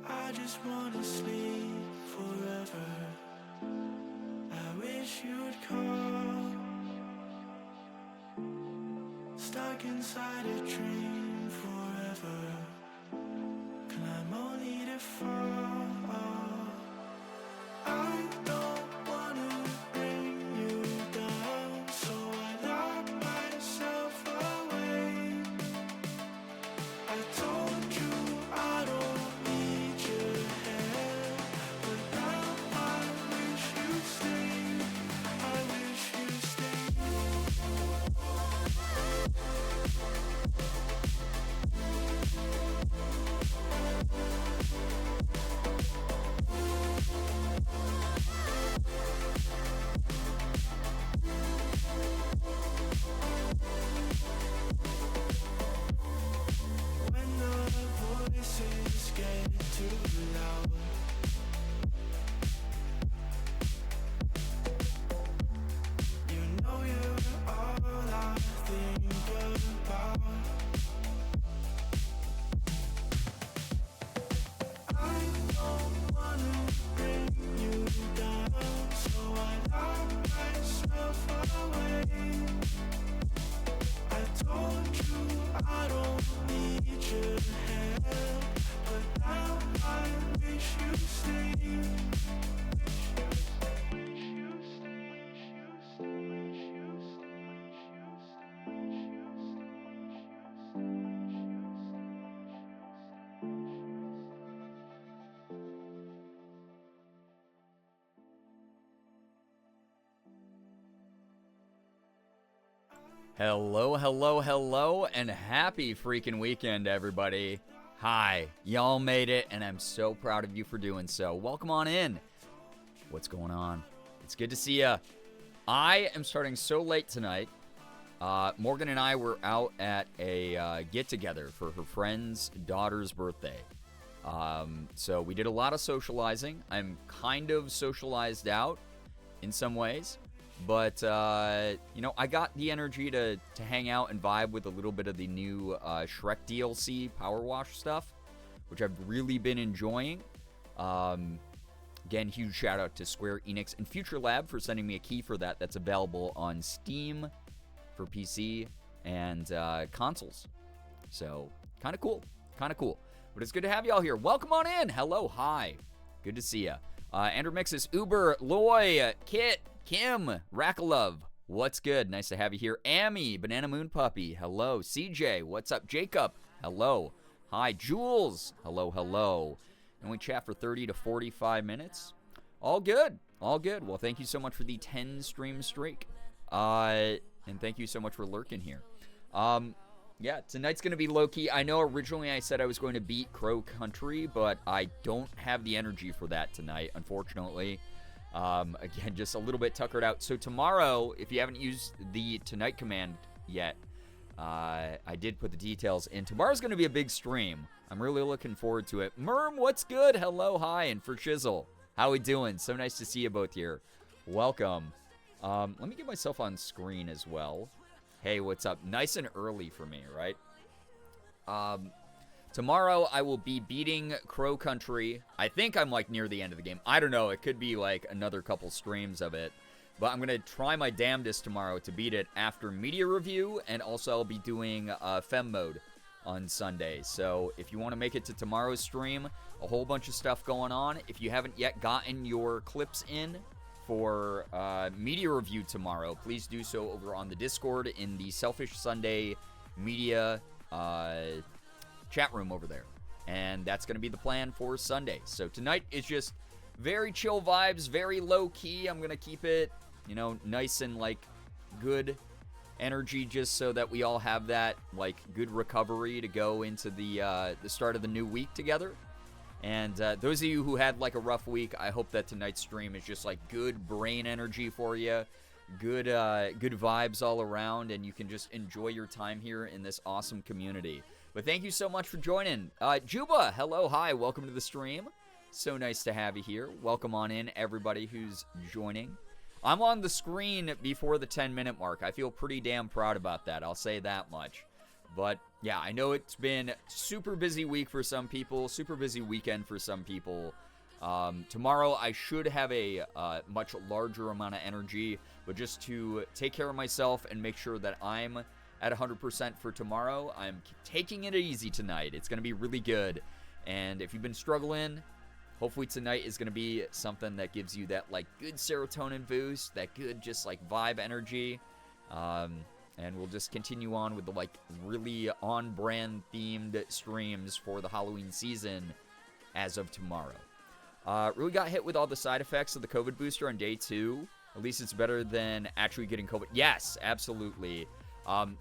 I just wanna sleep forever. I wish you'd call. Stuck inside a dream forever. Climb only to fall. I don't wanna bring you down, so I lock myself away. I told you I don't need your help, but now I wish you'd stay. I wish you'd stay. When the voices get too loud, you know you're all I think about. I don't wanna bring you down, so I lock myself away. I told you I don't need your help, but now I wish you'd stay. Hello, hello, hello, and happy freaking weekend, everybody. Hi, y'all made it, and I'm so proud of you for doing so. Welcome on in. What's going on? It's good to see ya. I am starting so late tonight. Morgan and I were out at a get-together for her friend's daughter's birthday. So we did a lot of socializing. I'm kind of socialized out in some ways. But, you know, I got the energy to hang out and vibe with a little bit of the new Shrek DLC powerwash stuff, which I've really been enjoying. Again, huge shout out to Square Enix and Future Lab for sending me a key for that. That's available on Steam for PC and consoles. So, kind of cool. Kind of cool. But it's good to have y'all here. Welcome on in. Hello. Hi. Good to see ya. Andrew Mixes, Uber, Loy, Kit, Kim, Rakalove, what's good? Nice to have you here. Amy, Banana Moon Puppy, hello. CJ, what's up? Jacob, hello. Hi, Jules, hello, hello. And we chat for 30 to 45 minutes. All good, all good. Well, thank you so much for the 10 stream streak. And thank you so much for lurking here. Yeah, tonight's going to be low-key. I know originally I said I was going to beat Crow Country, but I don't have the energy for that tonight, unfortunately. Again, just a little bit tuckered out. So tomorrow, if you haven't used the Tonight command yet, I did put the details in. Tomorrow's going to be a big stream. I'm really looking forward to it. Merm, what's good? Hello, hi, and for Shizzle. How we doing? So nice to see you both here. Welcome. Let me get myself on screen as well. Hey, what's up? Nice and early for me, right? Tomorrow I will be beating Crow Country. I think I'm like near the end of the game. I don't know. It could be like another couple streams of it. But I'm going to try my damnedest tomorrow to beat it after media review. And also I'll be doing Fem mode on Sunday. So if you want to make it to tomorrow's stream, a whole bunch of stuff going on. If you haven't yet gotten your clips in for media review tomorrow, please do so over on the Discord in the Selfish Sunday media chat room over there. And that's going to be the plan for Sunday. So tonight is just very chill vibes, very low key. I'm going to keep it, you know, nice and like good energy just so that we all have that like good recovery to go into the start of the new week together. And those of you who had like a rough week, I hope that tonight's stream is just like good brain energy for you, good vibes all around, and you can just enjoy your time here in this awesome community. But thank you so much for joining. Juba, hello, hi, welcome to the stream. So nice to have you here. Welcome on in, everybody who's joining. I'm on the screen before the 10-minute mark. I feel pretty damn proud about that. I'll say that much. But yeah, I know it's been super busy week for some people, super busy weekend for some people. Tomorrow I should have a much larger amount of energy, but just to take care of myself and make sure that I'm at 100% for tomorrow, I'm taking it easy tonight. It's going to be really good. And if you've been struggling, hopefully tonight is going to be something that gives you that like good serotonin boost, that good just like vibe energy. And we'll just continue on with the like really on-brand themed streams for the Halloween season as of tomorrow. Really got hit with all the side effects of the COVID booster on day 2. At least it's better than actually getting COVID. Yes, absolutely.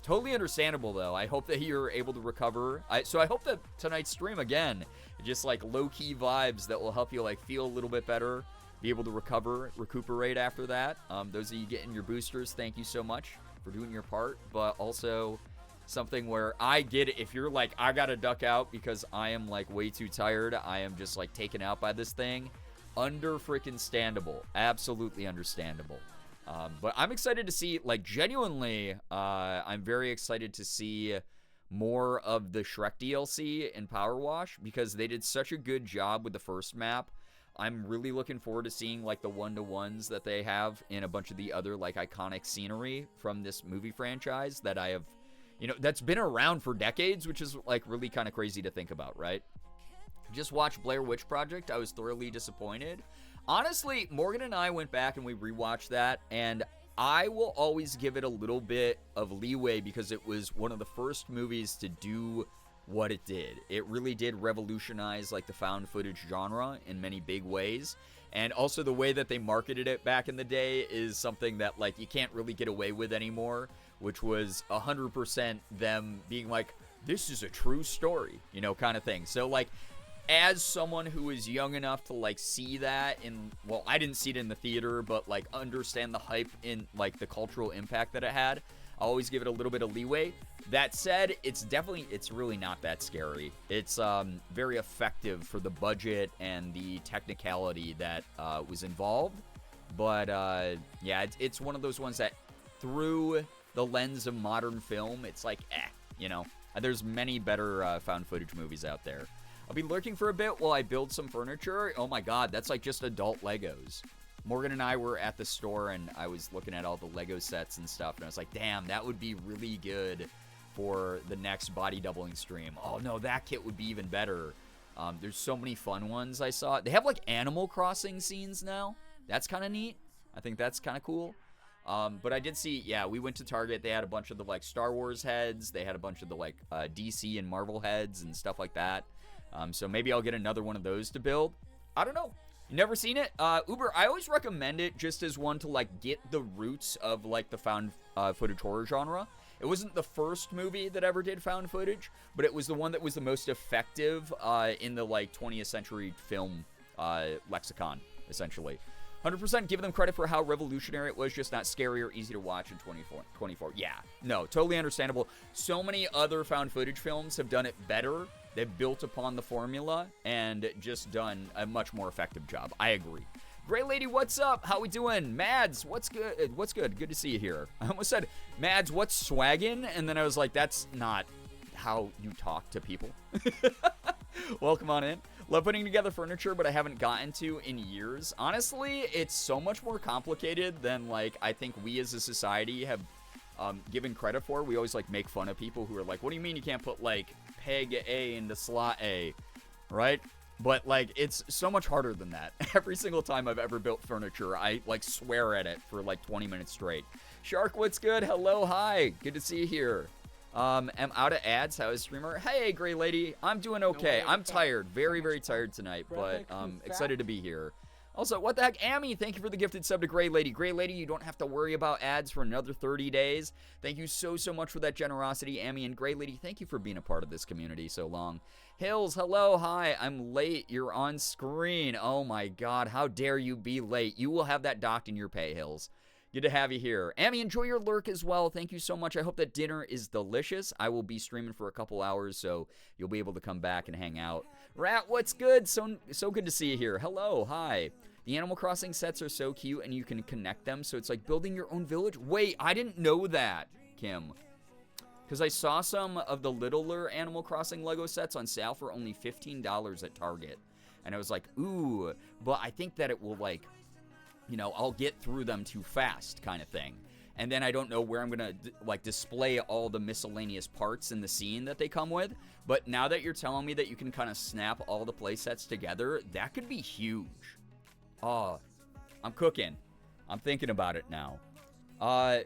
Totally understandable though. I hope that you're able to recover. So I hope that tonight's stream again, just like low-key vibes that will help you like feel a little bit better, be able to recuperate after that. Those of you getting your boosters, thank you so much for doing your part, but also something where I get it. If you're like, I gotta duck out because I am like way too tired, I am just like taken out by this thing, freaking-standable, absolutely understandable. But I'm excited to see, like, genuinely, I'm very excited to see more of the Shrek DLC in Powerwash because they did such a good job with the first map. I'm really looking forward to seeing like the one-to-ones that they have in a bunch of the other like iconic scenery from this movie franchise that I have, you know, that's been around for decades, which is like really kind of crazy to think about, right? Just watched Blair Witch Project. I was thoroughly disappointed. Honestly, Morgan and I went back and we rewatched that, and I will always give it a little bit of leeway because it was one of the first movies to do what it did. It really did revolutionize like the found footage genre in many big ways. And also the way that they marketed it back in the day is something that like you can't really get away with anymore, which was 100% them being like, this is a true story, you know, kind of thing. So like, as someone who is young enough to like see that in, well, I didn't see it in the theater, but like understand the hype in like the cultural impact that it had, I always give it a little bit of leeway. That said, it's really not that scary. It's very effective for the budget and the technicality that was involved. But yeah, it's one of those ones that through the lens of modern film, it's like, you know, there's many better found footage movies out there. I'll be lurking for a bit while I build some furniture. Oh my god, that's like just adult Legos. Morgan and I were at the store and I was looking at all the Lego sets and stuff, and I was like, damn, that would be really good for the next body doubling stream. Oh no, that kit would be even better. There's so many fun ones I saw. They have like Animal Crossing scenes now. That's kind of neat. I think that's kind of cool. But I did see, yeah, we went to Target. They had a bunch of the like Star Wars heads. They had a bunch of the like DC and Marvel heads and stuff like that. So maybe I'll get another one of those to build. I don't know. You never seen it? Uber, I always recommend it just as one to like get the roots of like the found footage horror genre. It wasn't the first movie that ever did found footage, but it was the one that was the most effective in the, like, 20th century film lexicon, essentially. 100% give them credit for how revolutionary it was, just not scary or easy to watch in 24. Yeah, no, totally understandable. So many other found footage films have done it better. They've built upon the formula and just done a much more effective job. I agree. Gray Lady, what's up? How we doing? Mads, what's good? What's good? Good to see you here. I almost said, Mads, what's swaggin'? And then I was like, that's not how you talk to people. Welcome on in. Love putting together furniture, but I haven't gotten to in years. Honestly, it's so much more complicated than, like, I think we as a society have given credit for. We always, like, make fun of people who are like, what do you mean you can't put, like, peg A into slot A, right? But, like, it's so much harder than that. Every single time I've ever built furniture, I, like, swear at it for, like, 20 minutes straight. Shark, what's good? Hello, hi. Good to see you here. Am out of ads. How is streamer? Hey, Gray Lady. I'm doing okay. I'm tired. Very, very tired tonight, but excited to be here. Also, what the heck? Amy, thank you for the gifted sub to Gray Lady. Gray Lady, you don't have to worry about ads for another 30 days. Thank you so, so much for that generosity, Amy. And Gray Lady, thank you for being a part of this community so long. Hills, hello, hi. I'm late. You're on screen. Oh, my God. How dare you be late? You will have that docked in your pay, Hills. Good to have you here. Amy, enjoy your lurk as well. Thank you so much. I hope that dinner is delicious. I will be streaming for a couple hours, so you'll be able to come back and hang out. Rat, what's good? So good to see you here. Hello, hi. The Animal Crossing sets are so cute, and you can connect them, so it's like building your own village. Wait, I didn't know that, Kim. Because I saw some of the littler Animal Crossing Lego sets on sale for only $15 at Target. And I was like, ooh, but I think that it will, like, you know, I'll get through them too fast kind of thing. And then I don't know where I'm going to, like, display all the miscellaneous parts in the scene that they come with. But now that you're telling me that you can kind of snap all the play sets together, that could be huge. Oh, I'm cooking. I'm thinking about it now.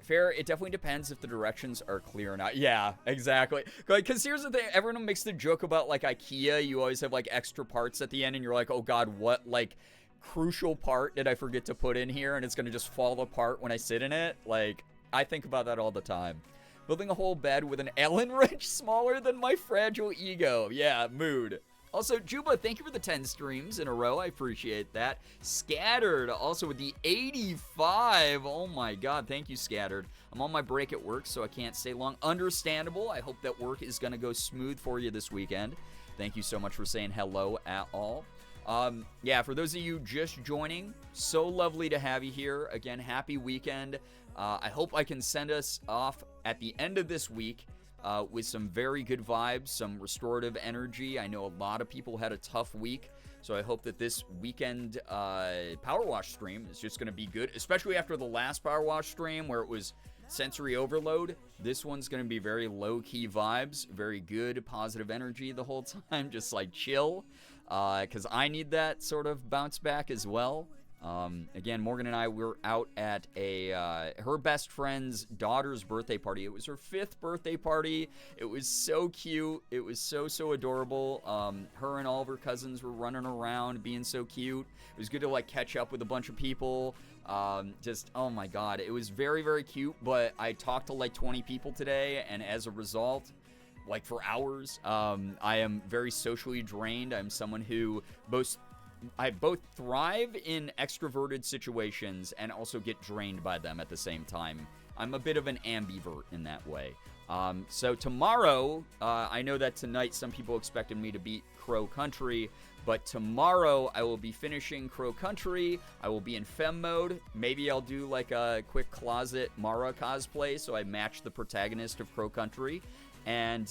Fair, it definitely depends if the directions are clear or not. Yeah, exactly. Because here's the thing. Everyone makes the joke about, like, IKEA. You always have, like, extra parts at the end. And you're like, oh, God, what, like, crucial part did I forget to put in here, and it's gonna just fall apart when I sit in it? Like, I think about that all the time. Building a whole bed with an Allen wrench smaller than my fragile ego. Yeah, mood. Also, Juba, thank you for the 10 streams in a row. I appreciate that. Scattered, also with the 85. Oh my God, thank you, Scattered. I'm on my break at work, so I can't stay long. Understandable. I hope that work is gonna go smooth for you this weekend. Thank you so much for saying hello at all. Yeah, for those of you just joining, so lovely to have you here. Again, happy weekend. I hope I can send us off at the end of this week with some very good vibes, some restorative energy. I know a lot of people had a tough week, so I hope that this weekend Power Wash stream is just going to be good, especially after the last Power Wash stream where it was sensory overload. This one's going to be very low-key vibes, very good, positive energy the whole time, just like chill. Because I need that sort of bounce back as well. Again, Morgan and I were out at her best friend's daughter's birthday party. It was her 5th birthday party. It was so cute. It was so, so adorable. Her and all of her cousins were running around being so cute. It was good to, like, catch up with a bunch of people. Just, oh my God. It was very, very cute, but I talked to like 20 people today, and as a result, like for hours, I am very socially drained. I'm someone who I both thrive in extroverted situations and also get drained by them at the same time. I'm a bit of an ambivert in that way. So tomorrow, I know that tonight some people expected me to beat Crow Country, but tomorrow I will be finishing Crow Country. I will be in femme mode. Maybe I'll do like a quick closet Mara cosplay so I match the protagonist of Crow Country. And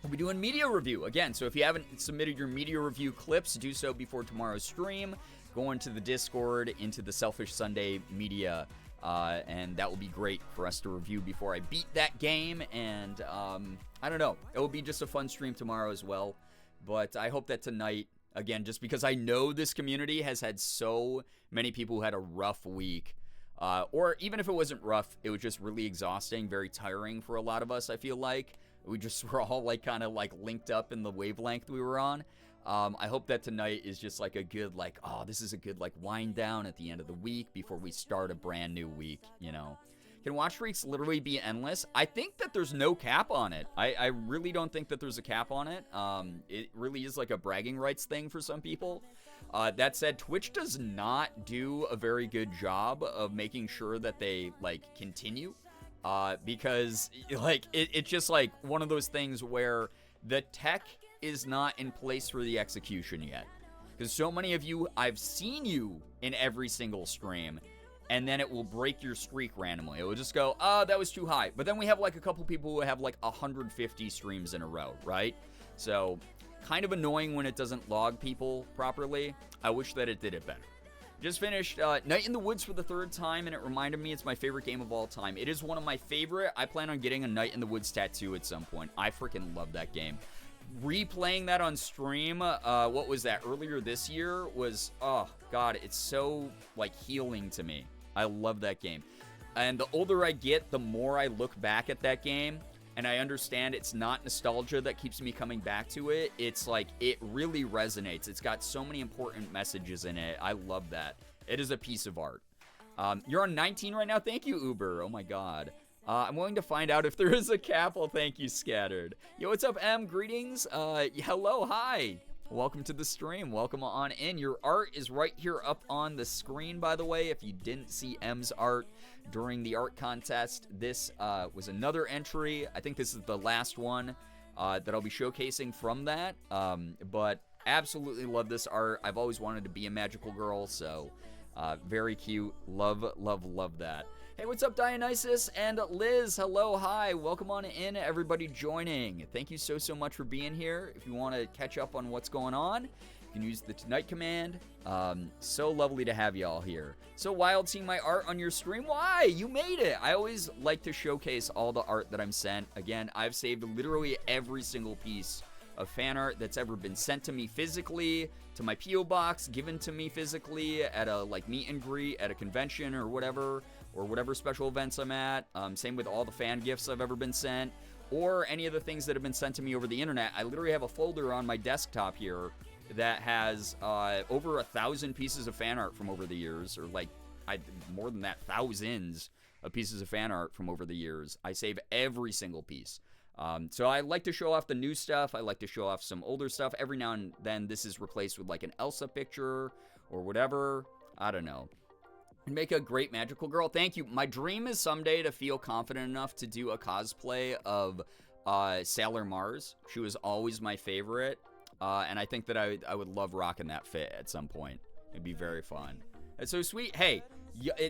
we'll be doing media review again. So if you haven't submitted your media review clips, do so before tomorrow's stream. Go into the Discord, into the Selfish Sunday media, and that will be great for us to review before I beat that game. And I don't know. It will be just a fun stream tomorrow as well. But I hope that tonight, again, just because I know this community has had so many people who had a rough week. Or even if it wasn't rough, it was just really exhausting, very tiring for a lot of us, I feel like. We just were all like kind of like linked up in the wavelength we were on. I hope that tonight is just like a good, like, oh, this is a good like wind down at the end of the week before we start a brand new week, you know. Can watch streaks literally be endless? I think that there's no cap on it. I really don't think that there's a cap on it. It really is like a bragging rights thing for some people. That said, Twitch does not do a very good job of making sure that they, like, continue. Because, like, it's just, like, one of those things where the tech is not in place for the execution yet. Because so many of you, I've seen you in every single stream, and then it will break your streak randomly. It will just go, oh, that was too high. But then we have, like, a couple people who have, like, 150 streams in a row, right? So, kind of annoying when it doesn't log people properly. I wish that it did it better. Just finished Night in the Woods for the 3rd time, and it reminded me it's my favorite game of all time. It is one of my favorite. I plan on getting a Night in the Woods tattoo at some point. I freaking love that game. Replaying that on stream, what was that, earlier this year, was, oh, God, it's so, like, healing to me. I love that game. And the older I get, the more I look back at that game, and I understand it's not nostalgia that keeps me coming back to it. It's like, it really resonates. It's got so many important messages in it. I love that. It is a piece of art. You're on 19 right now? Thank you, Uber. Oh, my God. I'm willing to find out if there is a cap. Well, thank you, Scattered. Yo, what's up, M? Greetings. Hello, hi. Welcome to the stream. Welcome on in. Your art is right here up on the screen, by the way. If you didn't see M's art during the art contest, this was another entry. I think this is the last one that I'll be showcasing from that. But absolutely love this art. I've always wanted to be a magical girl, so very cute. Love, love, love that. Hey, what's up, Dionysus and Liz? Hello, hi. Welcome on in, everybody joining. Thank you so much for being here. If you want to catch up on what's going on, you can use the Tonight command. So lovely to have y'all here. So wild seeing my art on your stream. Why? You made it. I always like to showcase all the art that I'm sent. Again, I've saved literally every single piece of fan art that's ever been sent to me physically, to my P.O. box, given to me physically at a, like, meet and greet at a convention or whatever special events I'm at. Same with all the fan gifts I've ever been sent, or any of the things that have been sent to me over the internet. I literally have a folder on my desktop here that has over 1,000 pieces of fan art from over the years, or like more than that, thousands of pieces of fan art from over the years. I save every single piece. So I like to show off the new stuff. I like to show off some older stuff. Every now and then this is replaced with like an Elsa picture or whatever. I don't know. Make a great magical girl. Thank you. My dream is someday to feel confident enough to do a cosplay of Sailor Mars. She was always my favorite. And I think that I would love rocking that fit at some point. It'd be very fun. It's so sweet. Hey,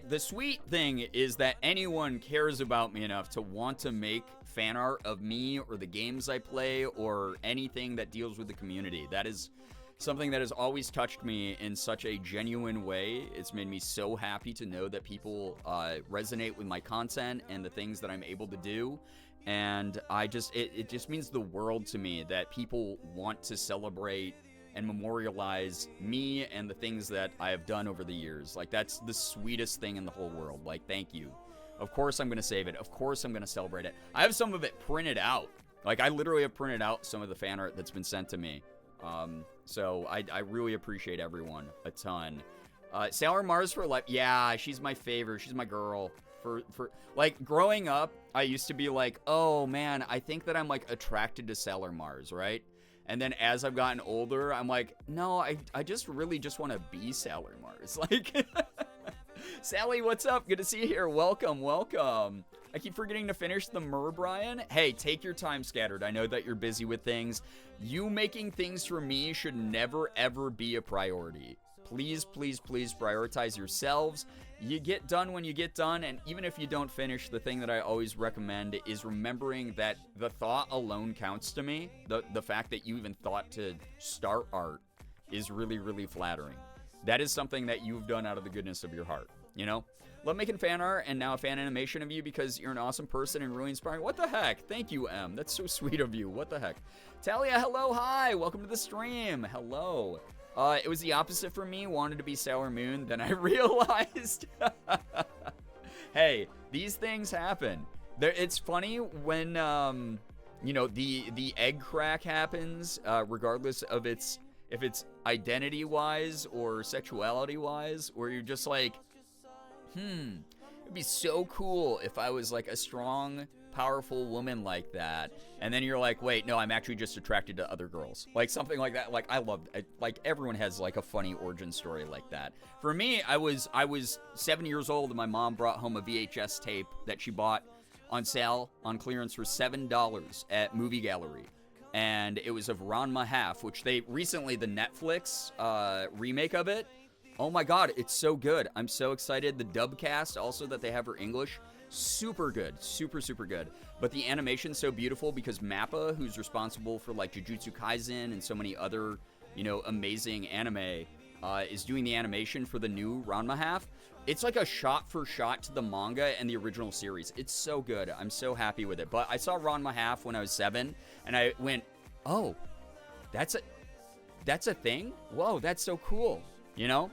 the sweet thing is that anyone cares about me enough to want to make fan art of me or the games I play or anything that deals with the community. That is something that has always touched me in such a genuine way. It's made me so happy to know that people resonate with my content and the things that I'm able to do. And it just means the world to me that people want to celebrate and memorialize me and the things that I have done over the years. Like, that's the sweetest thing in the whole world. Like, thank you. Of course I'm going to save it. Of course I'm going to celebrate it. I have some of it printed out. Like, I literally have printed out some of the fan art that's been sent to me. So I really appreciate everyone a ton. Sailor Mars for life. Yeah, she's my favorite. She's my girl. For like, growing up, I used to be like, oh man, I think that I'm like attracted to Sailor Mars, right? And then as I've gotten older, I'm like, no, I just really just want to be Sailor Mars. Like, Sally, what's up? Good to see you here. Welcome, welcome. I keep forgetting to finish the Brian. Hey, take your time, Scattered. I know that you're busy with things. You making things for me should never, ever be a priority. Please, please, please prioritize yourselves. You get done when you get done, and even if you don't finish, the thing that I always recommend is remembering that the thought alone counts to me. The fact that you even thought to start art is really, really flattering. That is something that you've done out of the goodness of your heart, you know? Love making fan art and now a fan animation of you because you're an awesome person and really inspiring. What the heck? Thank you, M. That's so sweet of you. What the heck? Talia, hello, hi. Welcome to the stream. Hello. It was the opposite for me. Wanted to be Sailor Moon. Then I realized, hey, these things happen. It's funny when, you know, the egg crack happens, regardless of if it's identity-wise or sexuality-wise, where you're just like, It'd be so cool if I was like a strong, powerful woman like that, and then you're like, wait, no, I'm actually just attracted to other girls, like something like that. Like I love, like everyone has like a funny origin story like that. For me, I was 7 years old, and my mom brought home a VHS tape that she bought on sale on clearance for $7 at Movie Gallery, and it was of Ranma Half, which they recently, the Netflix remake of it. Oh my god, it's so good. I'm so excited. The dub cast also that they have for English, super good. Super, super good. But the animation's so beautiful because Mappa, who's responsible for like Jujutsu Kaisen and so many other, you know, amazing anime, is doing the animation for the new Ranma Half. It's like a shot for shot to the manga and the original series. It's so good. I'm so happy with it. But I saw Ranma Half when I was 7, and I went, oh, that's a thing? Whoa, that's so cool. You know?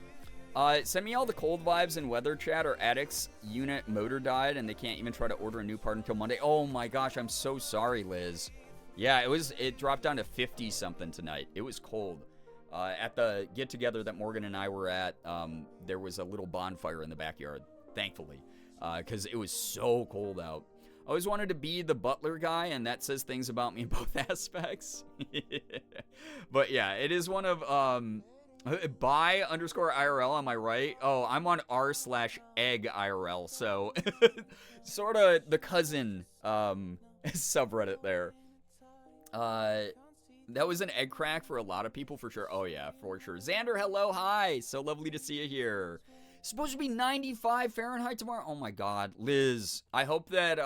Send me all the cold vibes and weather chat. Our addict's unit motor died, and they can't even try to order a new part until Monday. Oh my gosh, I'm so sorry, Liz. Yeah, it dropped down to 50 something tonight. It was cold. At the get together that Morgan and I were at, there was a little bonfire in the backyard, thankfully, because it was so cold out. I always wanted to be the butler guy, and that says things about me in both aspects. But yeah, it is one of by_IRL, am I right? Oh, I'm on r/egg IRL, so sort of the cousin subreddit there. That was an egg crack for a lot of people, for sure. Oh yeah, for sure. Xander, hello, hi. So lovely to see you here. Supposed to be 95 Fahrenheit tomorrow. Oh my god, Liz. I hope that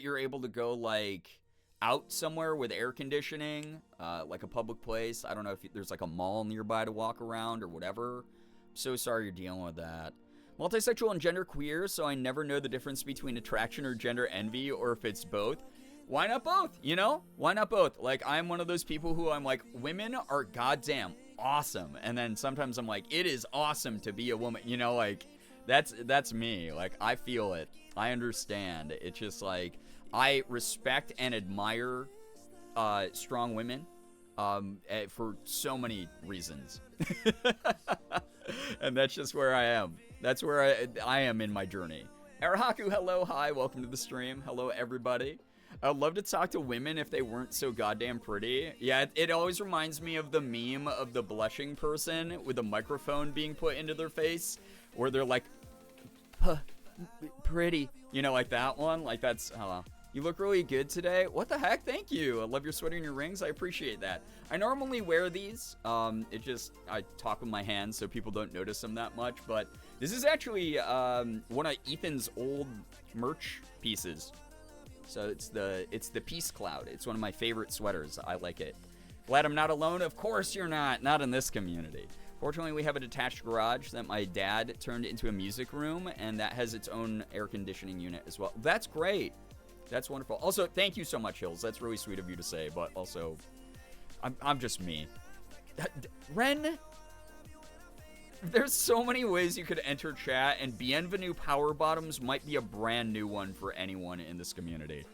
you're able to go like out somewhere with air conditioning, like a public place. I don't know if there's like a mall nearby to walk around or whatever. I'm so sorry you're dealing with that. Multisexual and genderqueer, so I never know the difference between attraction or gender envy, or if it's both. Why not both? You know? Why not both? Like, I'm one of those people who I'm like, women are goddamn awesome. And then sometimes I'm like, it is awesome to be a woman. You know, like, that's me. Like, I feel it. I understand. It's just like, I respect and admire strong women for so many reasons. And that's just where I am. That's where I am in my journey. Arahaku, hello, hi, welcome to the stream. Hello, everybody. I'd love to talk to women if they weren't so goddamn pretty. Yeah, it always reminds me of the meme of the blushing person with a microphone being put into their face, where they're like, pretty. You know, like that one? Like, that's, you look really good today. What the heck? Thank you. I love your sweater and your rings. I appreciate that. I normally wear these. I talk with my hands so people don't notice them that much. But this is actually one of Ethan's old merch pieces. So it's the Peace Cloud. It's one of my favorite sweaters. I like it. Glad I'm not alone. Of course you're not. Not in this community. Fortunately, we have a detached garage that my dad turned into a music room, and that has its own air conditioning unit as well. That's great. That's wonderful. Also, thank you so much, Hills. That's really sweet of you to say, but also, I'm just me. Ren, there's so many ways you could enter chat, and Bienvenue Power Bottoms might be a brand new one for anyone in this community.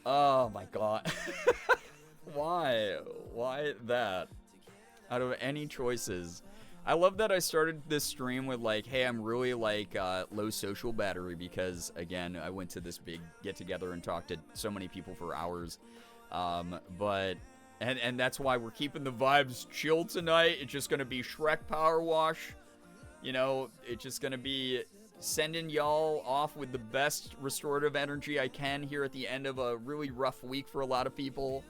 Oh my god. Why? Why that? Out of any choices. I love that I started this stream with like, hey, I'm really like low social battery because, again, I went to this big get-together and talked to so many people for hours. But that's why we're keeping the vibes chill tonight. It's just going to be Shrek powerwash. You know, it's just going to be sending y'all off with the best restorative energy I can here at the end of a really rough week for a lot of people.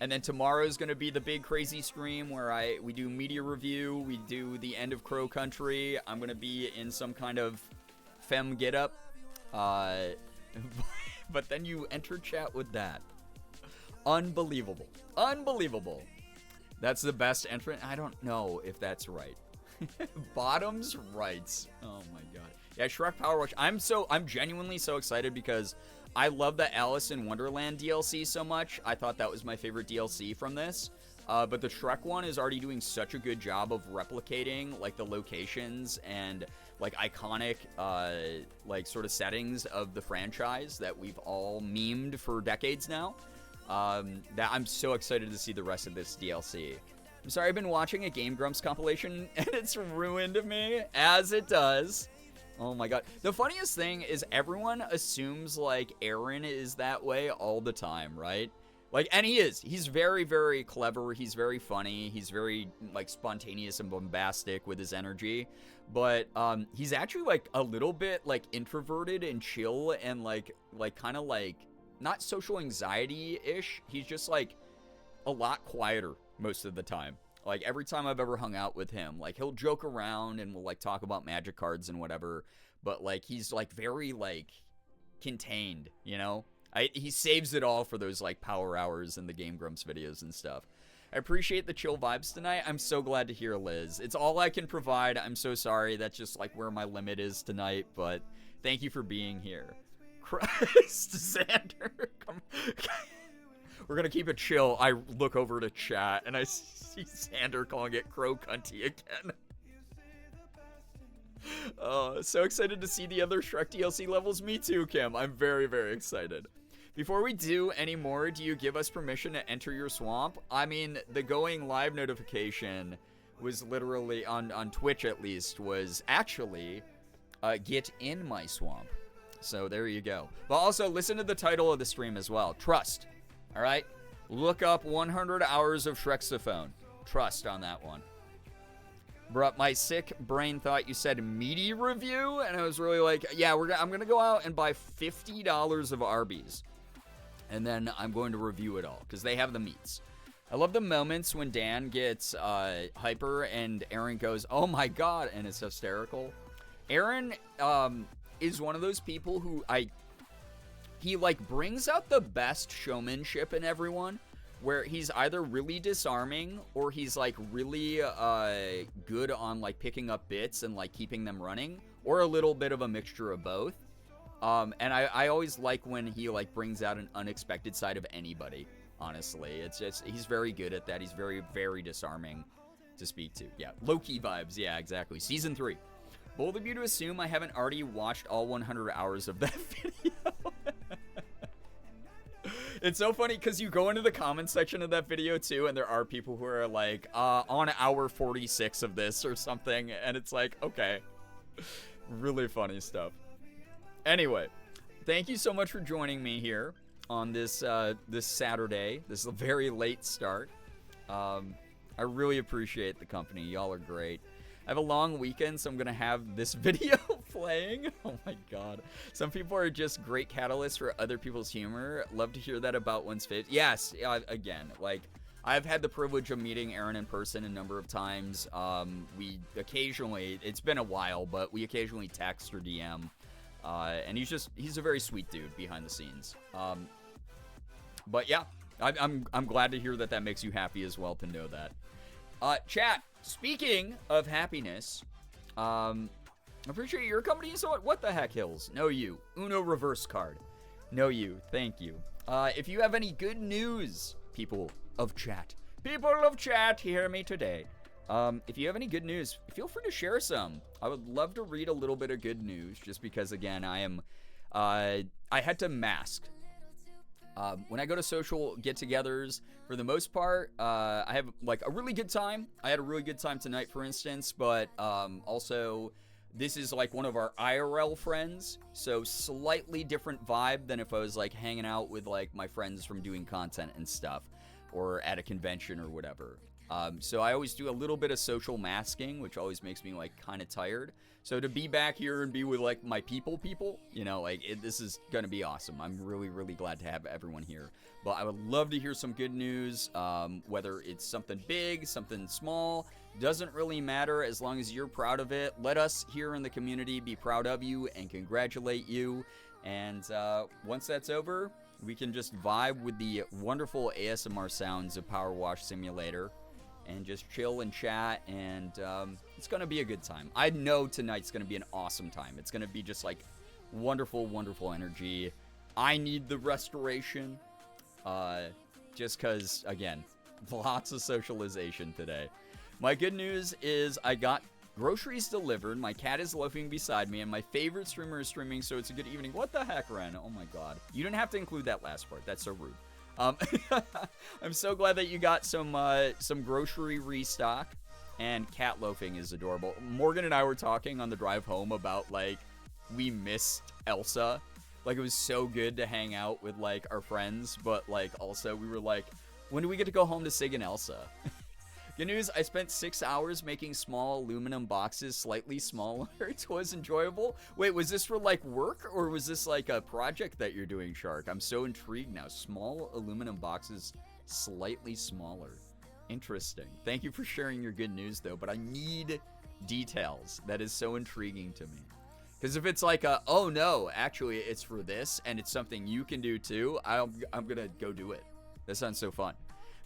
And then tomorrow is going to be the big crazy stream where we do media review, we do the end of Crow Country. I'm going to be in some kind of femme getup. But then you enter chat with that. Unbelievable. Unbelievable. That's the best entrant. I don't know if that's right. Bottoms rights. Oh my god. Yeah, Shrek Powerwash. I'm genuinely so excited because I love the Alice in Wonderland DLC so much. I thought that was my favorite DLC from this. But the Shrek one is already doing such a good job of replicating like the locations and like iconic like sort of settings of the franchise that we've all memed for decades now. That I'm so excited to see the rest of this DLC. I'm sorry, I've been watching a Game Grumps compilation and it's ruined me, as it does. Oh my god. The funniest thing is everyone assumes like Aaron is that way all the time, right? Like, and he is. He's very, very clever. He's very funny. He's very like spontaneous and bombastic with his energy. But he's actually like a little bit like introverted and chill and like kind of like not social anxiety-ish. He's just like a lot quieter most of the time. Like, every time I've ever hung out with him, like, he'll joke around and we'll, like, talk about magic cards and whatever. But, like, he's, like, very, like, contained, you know? He saves it all for those, like, power hours and the Game Grumps videos and stuff. I appreciate the chill vibes tonight. I'm so glad to hear, Liz. It's all I can provide. I'm so sorry. That's just, like, where my limit is tonight. But thank you for being here. Christ, Xander. Come We're going to keep it chill. I look over to chat, and I see Xander calling it crow cunty again. So excited to see the other Shrek DLC levels. Me too, Kim. I'm very, very excited. Before we do any more, do you give us permission to enter your swamp? I mean, the going live notification was literally, on Twitch at least, was actually, get in my swamp. So there you go. But also, listen to the title of the stream as well. Trust. All right, look up 100 hours of Shrexophone. Trust on that one. Bruh, my sick brain thought you said meaty review, and I was really like, yeah, I'm gonna go out and buy $50 of Arby's, and then I'm going to review it all because they have the meats. I love the moments when Dan gets hyper and Aaron goes, "Oh my god," and it's hysterical. Aaron is one of those people who he, like, brings out the best showmanship in everyone, where he's either really disarming or he's, like, really good on, like, picking up bits and, like, keeping them running, or a little bit of a mixture of both. And I always like when he, like, brings out an unexpected side of anybody, honestly. It's just, he's very good at that. He's very, very disarming to speak to. Yeah, low-key vibes. Yeah, exactly. Season 3. Bold of you to assume I haven't already watched all 100 hours of that video. It's so funny because you go into the comment section of that video too, and there are people who are like, on hour 46 of this or something, and it's like, okay. Really funny stuff. Anyway, thank you so much for joining me here on this this Saturday. This is a very late start. I really appreciate the company. Y'all are great. I have a long weekend, so I'm going to have this video playing. Oh my god. Some people are just great catalysts for other people's humor. Love to hear that about one's fit. Yes, again, like, I've had the privilege of meeting Aaron in person a number of times. We occasionally, it's been a while, but we occasionally text or DM. And he's a very sweet dude behind the scenes. But yeah, I'm glad to hear that makes you happy as well to know that. Chat. Speaking of happiness, I appreciate your company. So what the heck, Hills? No, you. Uno reverse card. No, you. Thank you. If you have any good news, people of chat, hear me today. If you have any good news, feel free to share some. I would love to read a little bit of good news, just because, again, I had to mask. When I go to social get-togethers, for the most part, I have, like, a really good time. I had a really good time tonight, for instance, but also, this is, like, one of our IRL friends, so slightly different vibe than if I was, like, hanging out with, like, my friends from doing content and stuff, or at a convention or whatever. So I always do a little bit of social masking, which always makes me, like, kind of tired. So to be back here and be with, like, my people, you know, like, this is going to be awesome. I'm really, really glad to have everyone here. But I would love to hear some good news, whether it's something big, something small. Doesn't really matter as long as you're proud of it. Let us here in the community be proud of you and congratulate you. And once that's over, we can just vibe with the wonderful ASMR sounds of Power Wash Simulator. And just chill and chat, and it's going to be a good time. I know tonight's going to be an awesome time. It's going to be just, like, wonderful, wonderful energy. I need the restoration, just because, again, lots of socialization today. My good news is I got groceries delivered, my cat is loafing beside me, and my favorite streamer is streaming, so it's a good evening. What the heck, Ren? Oh my god. You didn't have to include that last part. That's so rude. I'm so glad that you got some grocery restock, and cat loafing is adorable. Morgan and I were talking on the drive home about, like, we missed Elsa. Like, it was so good to hang out with, like, our friends, but, like, also we were like, when do we get to go home to Sig and Elsa? Good news, I spent 6 hours making small aluminum boxes slightly smaller. It was enjoyable. Wait, was this for, like, work, or was this, like, a project that you're doing, Shark? I'm so intrigued now. Small aluminum boxes slightly smaller. Interesting. Thank you for sharing your good news, though, but I need details. That is so intriguing to me. Because if it's like oh no, actually it's for this, and it's something you can do too, I'm going to go do it. That sounds so fun.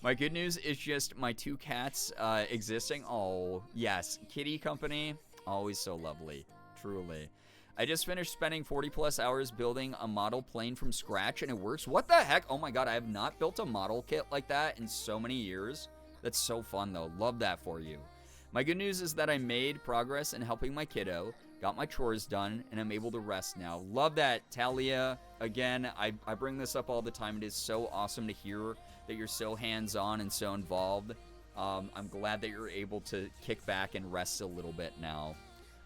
My good news is just my 2 cats existing. Oh, yes. Kitty company, always so lovely. Truly. I just finished spending 40 plus hours building a model plane from scratch, and it works. What the heck? Oh my god, I have not built a model kit like that in so many years. That's so fun, though. Love that for you. My good news is that I made progress in helping my kiddo, got my chores done, and I'm able to rest now. Love that, Talia. Again, I bring this up all the time. It is so awesome to hear that you're so hands-on and so involved. I'm glad that you're able to kick back and rest a little bit now.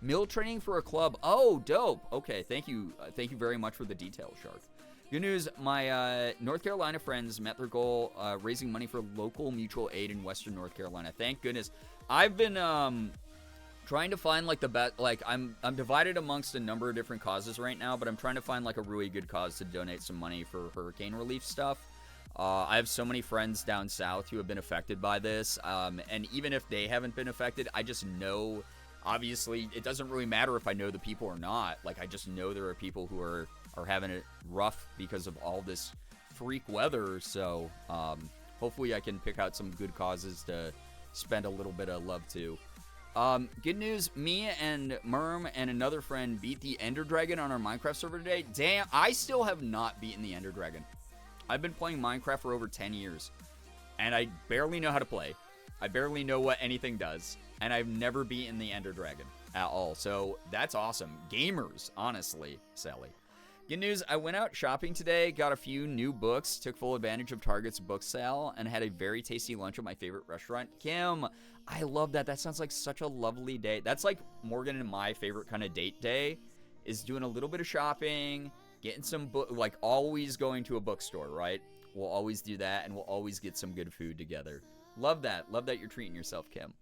Meal training for a club. Oh, dope. Okay, thank you. Thank you very much for the details, Shark. Good news, my North Carolina friends met their goal, raising money for local mutual aid in Western North Carolina. Thank goodness. I've been trying to find like the best, like I'm divided amongst a number of different causes right now, but I'm trying to find like a really good cause to donate some money for hurricane relief stuff. I have so many friends down south who have been affected by this, and even if they haven't been affected, I just know, obviously, it doesn't really matter if I know the people or not. Like, I just know there are people who are having it rough because of all this freak weather, so hopefully I can pick out some good causes to spend a little bit of love to. Good news, me and Merm and another friend beat the Ender Dragon on our Minecraft server today. Damn, I still have not beaten the Ender Dragon. I've been playing Minecraft for over 10 years, and I barely know how to play. I barely know what anything does, and I've never beaten the Ender Dragon at all. So that's awesome. Gamers, honestly, Sally. Good news, I went out shopping today, got a few new books, took full advantage of Target's book sale, and had a very tasty lunch at my favorite restaurant. Kim, I love that. That sounds like such a lovely day. That's like Morgan and my favorite kind of date day, is doing a little bit of shopping, getting some book, like always going to a bookstore, right? We'll always do that, and we'll always get some good food together. Love that. Love that you're treating yourself, Kim.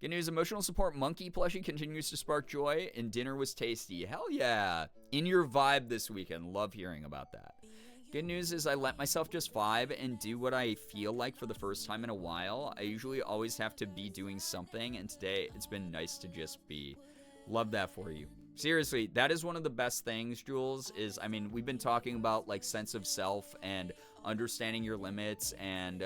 Good news, emotional support monkey plushie continues to spark joy, and dinner was tasty. Hell yeah. In your vibe this weekend. Love hearing about that. Good news is I let myself just vibe and do what I feel like for the first time in a while. I usually always have to be doing something, and today it's been nice to just be. Love that for you. Seriously, that is one of the best things, Jules, is, I mean, we've been talking about, like, sense of self and understanding your limits and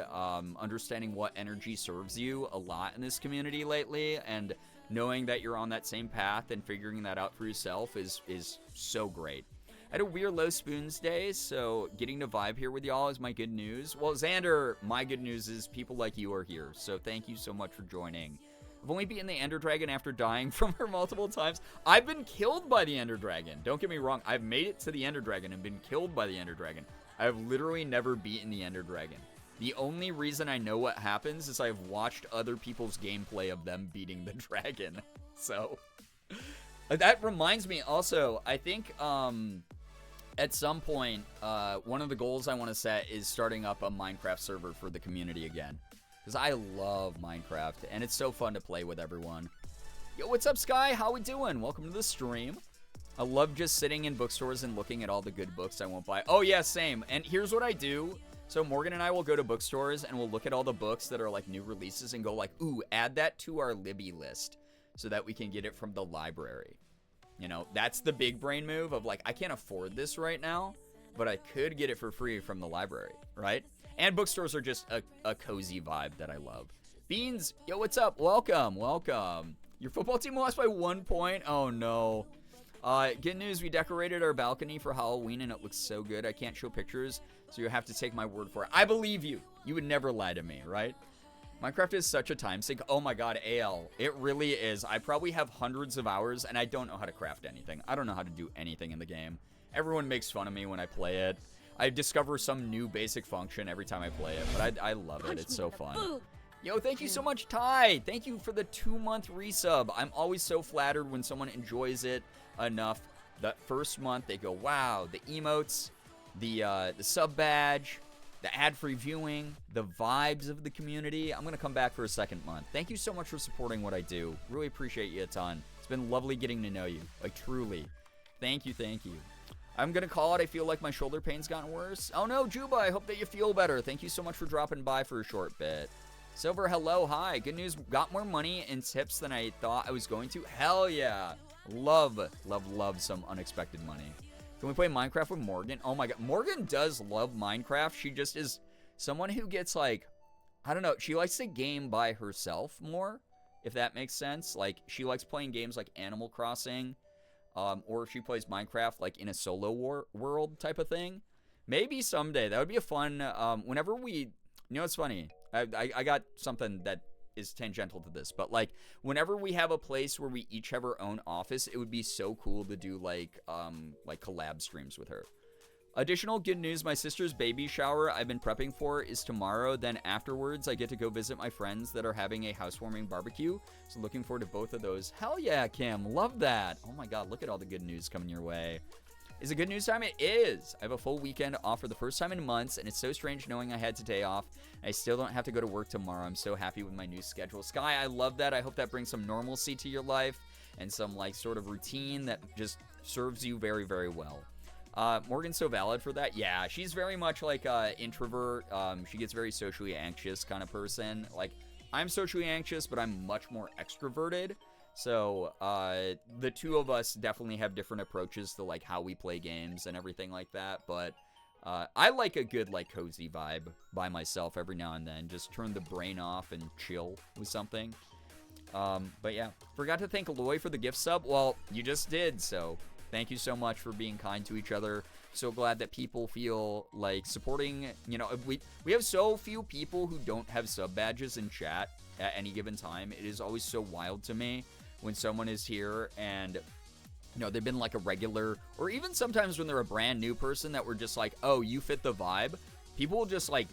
understanding what energy serves you a lot in this community lately, and knowing that you're on that same path and figuring that out for yourself is so great. I had a weird low spoons day, so getting to vibe here with y'all is my good news. Well, Xander, my good news is people like you are here, so thank you so much for joining. I've only beaten the Ender Dragon after dying from her multiple times. I've been killed by the Ender Dragon. Don't get me wrong. I've made it to the Ender Dragon and been killed by the Ender Dragon. I've literally never beaten the Ender Dragon. The only reason I know what happens is I've watched other people's gameplay of them beating the dragon. So, that reminds me also, I think at some point, one of the goals I want to set is starting up a Minecraft server for the community again. Because I love Minecraft, and it's so fun to play with everyone. Yo, what's up, Sky? How we doing? Welcome to the stream. I love just sitting in bookstores and looking at all the good books I won't buy. Oh, yeah, same. And here's what I do. So Morgan and I will go to bookstores, and we'll look at all the books that are, like, new releases and go, like, ooh, add that to our Libby list so that we can get it from the library. You know, that's the big brain move of, like, I can't afford this right now, but I could get it for free from the library, right? And bookstores are just a cozy vibe that I love. Beans, yo, what's up? Welcome, welcome. Your football team lost by 1 point? Oh, no. Good news, we decorated our balcony for Halloween, and it looks so good. I can't show pictures, so you have to take my word for it. I believe you. You would never lie to me, right? Minecraft is such a time sink. Oh, my God, AL. It really is. I probably have hundreds of hours, and I don't know how to craft anything. I don't know how to do anything in the game. Everyone makes fun of me when I play it. I discover some new basic function every time I play it, but I love it. It's so fun. Yo, thank you so much, Ty. Thank you for the 2-month resub. I'm always so flattered when someone enjoys it enough That first month, they go, wow, the emotes, the sub badge, the ad-free viewing, the vibes of the community. I'm going to come back for a second month. Thank you so much for supporting what I do. Really appreciate you a ton. It's been lovely getting to know you. Like, truly. Thank you, thank you. I'm going to call it. I feel like my shoulder pain's gotten worse. Oh, no, Juba, I hope that you feel better. Thank you so much for dropping by for a short bit. Silver, hello, hi. Good news, got more money and tips than I thought I was going to. Hell yeah. Love some unexpected money. Can we play Minecraft with Morgan? Oh my god, Morgan does love Minecraft. She just is someone who gets like, I don't know, she likes to game by herself more, if that makes sense. Like, she likes playing games like Animal Crossing, or she plays Minecraft like in a solo world type of thing. Maybe someday. That would be a fun, whenever we, you know, it's funny. I got something that is tangential to this, but like whenever we have a place where we each have our own office, it would be so cool to do like collab streams with her. Additional good news, my sister's baby shower I've been prepping for is tomorrow. Then afterwards I get to go visit my friends that are having a housewarming barbecue, so looking forward to both of those. Hell yeah, Kim, love that. Oh my god, look at all the good news coming your way. Is it good news time? It is. I have a full weekend off for the first time in months, and it's so strange knowing I had today off. I still don't have to go to work tomorrow. I'm so happy with my new schedule. Sky, I love that. I hope that brings some normalcy to your life and some like sort of routine that just serves you very, very well. Morgan's so valid for that. Yeah, she's very much like an introvert. She gets very socially anxious kind of person. Like, I'm socially anxious, but I'm much more extroverted. So, the two of us definitely have different approaches to, like, how we play games and everything like that, but, I like a good, like, cozy vibe by myself every now and then. Just turn the brain off and chill with something. But yeah, forgot to thank Aloy for the gift sub. Well, you just did, so thank you so much for being kind to each other. So glad that people feel like supporting, you know, we have so few people who don't have sub badges in chat at any given time. It is always so wild to me when someone is here and, you know, they've been like a regular, or even sometimes when they're a brand new person that we're just like, oh, you fit the vibe. People will just like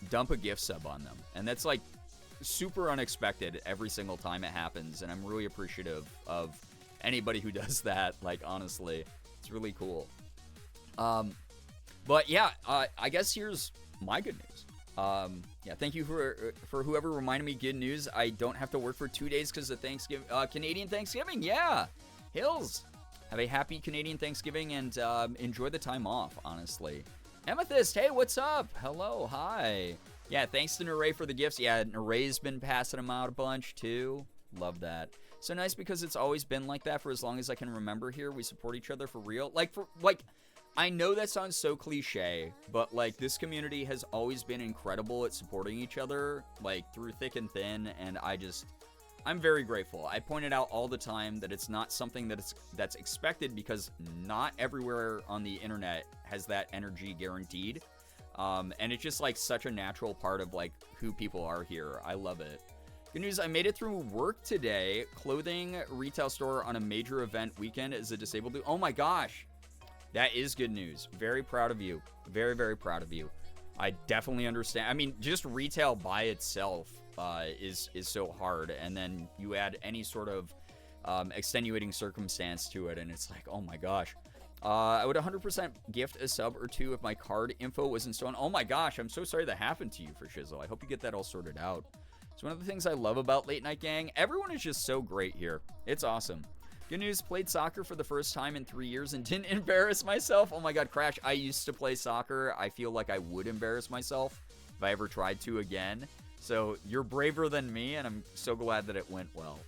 dump a gift sub on them. And that's like super unexpected every single time it happens. And I'm really appreciative of anybody who does that. Like, honestly, it's really cool. But yeah, I guess here's my good news. Yeah, thank you for whoever reminded me good news. I don't have to work for 2 days because of Thanksgiving, Canadian Thanksgiving. Yeah, Hills, have a happy Canadian Thanksgiving and enjoy the time off. Honestly, Amethyst, hey, what's up? Hello, hi. Yeah, thanks to Neray for the gifts. Yeah, Neray's been passing them out a bunch too. Love that. So nice because it's always been like that for as long as I can remember here. We support each other for real. I know that sounds so cliche, but like this community has always been incredible at supporting each other, like through thick and thin, and I'm very grateful. I point it out all the time that it's not something that's expected because not everywhere on the internet has that energy guaranteed. And it's just like such a natural part of like who people are here. I love it. Good news, I made it through work today. Clothing retail store on a major event weekend as a disabled dude. Oh my gosh. That is good news. Very proud of you. Very, very proud of you. I definitely understand. I mean, just retail by itself is so hard. And then you add any sort of extenuating circumstance to it. And it's like, oh my gosh. I would 100% gift a sub or two if my card info wasn't stolen. Oh my gosh. I'm so sorry that happened to you for Shizzle. I hope you get that all sorted out. It's one of the things I love about Late Night Gang. Everyone is just so great here. It's awesome. Good news, played soccer for the first time in 3 years and didn't embarrass myself. Oh my god, Crash, I used to play soccer. I feel like I would embarrass myself if I ever tried to again. So you're braver than me, and I'm so glad that it went well.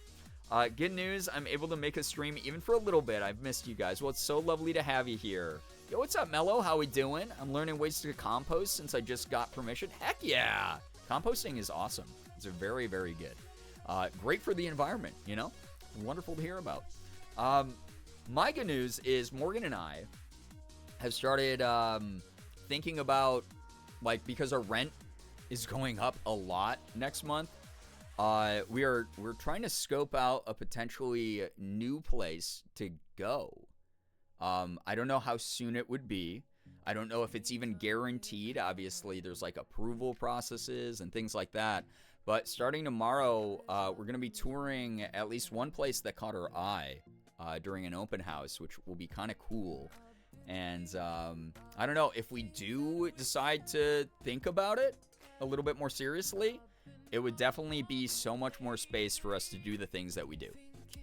Good news, I'm able to make a stream even for a little bit. I've missed you guys. Well, it's so lovely to have you here. Yo, what's up, Mello? How we doing? I'm learning ways to compost since I just got permission. Heck yeah! Composting is awesome. It's very, very good. Great for the environment, you know? Wonderful to hear about. My good news is Morgan and I have started thinking about, like, because our rent is going up a lot next month, we're trying to scope out a potentially new place to go. I don't know how soon it would be. I don't know if it's even guaranteed. Obviously, there's like approval processes and things like that. But starting tomorrow, we're going to be touring at least one place that caught our eye. during an open house, which will be kind of cool. And I don't know, if we do decide to think about it a little bit more seriously, it would definitely be so much more space for us to do the things that we do.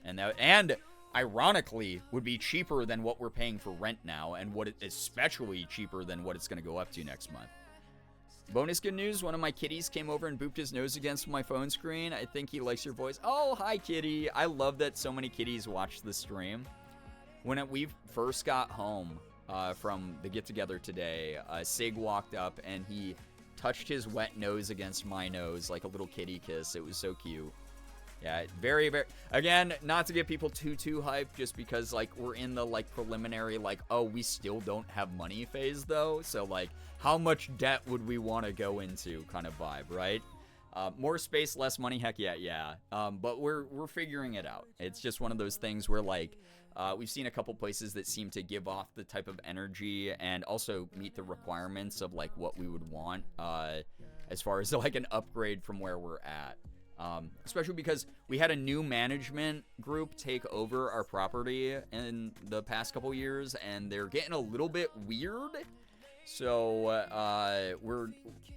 And ironically would be cheaper than what we're paying for rent now, and especially cheaper than what it's going to go up to next month. Bonus good news, one of my kitties came over and booped his nose against my phone screen. I think he likes your voice. Oh, hi, kitty. I love that so many kitties watch the stream. When we first got home from the get-together today, Sig walked up and he touched his wet nose against my nose like a little kitty kiss. It was so cute. Yeah, very, very... Again, not to get people too hyped, just because, like, we're in the, like, preliminary, like, oh, we still don't have money phase, though. So, like, how much debt would we want to go into kind of vibe, right? More space, less money, heck yeah. But we're figuring it out. It's just one of those things where, like, we've seen a couple places that seem to give off the type of energy and also meet the requirements of, like, what we would want as far as, like, an upgrade from where we're at. Especially because we had a new management group take over our property in the past couple years, and they're getting a little bit weird. So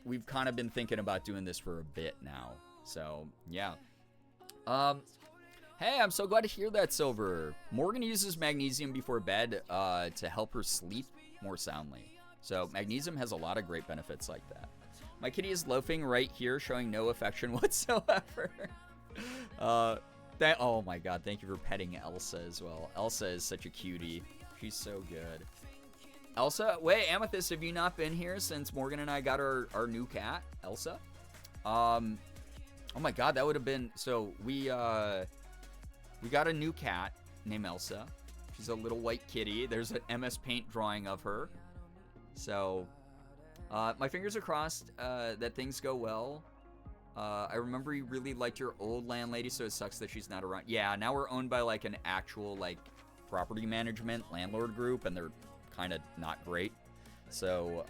we've kind of been thinking about doing this for a bit now. So yeah. Hey, I'm so glad to hear that, Silver. Morgan uses magnesium before bed to help her sleep more soundly. So magnesium has a lot of great benefits like that. My kitty is loafing right here, showing no affection whatsoever. Oh my god, thank you for petting Elsa as well. Elsa is such a cutie. She's so good. Elsa, wait, Amethyst, have you not been here since Morgan and I got our new cat, Elsa? Oh my god, that would have been... So, we got a new cat named Elsa. She's a little white kitty. There's an MS Paint drawing of her. So... my fingers are crossed that things go well. I remember you really liked your old landlady, so it sucks that she's not around. Yeah, now we're owned by, like, an actual, like, property management landlord group, and they're kind of not great. So,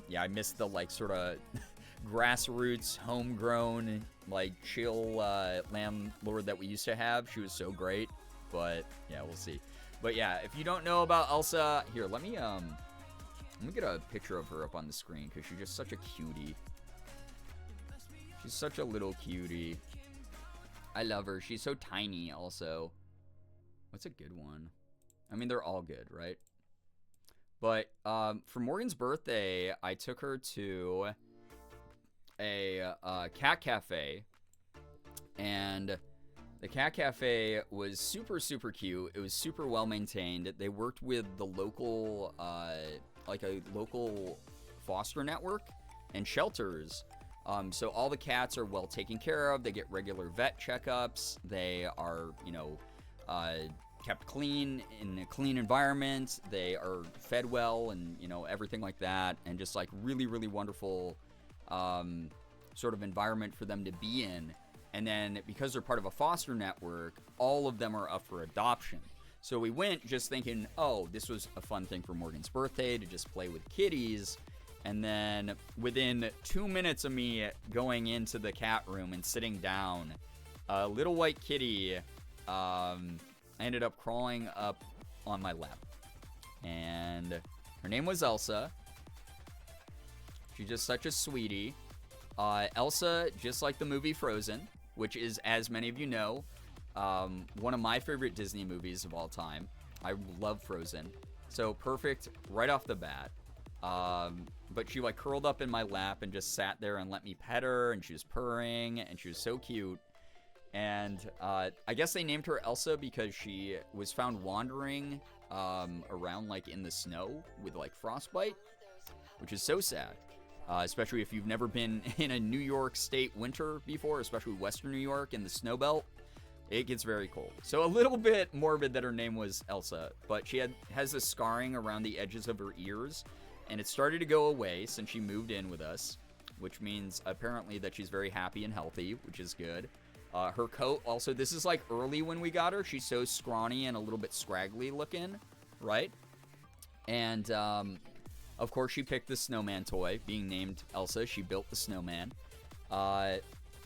yeah, I missed the, like, sort of grassroots, homegrown, like, chill landlord that we used to have. She was so great, but, yeah, we'll see. But, yeah, if you don't know about Elsa, here, let me get a picture of her up on the screen, because she's just such a cutie. She's such a little cutie. I love her. She's so tiny, also. What's a good one? I mean, they're all good, right? But for Morgan's birthday, I took her to a cat cafe. And the cat cafe was super cute. It was super well maintained. They worked with the local... like a local foster network and shelters. So all the cats are well taken care of. They get regular vet checkups. They are, you know, kept clean in a clean environment. They are fed well and, you know, everything like that. And just like really wonderful sort of environment for them to be in. And then because they're part of a foster network, all of them are up for adoption. So we went just thinking, oh, this was a fun thing for Morgan's birthday to just play with kitties. And then within 2 minutes of me going into the cat room and sitting down, a little white kitty ended up crawling up on my lap. And her name was Elsa. She's just such a sweetie. Elsa, just like the movie Frozen, which is, as many of you know, one of my favorite Disney movies of all time. I love Frozen. So perfect right off the bat. But she like curled up in my lap and just sat there and let me pet her, and she was purring and she was so cute. And I guess they named her Elsa because she was found wandering around like in the snow with like frostbite, which is so sad. Especially if you've never been in a New York State winter before, especially Western New York in the snow belt. It gets very cold. So a little bit morbid that her name was Elsa, but she has this scarring around the edges of her ears, and it started to go away since she moved in with us, which means apparently that she's very happy and healthy, which is good. Her coat also, this is like early when we got her. She's so scrawny and a little bit scraggly looking, right? And of course she picked the snowman toy, being named Elsa. She built the snowman.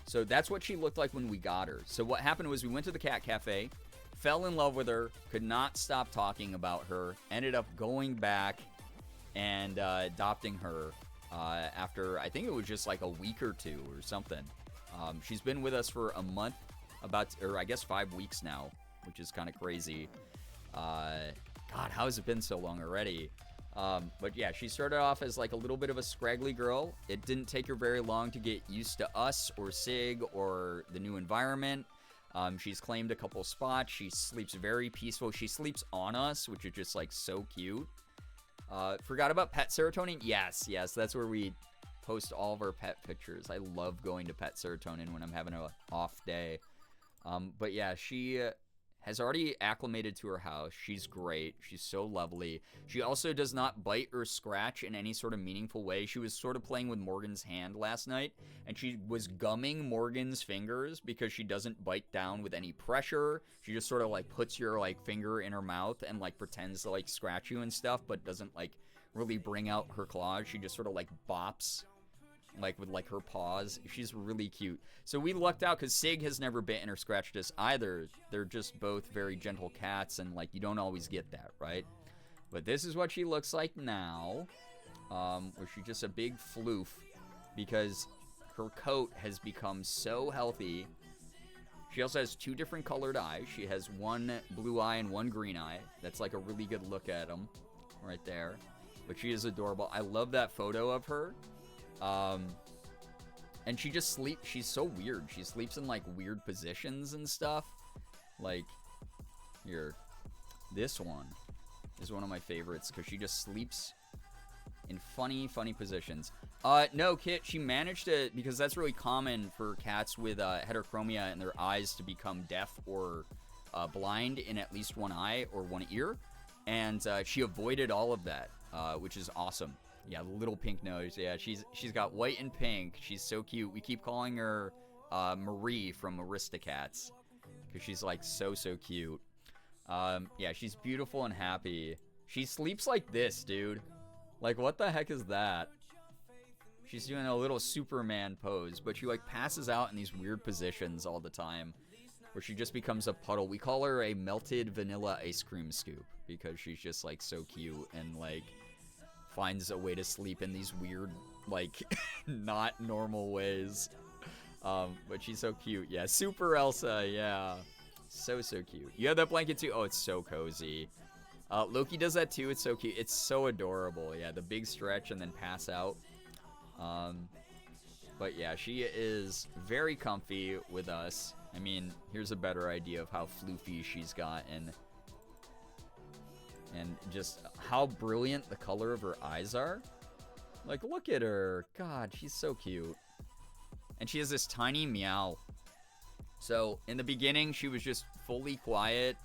So that's what she looked like when we got her. So what happened was we went to the cat cafe, fell in love with her, could not stop talking about her, ended up going back and adopting her after, I think it was just like a week or two or something. She's been with us for a month, or I guess 5 weeks now, which is kind of crazy. God, how has it been so long already? But yeah, she started off as like a little bit of a scraggly girl. It didn't take her very long to get used to us or Sig or the new environment. She's claimed a couple spots. She sleeps very peaceful. She sleeps on us, which is just like so cute. Forgot about Pet Serotonin? Yes, that's where we post all of our pet pictures. I love going to Pet Serotonin when I'm having an off day. But yeah, she has already acclimated to her house. She's great. She's so lovely. She also does not bite or scratch in any sort of meaningful way. She was sort of playing with Morgan's hand last night, and she was gumming Morgan's fingers because she doesn't bite down with any pressure. She just sort of like puts your like finger in her mouth and like pretends to like scratch you and stuff, but doesn't like really bring out her claws. She just sort of like bops like with like her paws. She's really cute. So we lucked out because Sig has never bitten or scratched us either. They're just both very gentle cats, and like you don't always get that, right? But this is what she looks like now, where she's just a big floof because her coat has become so healthy. She also has 2 different colored eyes. She has one blue eye and one green eye. That's like a really good look at them right there. But she is adorable. I love that photo of her. And she just sleeps. She's so weird. She sleeps in like weird positions and stuff. Like, here, this one is one of my favorites because she just sleeps in funny positions. No, Kit, she managed to, because that's really common for cats with heterochromia and their eyes to become deaf or blind in at least one eye or one ear. And she avoided all of that, which is awesome. Yeah, the little pink nose. Yeah, she's got white and pink. She's so cute. We keep calling her Marie from Aristocats because she's like so cute. Yeah, she's beautiful and happy. She sleeps like this, dude. Like, what the heck is that? She's doing a little Superman pose, but she like passes out in these weird positions all the time where she just becomes a puddle. We call her a melted vanilla ice cream scoop because she's just like so cute and like finds a way to sleep in these weird, like, not normal ways. But she's so cute. Yeah, Super Elsa, yeah. So cute. You have that blanket too? Oh, it's so cozy. Loki does that too. It's so cute. It's so adorable. Yeah, the big stretch and then pass out. But yeah, she is very comfy with us. I mean, here's a better idea of how floofy she's gotten. And just how brilliant the color of her eyes are. Like, look at her. God, she's so cute. And she has this tiny meow. So, in the beginning, she was just fully quiet.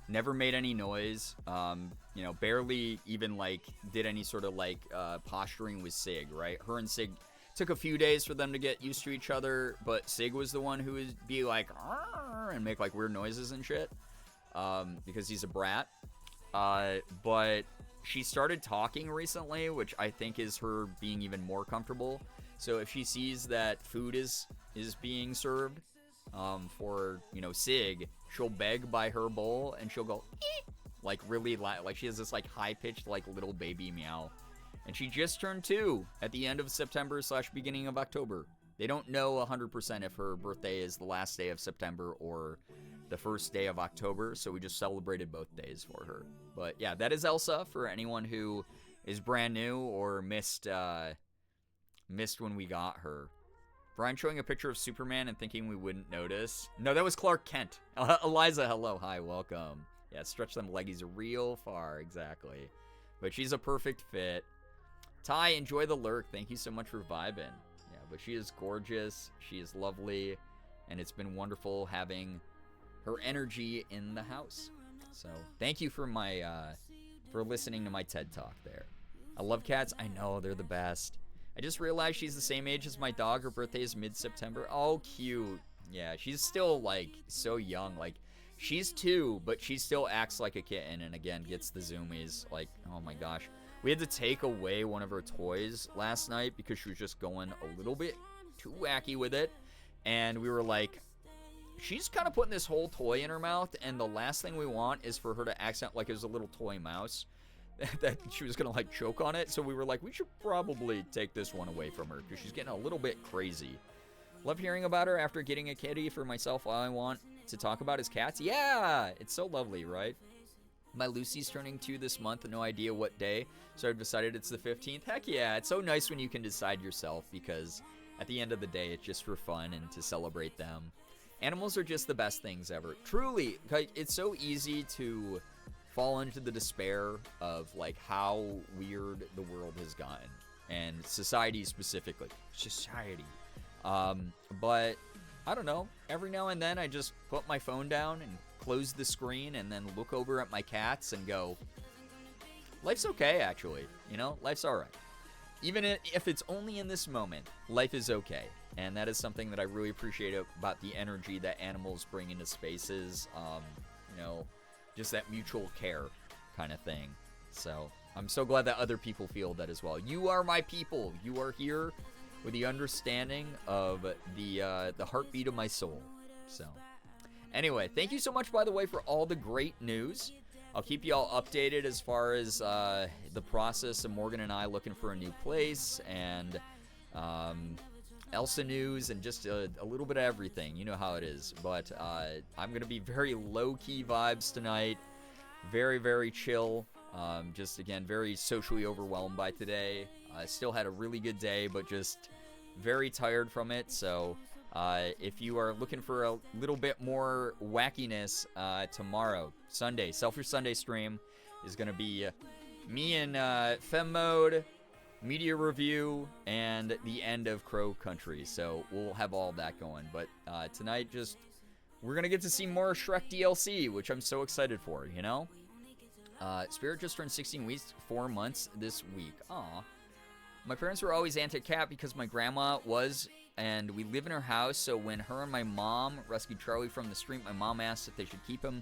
Never made any noise. You know, barely even, like, did any sort of, like, posturing with Sig, right? Her and Sig took a few days for them to get used to each other. But Sig was the one who would be like, and make, like, weird noises and shit. Because he's a brat. But she started talking recently, which I think is her being even more comfortable. So if she sees that food is being served for, you know, Sig, she'll beg by her bowl and she'll go, ee! Like really loud. Like she has this like high-pitched like little baby meow. And she just turned 2 at the end of September / beginning of October. They don't know 100% if her birthday is the last day of September or the first day of October, so we just celebrated both days for her. But yeah, that is Elsa for anyone who is brand new or missed when we got her. Brian showing a picture of Superman and thinking we wouldn't notice. No, that was Clark Kent. Eliza, hello, hi, welcome. Yeah, stretch them leggies real far, exactly. But she's a perfect fit. Ty, enjoy the lurk. Thank you so much for vibing. Yeah, but she is gorgeous. She is lovely. And it's been wonderful having her energy in the house. So thank you for my for listening to my TED Talk there. I love cats. I know, they're the best. I just realized she's the same age as my dog. Her birthday is mid-September. Oh, cute. Yeah, she's still like so young. Like she's 2, but she still acts like a kitten and again gets the zoomies. Like, oh my gosh. We had to take away one of her toys last night because she was just going a little bit too wacky with it. And we were like, she's kind of putting this whole toy in her mouth, and the last thing we want is for her to accident, like it was a little toy mouse, that she was going to like choke on it. So we were like, we should probably take this one away from her because she's getting a little bit crazy. Love hearing about her after getting a kitty for myself. All I want to talk about is cats. Yeah, it's so lovely, right? My Lucy's turning 2 this month, no idea what day, so I've decided it's the 15th. Heck yeah, it's so nice when you can decide yourself, because at the end of the day, it's just for fun and to celebrate them. Animals are just the best things ever. Truly, it's so easy to fall into the despair of like how weird the world has gotten, and society specifically. Society. But I don't know, every now and then I just put my phone down and close the screen and then look over at my cats and go, life's okay, actually. You know, life's all right. Even if it's only in this moment, life is okay. And that is something that I really appreciate about the energy that animals bring into spaces. You know, just that mutual care kind of thing. So I'm so glad that other people feel that as well. You are my people. You are here with the understanding of the heartbeat of my soul. So anyway, thank you so much, by the way, for all the great news. I'll keep you all updated as far as the process of Morgan and I looking for a new place, and Elsa news, and just a little bit of everything. You know how it is. But I'm going to be very low-key vibes tonight. Very, very chill. Just, again, very socially overwhelmed by today. I still had a really good day, but just very tired from it. So if you are looking for a little bit more wackiness, tomorrow, Sunday, Selfish Sunday stream is going to be me in Femme Mode, media review, and the end of Crow Country. So we'll have all that going. But tonight, just we're going to get to see more Shrek DLC, which I'm so excited for, you know? Spirit just turned 16 weeks, 4 months this week. Aw. My parents were always anti-cat because my grandma was, and we live in her house, so when her and my mom rescued Charlie from the street, my mom asked if they should keep him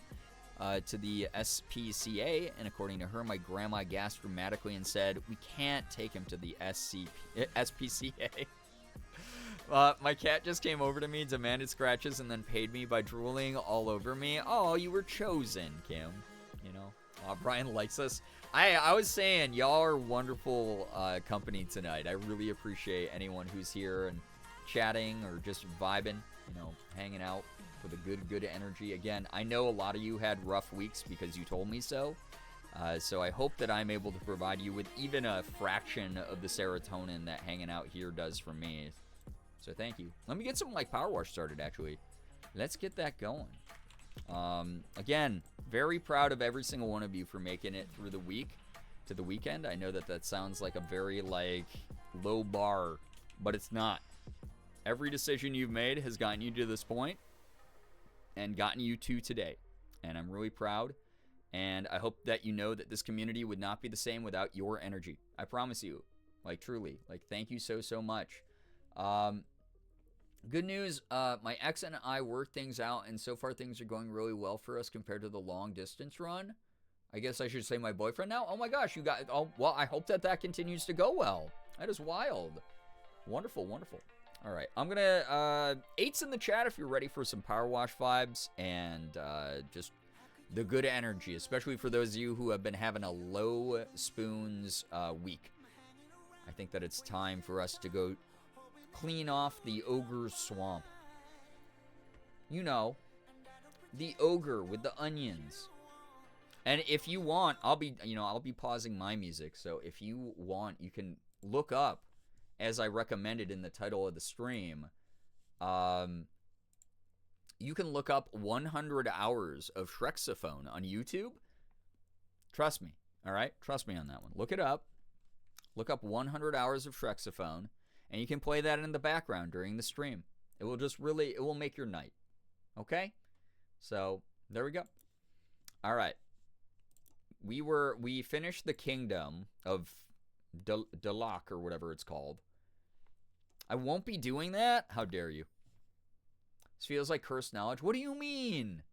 to the SPCA, and according to her, my grandma gasped dramatically and said, we can't take him to the SPCA. My cat just came over to me, demanded scratches, and then paid me by drooling all over me. Oh, you were chosen, Kim. You know, Brian likes us. I was saying, y'all are wonderful company tonight. I really appreciate anyone who's here and chatting or just vibing, you know, hanging out for the good energy. Again, I know a lot of you had rough weeks because you told me so. So I hope that I'm able to provide you with even a fraction of the serotonin that hanging out here does for me. So thank you. Let me get some like power wash started, actually. Let's get that going. Again, very proud of every single one of you for making it through the week to the weekend. I know that that sounds like a very like low bar, but it's not. Every decision you've made has gotten you to this point and gotten you to today. And I'm really proud. And I hope that you know that this community would not be the same without your energy. I promise you. Like, truly. Like, thank you so much. Good news, my ex and I worked things out, and so far things are going really well for us compared to the long distance run. I guess I should say my boyfriend now. Oh my gosh, you got, oh, well, I hope that continues to go well. That is wild. Wonderful, wonderful. All right, I'm gonna, 8's in the chat if you're ready for some power wash vibes and just the good energy, especially for those of you who have been having a low spoons week. I think that it's time for us to go clean off the ogre's swamp. You know, the ogre with the onions. And if you want, I'll be pausing my music. So if you want, you can look up, as I recommended in the title of the stream, you can look up 100 hours of Shrexophone on YouTube. Trust me, all right? Trust me on that one. Look it up. Look up 100 hours of Shrexophone. And you can play that in the background during the stream. It will just really, it will make your night. Okay? So, there we go. All right. We finished the kingdom of Delac or whatever it's called. I won't be doing that? How dare you? This feels like cursed knowledge. What do you mean?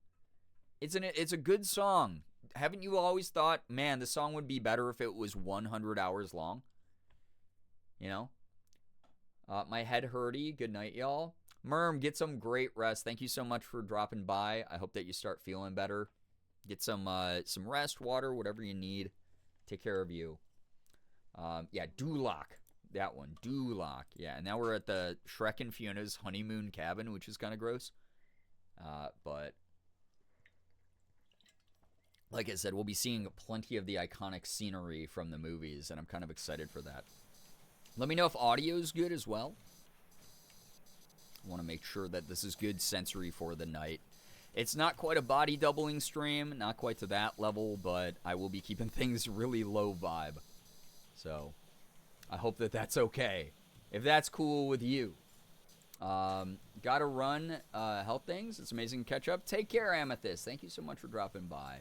It's a good song. Haven't you always thought, man, the song would be better if it was 100 hours long? You know? My head hurty. Good night, y'all. Merm, get some great rest. Thank you so much for dropping by. I hope that you start feeling better. Get some rest, water, whatever you need. Take care of you. Yeah, Duloc. That one. Duloc. Yeah, and now we're at the Shrek and Fiona's honeymoon cabin, which is kind of gross. But like I said, we'll be seeing plenty of the iconic scenery from the movies, and I'm kind of excited for that. Let me know if audio is good as well. I want to make sure that this is good sensory for the night. It's not quite a body doubling stream, not quite to that level, but I will be keeping things really low vibe. So I hope that that's okay. If that's cool with you. Gotta run, help things. It's amazing to catch up. Take care, Amethyst. Thank you so much for dropping by.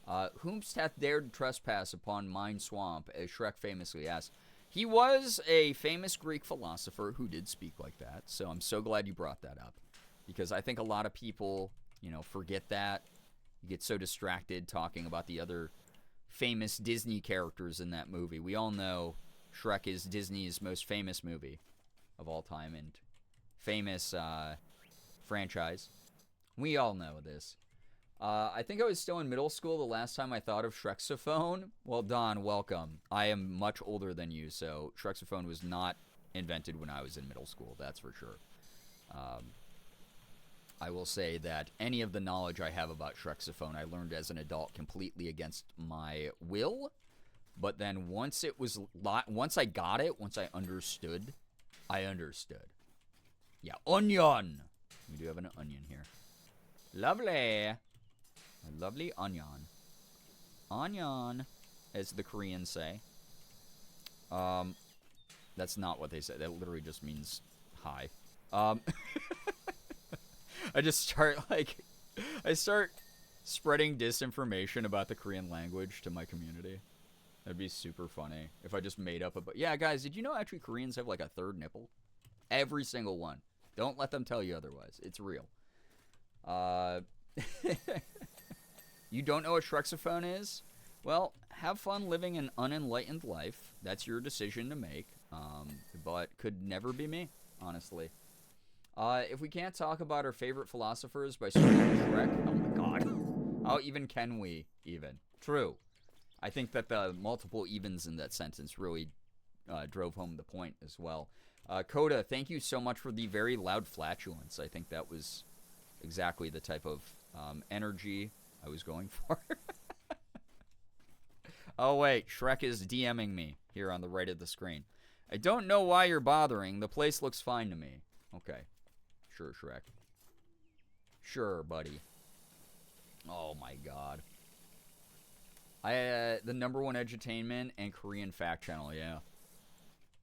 Whomst hath dared trespass upon mine swamp, as Shrek famously asked. He was a famous Greek philosopher who did speak like that, so I'm so glad you brought that up. Because I think a lot of people, forget that. You get so distracted talking about the other famous Disney characters in that movie. We all know Shrek is Disney's most famous movie of all time and famous franchise. We all know this. I think I was still in middle school the last time I thought of Shrexophone. Well, Don, welcome. I am much older than you, so Shrexophone was not invented when I was in middle school, that's for sure. I will say that any of the knowledge I have about Shrexophone I learned as an adult completely against my will. But then once I got it, once I understood. Yeah, onion. We do have an onion here. Lovely. A lovely onion. Onion, as the Koreans say. That's not what they say. That literally just means hi. I start spreading disinformation about the Korean language to my community. That'd be super funny if I just made up yeah, guys, did you know actually Koreans have like a third nipple? Every single one. Don't let them tell you otherwise. It's real. You don't know what Shrexophone is? Well, have fun living an unenlightened life. That's your decision to make. But could never be me, honestly. If we can't talk about our favorite philosophers by starting Shrek, oh my god. How even can we, even? True. I think that the multiple evens in that sentence really drove home the point as well. Coda, thank you so much for the very loud flatulence. I think that was exactly the type of energy I was going for. Oh, wait. Shrek is DMing me here on the right of the screen. I don't know why you're bothering. The place looks fine to me. Okay. Sure, Shrek. Sure, buddy. Oh, my God. The number one edutainment and Korean fact channel, yeah.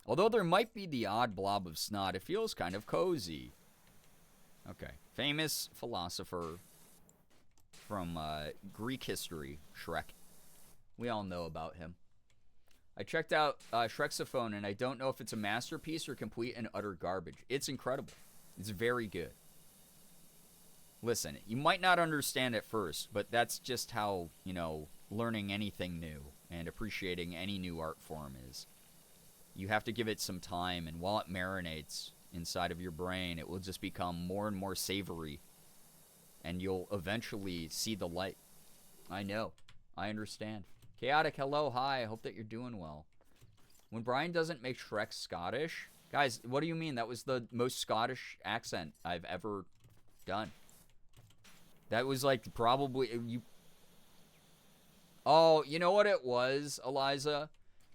Although there might be the odd blob of snot, it feels kind of cozy. Okay. Famous philosopher from Greek history, Shrek. We all know about him. I checked out Shrexophone, and I don't know if it's a masterpiece or complete and utter garbage. It's incredible. It's very good. Listen, you might not understand at first, but that's just how, learning anything new and appreciating any new art form is. You have to give it some time, and while it marinates inside of your brain, it will just become more and more savory, and you'll eventually see the light. I know. I understand. Chaotic, hello, hi. I hope that you're doing well. When Brian doesn't make Shrek Scottish... Guys, what do you mean? That was the most Scottish accent I've ever done. That was like probably... Oh, you know what it was, Eliza?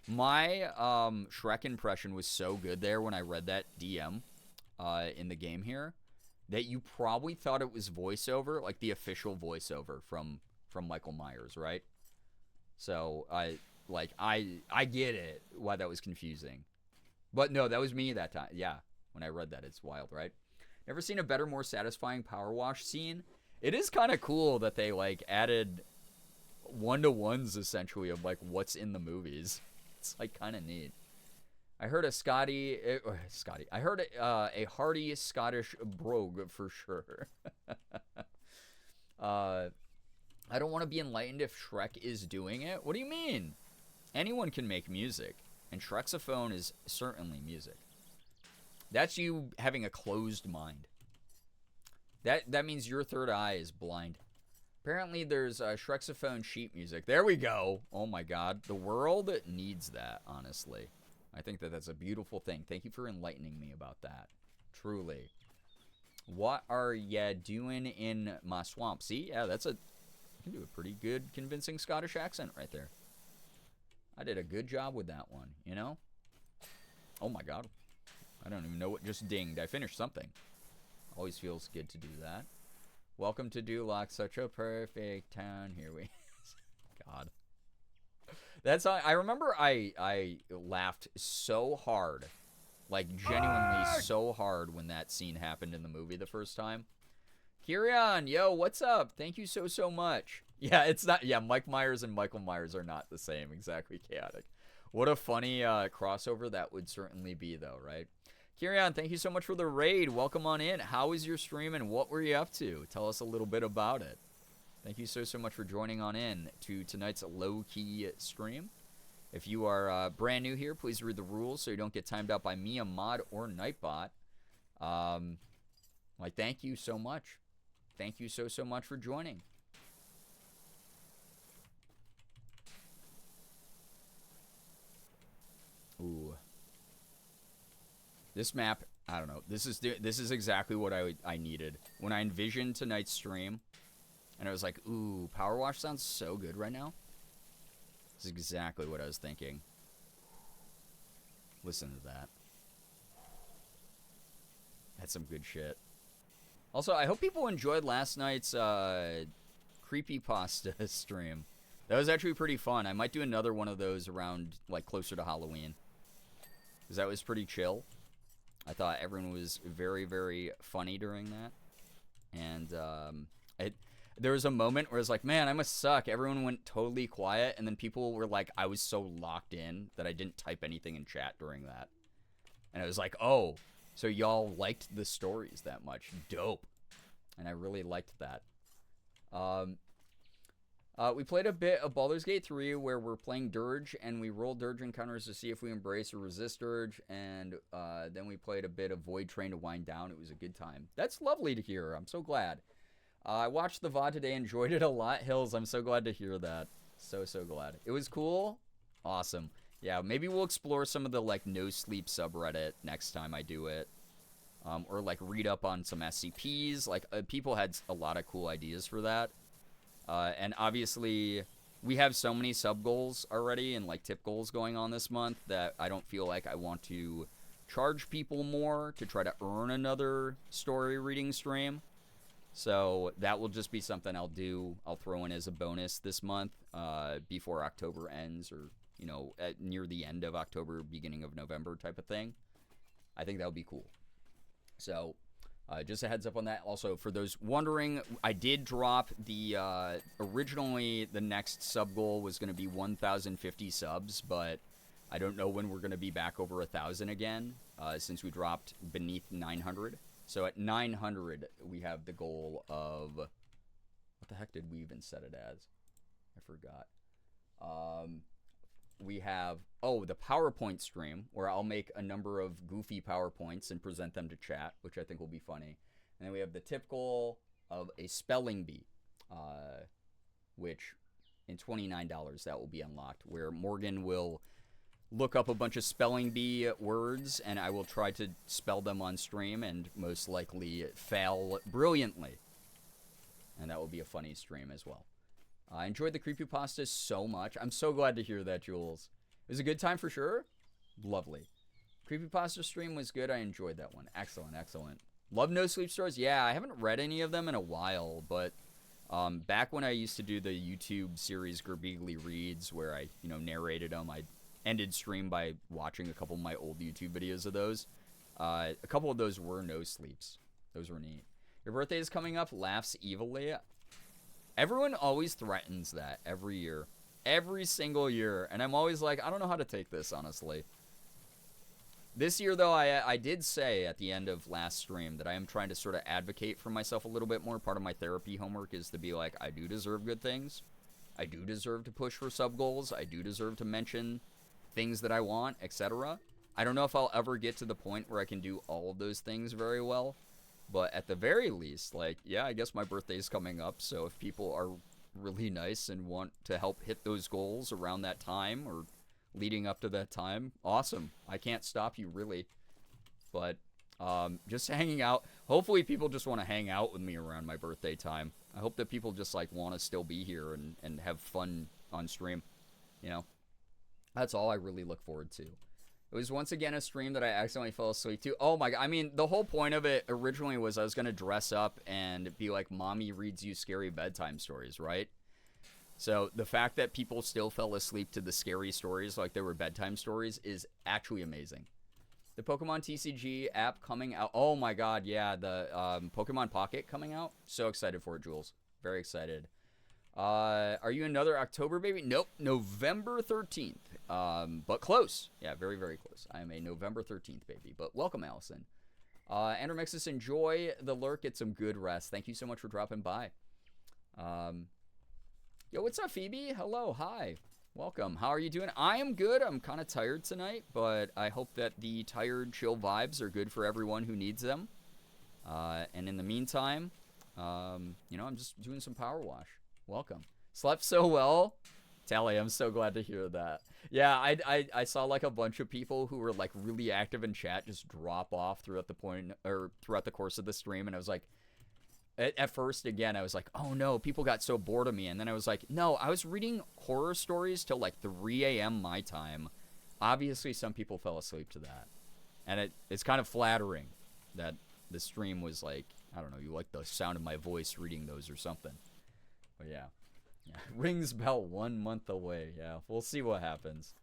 My Shrek impression was so good there when I read that DM in the game here that you probably thought it was voiceover, like the official voiceover from Michael Myers, right? So I get it why that was confusing. But no, that was me that time. Yeah, when I read that, it's wild, right? Never seen a better, more satisfying power wash scene. It is kind of cool that they added one-to-ones essentially of what's in the movies. It's kind of neat. I heard I heard a hearty Scottish brogue for sure. I don't want to be enlightened if Shrek is doing it. What do you mean? Anyone can make music, and Shrexophone is certainly music. That's you having a closed mind. That means your third eye is blind. Apparently, there's Shrexophone sheet music. There we go. Oh my God, the world needs that. Honestly, I think that that's a beautiful thing. Thank you for enlightening me about that. Truly. What are ya doing in my swamp? See, yeah, I can do a pretty good convincing Scottish accent right there. I did a good job with that one, you know? Oh my God. I don't even know what just dinged. I finished something. Always feels good to do that. Welcome to Duloc, such a perfect town. Here we... God. That's... I remember I laughed so hard. Like, genuinely so hard when that scene happened in the movie the first time. Kirion, yo, what's up? Thank you so much. Yeah, it's not... Yeah, Mike Myers and Michael Myers are not the same. Exactly chaotic. What a funny crossover that would certainly be, though, right? Kirion, thank you so much for the raid. Welcome on in. How was your stream and what were you up to? Tell us a little bit about it. Thank you so much for joining on in to tonight's low-key stream. If you are brand new here, please read the rules so you don't get timed out by me, a mod, or Nightbot. Like, thank you so much. Thank you so much for joining. Ooh. This map, I don't know. This is exactly what I needed. When I envisioned tonight's stream, and I was like, ooh, powerwash sounds so good right now. This is exactly what I was thinking. Listen to that. That's some good shit. Also, I hope people enjoyed last night's creepypasta stream. That was actually pretty fun. I might do another one of those around, like, closer to Halloween. Because that was pretty chill. I thought everyone was very, very funny during that. And there was a moment where I was like, man, I must suck. Everyone went totally quiet. And then people were like, I was so locked in that I didn't type anything in chat during that. And I was like, oh, so y'all liked the stories that much. Dope. And I really liked that. We played a bit of Baldur's Gate 3 where we're playing Dirge, and we rolled Dirge encounters to see if we embrace or resist Dirge, and then we played a bit of Void Train to wind down. It was a good time. That's lovely to hear. I'm so glad. I watched the VOD today, enjoyed it a lot. Hills, I'm so glad to hear that. So glad. It was cool. Awesome. Yeah, maybe we'll explore some of the, like, no-sleep subreddit next time I do it. Or, like, read up on some SCPs. Like, people had a lot of cool ideas for that. And obviously, we have so many sub-goals already and, like, tip goals going on this month that I don't feel like I want to charge people more to try to earn another story reading stream. So that will just be something I'll do. I'll throw in as a bonus this month before October ends, or, you know, near the end of October, beginning of November type of thing. I think that would be cool. So... just a heads up on that. Also, for those wondering, I did drop the, originally the next sub goal was going to be 1,050 subs, but I don't know when we're going to be back over 1,000 again, since we dropped beneath 900. So at 900, we have the goal of, what the heck did we even set it as? I forgot. We have, the PowerPoint stream, where I'll make a number of goofy PowerPoints and present them to chat, which I think will be funny. And then we have the tip goal of a spelling bee, which in $29 that will be unlocked, where Morgan will look up a bunch of spelling bee words, and I will try to spell them on stream and most likely fail brilliantly. And that will be a funny stream as well. I enjoyed the creepypasta so much. I'm so glad to hear that, Jules. It was a good time for sure. Lovely. Creepypasta stream was good. I enjoyed that one. Excellent, excellent. Love No Sleep Stories. Yeah, I haven't read any of them in a while, but back when I used to do the YouTube series Girbeagly Reads, where I, you know, narrated them, I ended stream by watching a couple of my old YouTube videos of those. A couple of those were no sleeps. Those were neat. Your birthday is coming up. Laughs evilly. Everyone always threatens that every year. Every single year. And I'm always like, I don't know how to take this, honestly. This year, though, I did say at the end of last stream that I am trying to sort of advocate for myself a little bit more. Part of my therapy homework is to be like, I do deserve good things. I do deserve to push for sub-goals. I do deserve to mention things that I want, etc. I don't know if I'll ever get to the point where I can do all of those things very well. But at the very least, like, yeah, I guess my birthday's coming up. So if people are really nice and want to help hit those goals around that time or leading up to that time, awesome. I can't stop you, really. But just hanging out. Hopefully people just want to hang out with me around my birthday time. I hope that people just, like, want to still be here and have fun on stream. You know? That's all I really look forward to. It was once again a stream that I accidentally fell asleep to. Oh my god. I mean, the whole point of it originally was I was going to dress up and be like, Mommy reads you scary bedtime stories, right? So the fact that people still fell asleep to the scary stories like they were bedtime stories is actually amazing. The Pokemon TCG app coming out. Oh my god, yeah. The Pokemon Pocket coming out. So excited for it, Jules. Very excited. Are you another October baby? Nope. November 13th. But close. Yeah, very, very close. I am a November 13th baby. But welcome, Allison. Andrew Mixus, enjoy the lurk. Get some good rest. Thank you so much for dropping by. Yo, what's up, Phoebe? Hello. Hi. Welcome. How are you doing? I am good. I'm kind of tired tonight, but I hope that the tired, chill vibes are good for everyone who needs them. And in the meantime, you know, I'm just doing some power wash. Welcome. Slept so well. Tally, I'm so glad to hear that. Yeah, I saw like a bunch of people who were like really active in chat just drop off throughout the course of the stream, and I was like, at first again I was like, oh no, people got so bored of me, and then I was like, no, I was reading horror stories till like 3 a.m. my time. Obviously some people fell asleep to that, and it's kind of flattering that the stream was like, I don't know, you like the sound of my voice reading those or something. But yeah. Rings bell 1 month away. Yeah, we'll see what happens.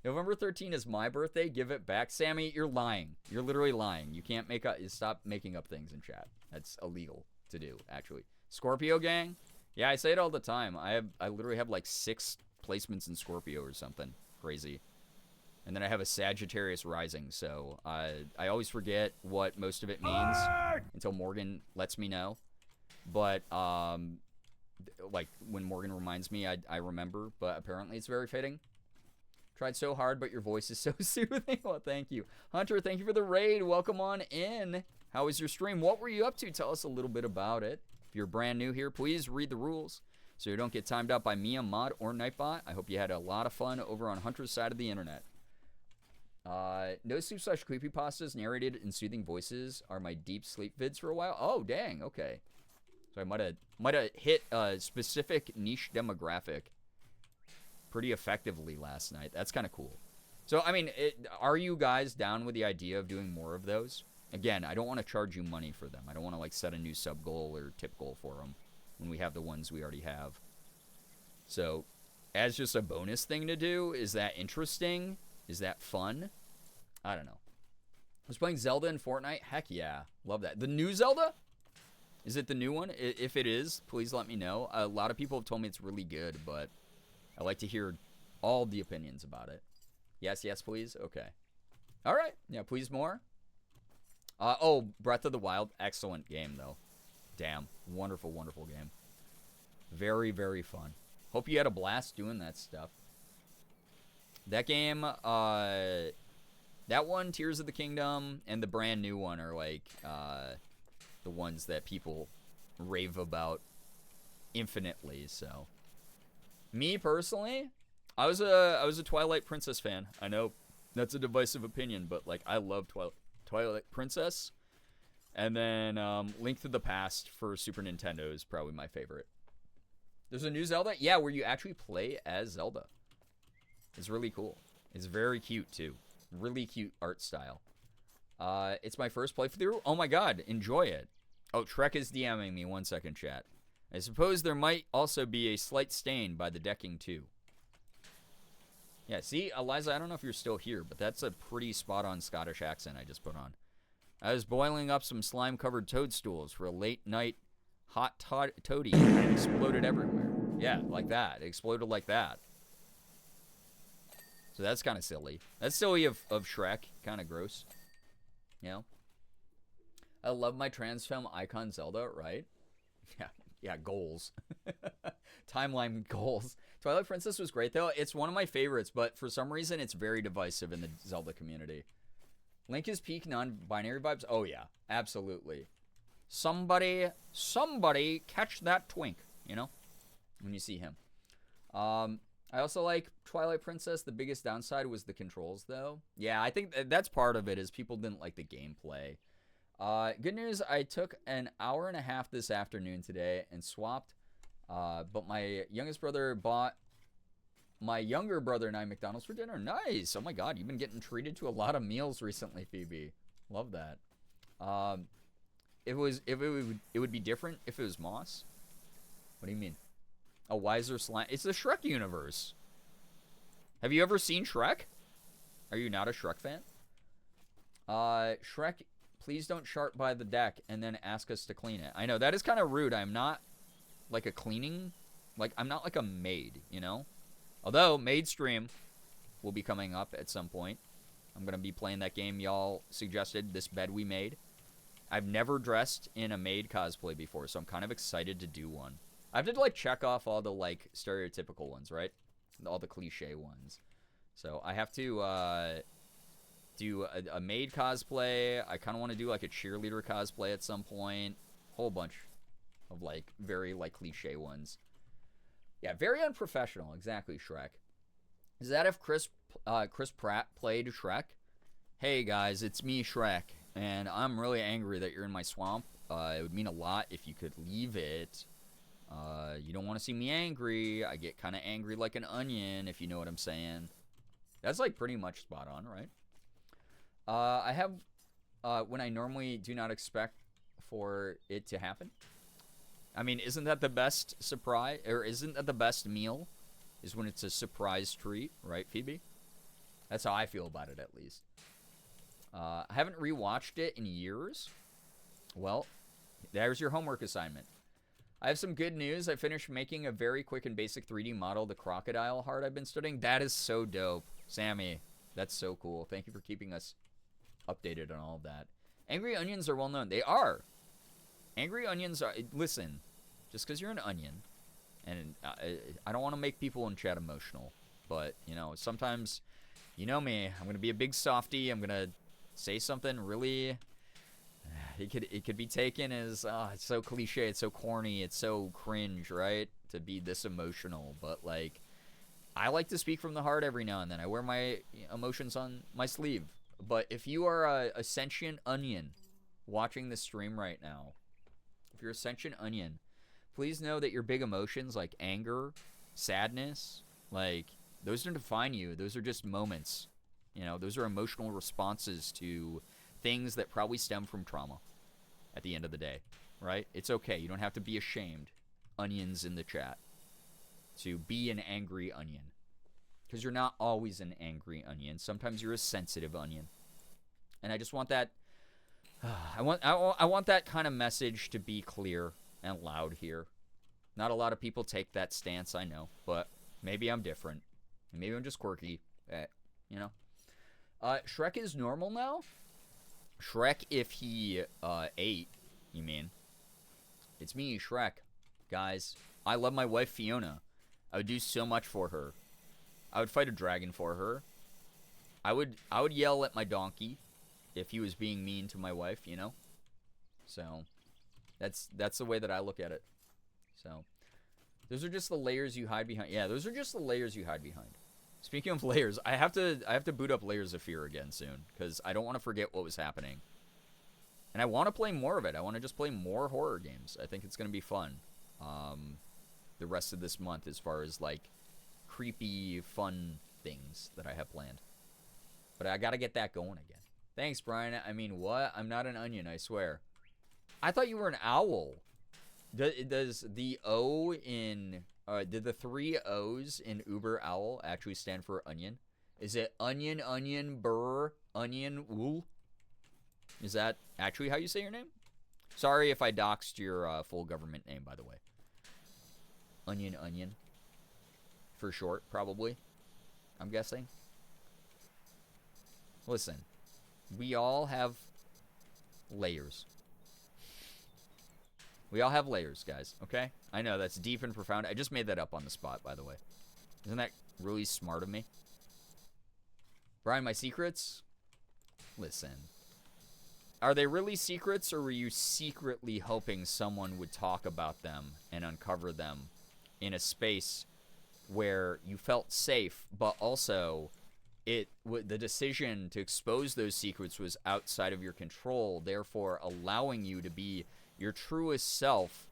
November 13th is my birthday. Give it back. Sammy, you're lying. You're literally lying. You can't stop making up things in chat. That's illegal to do, actually. Scorpio gang? Yeah, I say it all the time. I literally have like 6 placements in Scorpio or something. Crazy. And then I have a Sagittarius rising, so I always forget what most of it means until Morgan lets me know. But like when Morgan reminds me, I remember, but apparently it's very fitting. Tried so hard, but your voice is so soothing. Well, thank you. Hunter, thank you for the raid. Welcome on in. How was your stream? What were you up to? Tell us a little bit about it. If you're brand new here, please read the rules so you don't get timed out by Mia, Mod, or Nightbot. I hope you had a lot of fun over on Hunter's side of the internet. No soup / creepypastas narrated in soothing voices are my deep sleep vids for a while. Oh, dang. Okay. So I might have hit a specific niche demographic pretty effectively last night. That's kind of cool. So, I mean, are you guys down with the idea of doing more of those? Again, I don't want to charge you money for them. I don't want to, like, set a new sub goal or tip goal for them when we have the ones we already have. So, as just a bonus thing to do, is that interesting? Is that fun? I don't know. I was playing Zelda in Fortnite. Heck yeah. Love that. The new Zelda? Is it the new one? If it is, please let me know. A lot of people have told me it's really good, but I like to hear all the opinions about it. Yes, please? Okay. All right. Yeah, please more. Oh, Breath of the Wild. Excellent game, though. Damn. Wonderful, wonderful game. Very, very fun. Hope you had a blast doing that stuff. That game, that one, Tears of the Kingdom, and the brand new one are like, the ones that people rave about infinitely. So, me personally, I was a Twilight Princess fan. I know that's a divisive opinion, but like I love Twilight Princess. And then Link to the Past for Super Nintendo is probably my favorite. There's a new Zelda, yeah, where you actually play as Zelda. It's really cool. It's very cute too. Really cute art style. It's my first playthrough. Oh my god, enjoy it. Oh, Shrek is DMing me. 1 second, chat. I suppose there might also be a slight stain by the decking too. Yeah, see, Eliza, I don't know if you're still here, but that's a pretty spot-on Scottish accent I just put on. I was boiling up some slime-covered toadstools for a late-night hot toady, and it exploded everywhere. Yeah, like that. It exploded like that. So that's kind of silly. That's silly of Shrek. Kind of gross. You know? I love my trans femme icon Zelda, right? Yeah, goals. Timeline goals. Twilight Princess was great, though. It's one of my favorites, but for some reason, it's very divisive in the Zelda community. Link is peak non-binary vibes. Oh yeah, absolutely. Somebody catch that twink, you know, when you see him. I also like Twilight Princess. The biggest downside was the controls, though. Yeah, I think that's part of it, is people didn't like the gameplay. Good news, I took an hour and a half this afternoon today and swapped. But my youngest brother bought my younger brother and I McDonald's for dinner. Nice. Oh my God, you've been getting treated to a lot of meals recently, Phoebe. Love that. It would be different if it was Moss. What do you mean? A wiser slime. It's the Shrek universe. Have you ever seen Shrek? Are you not a Shrek fan? Shrek, please don't sharp by the deck and then ask us to clean it. I know, that is kind of rude. I'm not like a cleaning, like I'm not like a maid, you know? Although, maid stream will be coming up at some point. I'm going to be playing that game y'all suggested, This Bed We Made. I've never dressed in a maid cosplay before, so I'm kind of excited to do one. I have to, like, check off all the, like, stereotypical ones, right? All the cliche ones. So I have to do a maid cosplay. I kind of want to do, like, a cheerleader cosplay at some point. Whole bunch of, like, very, like, cliche ones. Yeah, very unprofessional. Exactly, Shrek. Is that if Chris Pratt played Shrek? Hey, guys, it's me, Shrek. And I'm really angry that you're in my swamp. It would mean a lot if you could leave it. You don't want to see me angry. I get kind of angry like an onion, if you know what I'm saying. That's, like, pretty much spot on, right? I have, when I normally do not expect for it to happen. I mean, isn't that the best surprise, or isn't that the best meal? Is when it's a surprise treat, right, Phoebe? That's how I feel about it, at least. I haven't rewatched it in years. Well, there's your homework assignment. I have some good news. I finished making a very quick and basic 3D model of the crocodile heart I've been studying. That is so dope. Sammy, that's so cool. Thank you for keeping us updated on all of that. Angry onions are well known. They are. Angry onions are... Listen, just because you're an onion, and I don't want to make people in chat emotional, but, you know, sometimes, you know me, I'm going to be a big softy. I'm going to say something really... It could be taken as, it's so cliche, it's so corny, it's so cringe, right? To be this emotional, but, like, I like to speak from the heart every now and then. I wear my emotions on my sleeve. But if you are a sentient onion watching this stream right now, if you're a sentient onion, please know that your big emotions like anger, sadness, like, those don't define you. Those are just moments. You know, those are emotional responses to things that probably stem from trauma at the end of the day, right? It's okay. You don't have to be ashamed, onions in the chat, to be an angry onion. Because you're not always an angry onion. Sometimes you're a sensitive onion. And I just want that... I want that kind of message to be clear and loud here. Not a lot of people take that stance, I know. But maybe I'm different. Maybe I'm just quirky. You know? Shrek is normal now? Shrek if he ate, you mean? It's me, Shrek. Guys, I love my wife, Fiona. I would do so much for her. I would fight a dragon for her. I would yell at my donkey if he was being mean to my wife, you know? So, that's the way that I look at it. So, those are just the layers you hide behind. Yeah, those are just the layers you hide behind. Speaking of layers, I have to boot up Layers of Fear again soon, because I don't want to forget what was happening. And I want to play more of it. I want to just play more horror games. I think it's going to be fun. The rest of this month, as far as, like, creepy, fun things that I have planned. But I gotta get that going again. Thanks, Brian. I mean, what? I'm not an onion, I swear. I thought you were an owl. Does the O in... did the 3 O's in Uber Owl actually stand for onion? Is it onion, onion, burr, onion, wool? Is that actually how you say your name? Sorry if I doxed your full government name, by the way. Onion, onion. For short, probably. I'm guessing. Listen. We all have layers. We all have layers, guys, okay? I know, that's deep and profound. I just made that up on the spot, by the way. Isn't that really smart of me? Brian, my secrets? Listen. Are they really secrets, or were you secretly hoping someone would talk about them and uncover them in a space where you felt safe, but also the decision to expose those secrets was outside of your control, therefore allowing you to be your truest self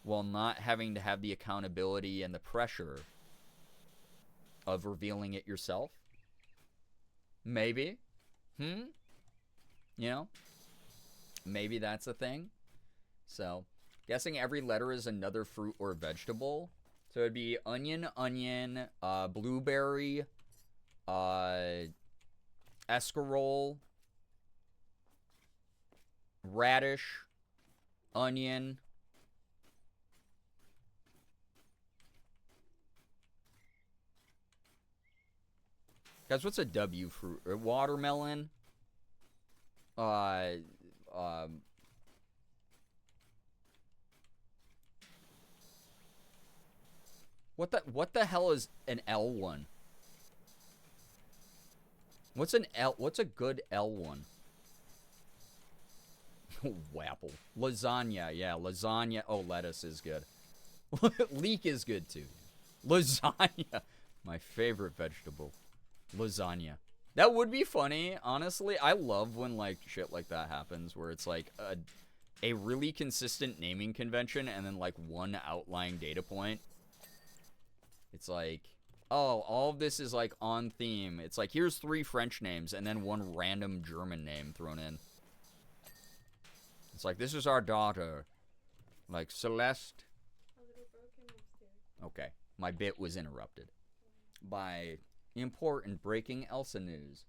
while not having to have the accountability and the pressure of revealing it yourself? Maybe. You know? Maybe that's a thing. So, guessing every letter is another fruit or vegetable. So it'd be onion, blueberry, escarole, radish, onion. Guys, what's a W fruit? Watermelon. What the hell is an L one? What's a good L one? Wapple. Lasagna, yeah, lasagna. Oh, lettuce is good. Leek is good too. Lasagna. My favorite vegetable. Lasagna. That would be funny, honestly. I love when like shit like that happens, where it's like a really consistent naming convention and then like one outlying data point. It's like, oh, all of this is like on theme. It's like, here's 3 French names and then one random German name thrown in. It's like, this is our daughter. Like, Celeste. A little broken upstairs. Okay, my bit was interrupted by important breaking Elsa news.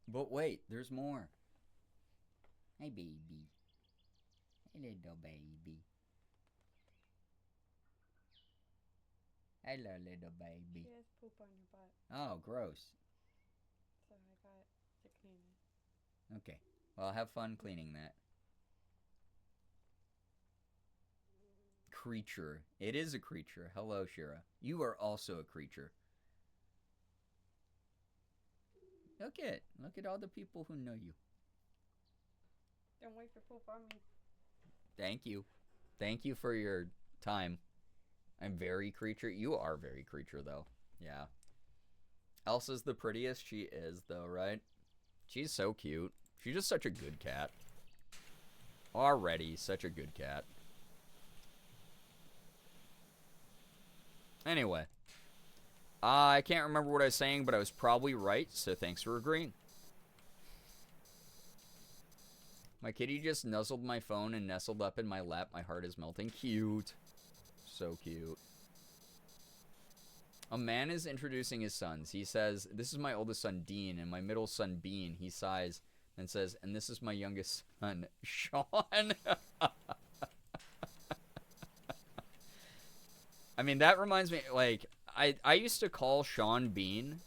But wait, there's more. Hey, baby. Hey, little baby. Hello, little baby. She has poop on her butt, Oh, gross. so I got to clean it. Okay, well, have fun cleaning that. Creature. It is a creature. Hello, Shira. You are also a creature. Look at all the people who know you. Don't wait for poop on me. Thank you. Thank you for your time. I'm very creature. You are very creature, though. Yeah. Elsa's the prettiest. She is, though, right? She's so cute. She's just such a good cat. Already such a good cat. Anyway. I can't remember what I was saying, but I was probably right, so thanks for agreeing. My kitty just nuzzled my phone and nestled up in my lap. My heart is melting. Cute. So cute. A man is introducing his sons. He says, this is my oldest son, Dean, and my middle son, Bean. He sighs and says, and this is my youngest son, Sean. I mean, that reminds me, like, I used to call Sean Bean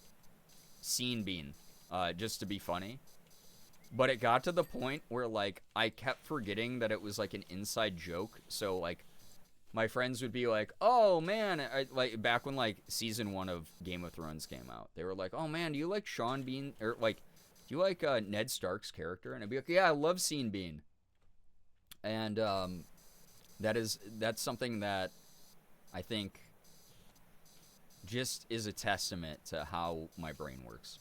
Scene Bean, just to be funny. But it got to the point where, like, I kept forgetting that it was, like, an inside joke. So, like, my friends would be like, oh, man. Like, back when, like, season 1 of Game of Thrones came out. They were like, oh, man, do you like Sean Bean? Or, like, do you like Ned Stark's character? And I'd be like, yeah, I love Scene Bean. And that's something that I think just is a testament to how my brain works.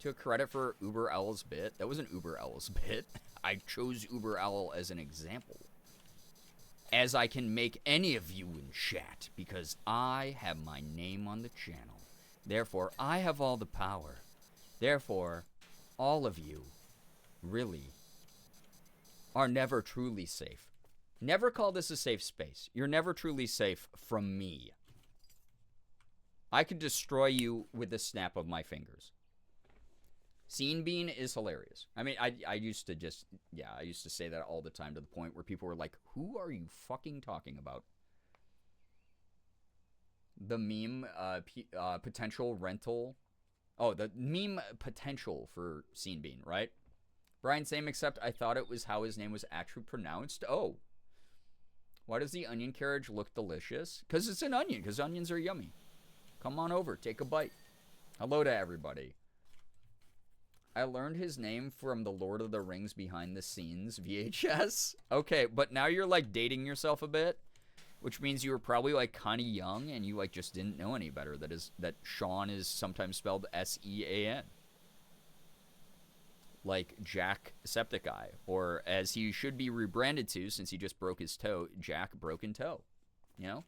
Took credit for Uber Owl's bit. That wasn't Uber Owl's bit. I chose Uber Owl as an example. As I can make any of you in chat, because I have my name on the channel. Therefore, I have all the power. Therefore, all of you, really, are never truly safe. Never call this a safe space. You're never truly safe from me. I could destroy you with the snap of my fingers. Scene Bean is hilarious. I mean, I used to just, yeah, I used to say that all the time to the point where people were like, who are you fucking talking about? The meme potential rental. Oh, the meme potential for Scene Bean, right? Brian, same, except I thought it was how his name was actually pronounced. Oh. Why does the onion carriage look delicious? Because it's an onion, because onions are yummy. Come on over, take a bite. Hello to everybody. I learned his name from the Lord of the Rings behind the scenes VHS. Okay, but now you're like dating yourself a bit, which means you were probably like kind of young and you like just didn't know any better. That Sean is sometimes spelled S-E-A-N. Like Jacksepticeye, or as he should be rebranded to since he just broke his toe, Jack Broken Toe. You know?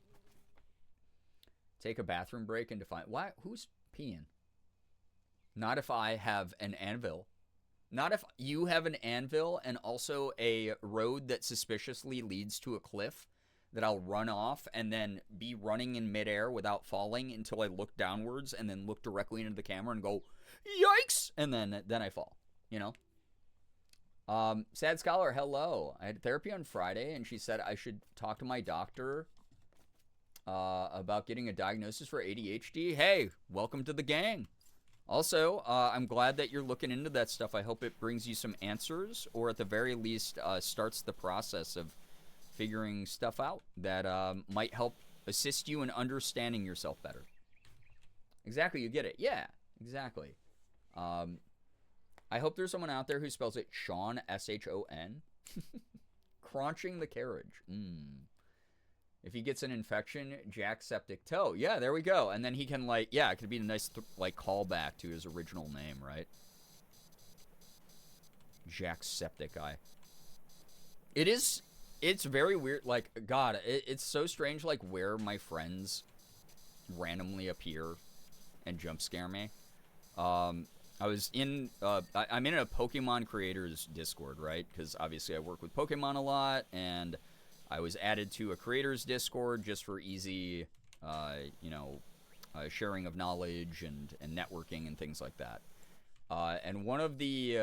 Take a bathroom break and define. Why? Who's peeing? Not if I have an anvil. Not if you have an anvil and also a road that suspiciously leads to a cliff that I'll run off and then be running in midair without falling until I look downwards and then look directly into the camera and go, yikes! And then I fall. You know? Sad Scholar, hello. I had therapy on Friday, and she said I should talk to my doctor about getting a diagnosis for ADHD. Hey, welcome to the gang. Also, I'm glad that you're looking into that stuff. I hope it brings you some answers, or at the very least, starts the process of figuring stuff out that might help assist you in understanding yourself better. Exactly, you get it. Yeah, exactly. I hope there's someone out there who spells it Sean, S-H-O-N. Crunching the carriage. If he gets an infection, Jack Septic Toe. Yeah, there we go. And then he can, like, yeah, it could be a nice, like, callback to his original name, right? Jack Septic Eye. It's very weird. Like, God, it's so strange, like, where my friends randomly appear and jump scare me. I'm in a Pokemon creators Discord, right? Because obviously I work with Pokemon a lot, and I was added to a creators Discord just for easy, sharing of knowledge and networking and things like that. And one of the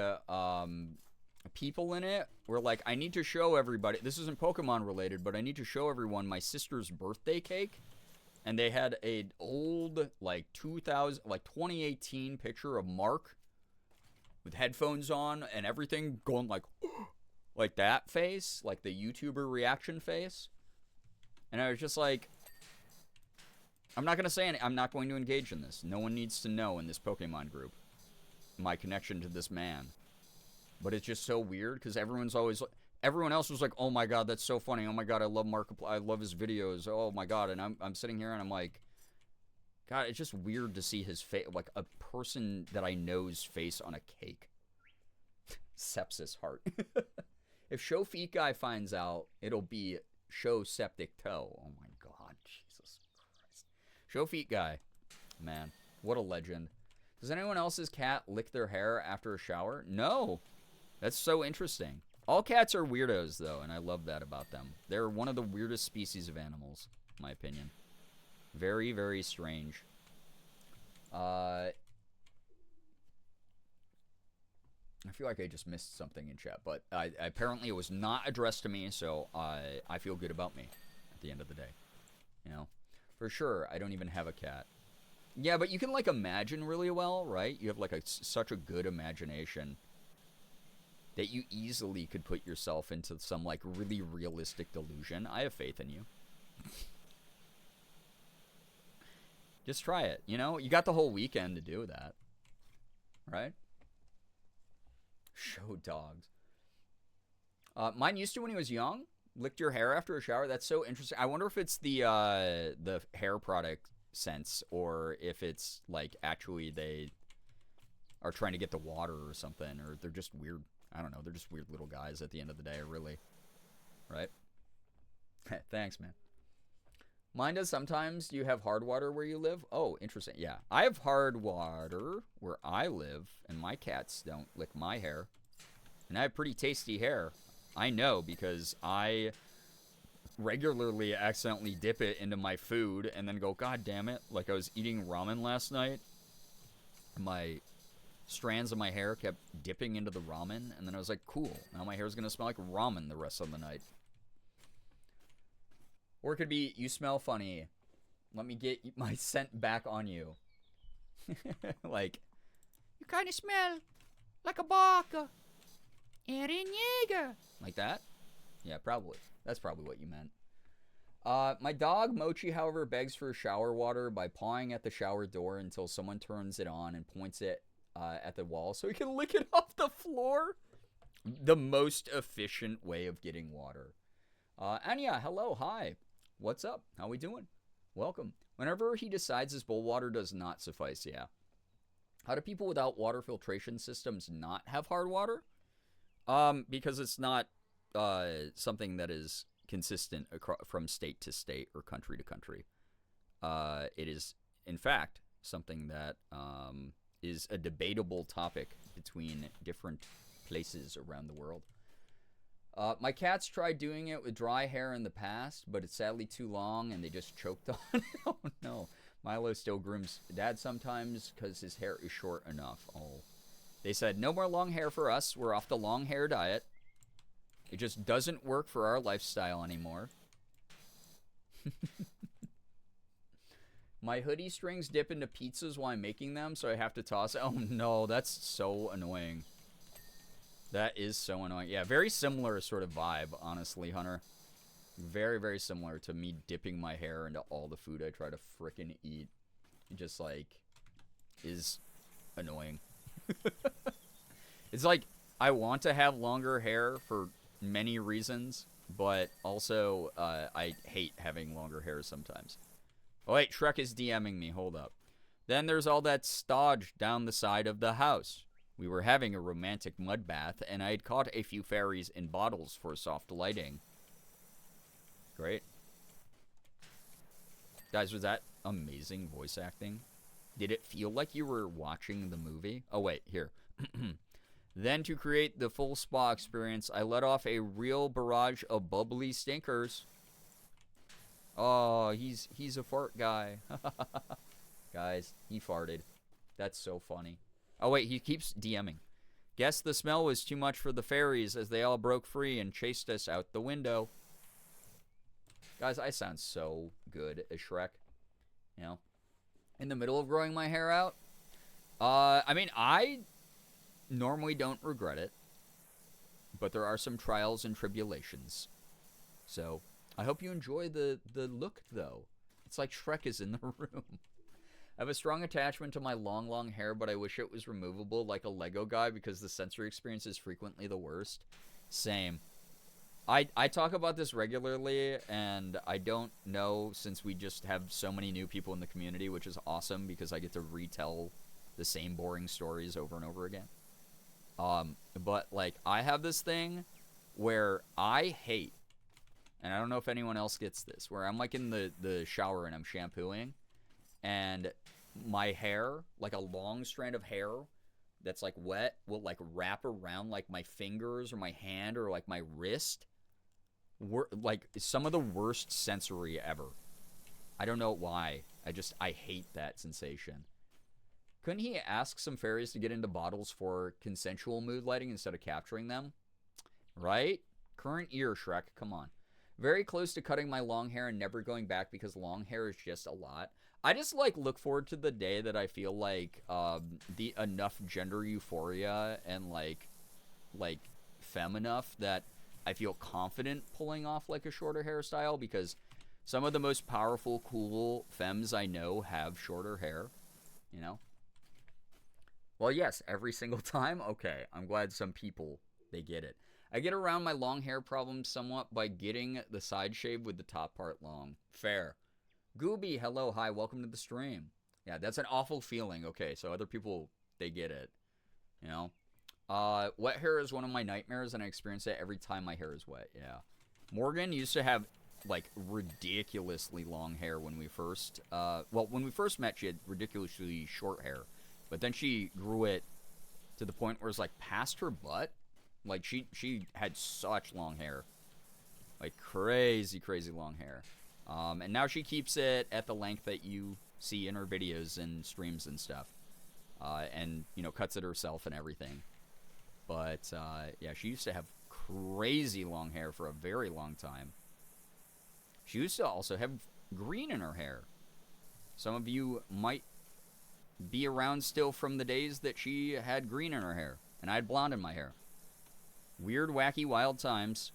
people in it were like, I need to show everybody, this isn't Pokemon related, but I need to show everyone my sister's birthday cake. And they had an old, like, 2018 picture of Mark with headphones on and everything going like that face, like the YouTuber reaction face. And I was just like, I'm not going to say anything. I'm not going to engage in this. No one needs to know in this Pokemon group my connection to this man. But it's just so weird because everyone else was like, oh my God, that's so funny. Oh my God, I love Markiplier. I love his videos. Oh my God. And I'm sitting here and I'm like, God, it's just weird to see his face, like a person that I know's face on a cake. Sepsis heart. If Show Feet Guy finds out, it'll be Show Septic Toe. Oh my God, Jesus Christ. Show Feet Guy. Man, what a legend. Does anyone else's cat lick their hair after a shower? No. That's so interesting. All cats are weirdos, though, and I love that about them. They're one of the weirdest species of animals, in my opinion. Very, very strange. I feel like I just missed something in chat, but apparently it was not addressed to me, so I feel good about me at the end of the day. You know? For sure, I don't even have a cat. Yeah, but you can, like, imagine really well, right? You have, like, such a good imagination that you easily could put yourself into some, like, really realistic delusion. I have faith in you. Just try it, you know? You got the whole weekend to do that. Right? Show dogs. Mine used to when he was young. Licked your hair after a shower. That's so interesting. I wonder if it's the hair product sense or if it's, like, actually they are trying to get the water or something, or they're just weird. I don't know. They're just weird little guys at the end of the day, really. Right? Thanks, man. Mine does sometimes. Do you have hard water where you live? Oh, interesting. Yeah. I have hard water where I live, and my cats don't lick my hair. And I have pretty tasty hair. I know because I regularly accidentally dip it into my food and then go, God damn it. Like I was eating ramen last night. My strands of my hair kept dipping into the ramen, and then I was like, cool, now my hair's gonna smell like ramen the rest of the night. Or it could be, you smell funny, let me get my scent back on you. Like, you kind of smell like a baka Eren Yeager. Like that? Yeah, probably. That's probably what you meant. My dog Mochi, however, begs for shower water by pawing at the shower door until someone turns it on and points it at the wall so he can lick it off the floor. The most efficient way of getting water. Anya, hello, hi. What's up? How we doing? Welcome. Whenever he decides his bowl water does not suffice, yeah. How do people without water filtration systems not have hard water? Because it's not something that is consistent from state to state or country to country. It is, in fact, something that is a debatable topic between different places around the world. My cats tried doing it with dry hair in the past, but it's sadly too long and they just choked on it. Oh no. Milo still grooms Dad sometimes because his hair is short enough. Oh. They said, no more long hair for us. We're off the long hair diet. It just doesn't work for our lifestyle anymore. My hoodie strings dip into pizzas while I'm making them, so I have to toss it. Oh no, that's so annoying. That is so annoying. Yeah, very similar sort of vibe, honestly, Hunter. Very, very similar to me dipping my hair into all the food I try to frickin' eat. It just, like, is annoying. It's like, I want to have longer hair for many reasons, but also, I hate having longer hair sometimes. Oh, wait, Shrek is DMing me. Hold up. Then there's all that stodge down the side of the house. We were having a romantic mud bath, and I had caught a few fairies in bottles for soft lighting. Great. Guys, was that amazing voice acting? Did it feel like you were watching the movie? Oh, wait, here. Then to create the full spa experience, I let off a real barrage of bubbly stinkers. Oh, he's a fart guy. Guys, he farted. That's so funny. Oh, wait, he keeps DMing. Guess the smell was too much for the fairies as they all broke free and chased us out the window. Guys, I sound so good as Shrek. You know? In the middle of growing my hair out. I mean, I normally don't regret it. But there are some trials and tribulations. So, I hope you enjoy the look, though. It's like Shrek is in the room. I have a strong attachment to my long hair, but I wish it was removable like a Lego guy because the sensory experience is frequently the worst. Same. I talk about this regularly, and I don't know, since we just have so many new people in the community, which is awesome because I get to retell the same boring stories over and over again. But, like, I have this thing where I hate, and I don't know if anyone else gets this, where I'm, like, in the shower and I'm shampooing, and my hair, like a long strand of hair that's, like, wet, will, like, wrap around, like, my fingers or my hand or, like, my wrist. Like, some of the worst sensory ever. I don't know why. I hate that sensation. Couldn't he ask some fairies to get into bottles for consensual mood lighting instead of capturing them? Right? Current year, Shrek. Come on. Very close to cutting my long hair and never going back because long hair is just a lot. I just, like, look forward to the day that I feel like the enough gender euphoria and, like femme enough that I feel confident pulling off, like, a shorter hairstyle, because some of the most powerful, cool femmes I know have shorter hair, you know? Well, yes, every single time? Okay, I'm glad some people, they get it. I get around my long hair problem somewhat by getting the side shave with the top part long. Fair. Gooby, hello, hi, welcome to the stream. Yeah, that's an awful feeling. Okay, so other people, they get it, you know? Wet hair is one of my nightmares, and I experience it every time my hair is wet, yeah. Morgan used to have, like, ridiculously long hair when we first, when we first met, she had ridiculously short hair. But then she grew it to the point where it's, like, past her butt. Like, she had such long hair. Like, crazy, crazy long hair. And now she keeps it at the length that you see in her videos and streams and stuff. And, you know, cuts it herself and everything. But, yeah, she used to have crazy long hair for a very long time. She used to also have green in her hair. Some of you might be around still from the days that she had green in her hair. And I had blonde in my hair. Weird, wacky, wild times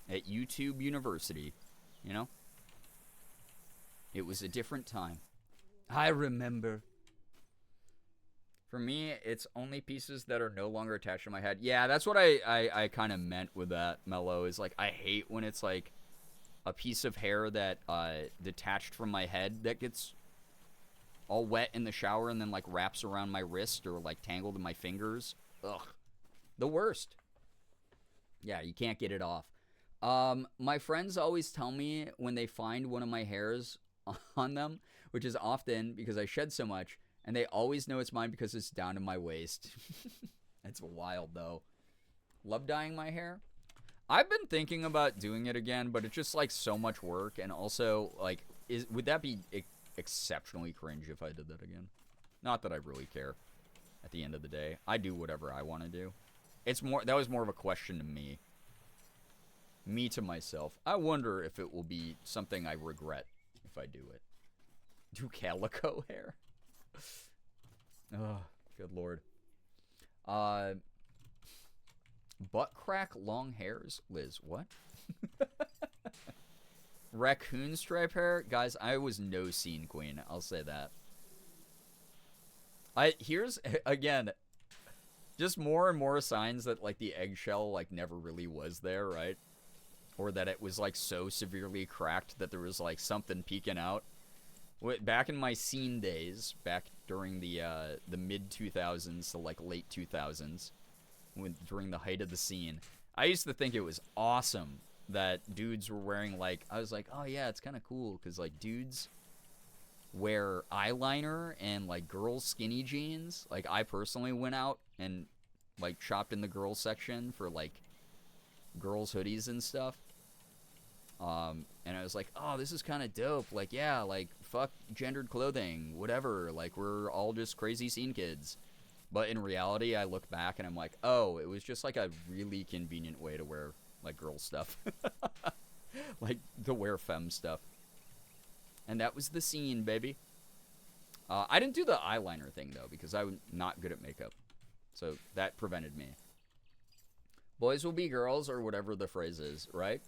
at YouTube University. you know? It was a different time. I remember. For me, it's only pieces that are no longer attached to my head. Yeah, that's what I kind of meant with that, Mello, is like I hate when it's like a piece of hair that detached from my head that gets all wet in the shower and then like wraps around my wrist or like tangled in my fingers. Ugh. The worst. Yeah, you can't get it off. My friends always tell me when they find one of my hairs on them, which is often because I shed so much, and they always know it's mine because it's down to my waist. That's wild, though. Love dyeing my hair. I've been thinking about doing it again, but it's just like so much work, and also like, would that be exceptionally cringe if I did that again? Not that I really care. At the end of the day, I do whatever I want to do. That was more of a question to me. Me to myself. I wonder if it will be something I regret if I do it. Do calico hair? Oh, good lord. Butt crack long hairs? Liz, what? Raccoon stripe hair? Guys, I was no scene queen. I'll say that. Here's, again, just more and more signs that, like, the eggshell, like, never really was there, right? Or that it was, like, so severely cracked that there was, like, something peeking out. Back in my scene days, back during the mid-2000s to, like, late 2000s, during the height of the scene, I used to think it was awesome that dudes were wearing, like, I was like, oh, yeah, it's kind of cool, because, like, dudes wear eyeliner and, like, girls' skinny jeans. Like, I personally went out and, like, shopped in the girls section for, like, girls' hoodies and stuff. And I was like, oh, this is kind of dope. Like, yeah, like, fuck gendered clothing, whatever. Like, we're all just crazy scene kids. But in reality, I look back and I'm like, oh, it was just, like, a really convenient way to wear, like, girl stuff. Like, to wear femme stuff. And that was the scene, baby. I didn't do the eyeliner thing, though, because I'm not good at makeup. So that prevented me. Boys will be girls, or whatever the phrase is, right?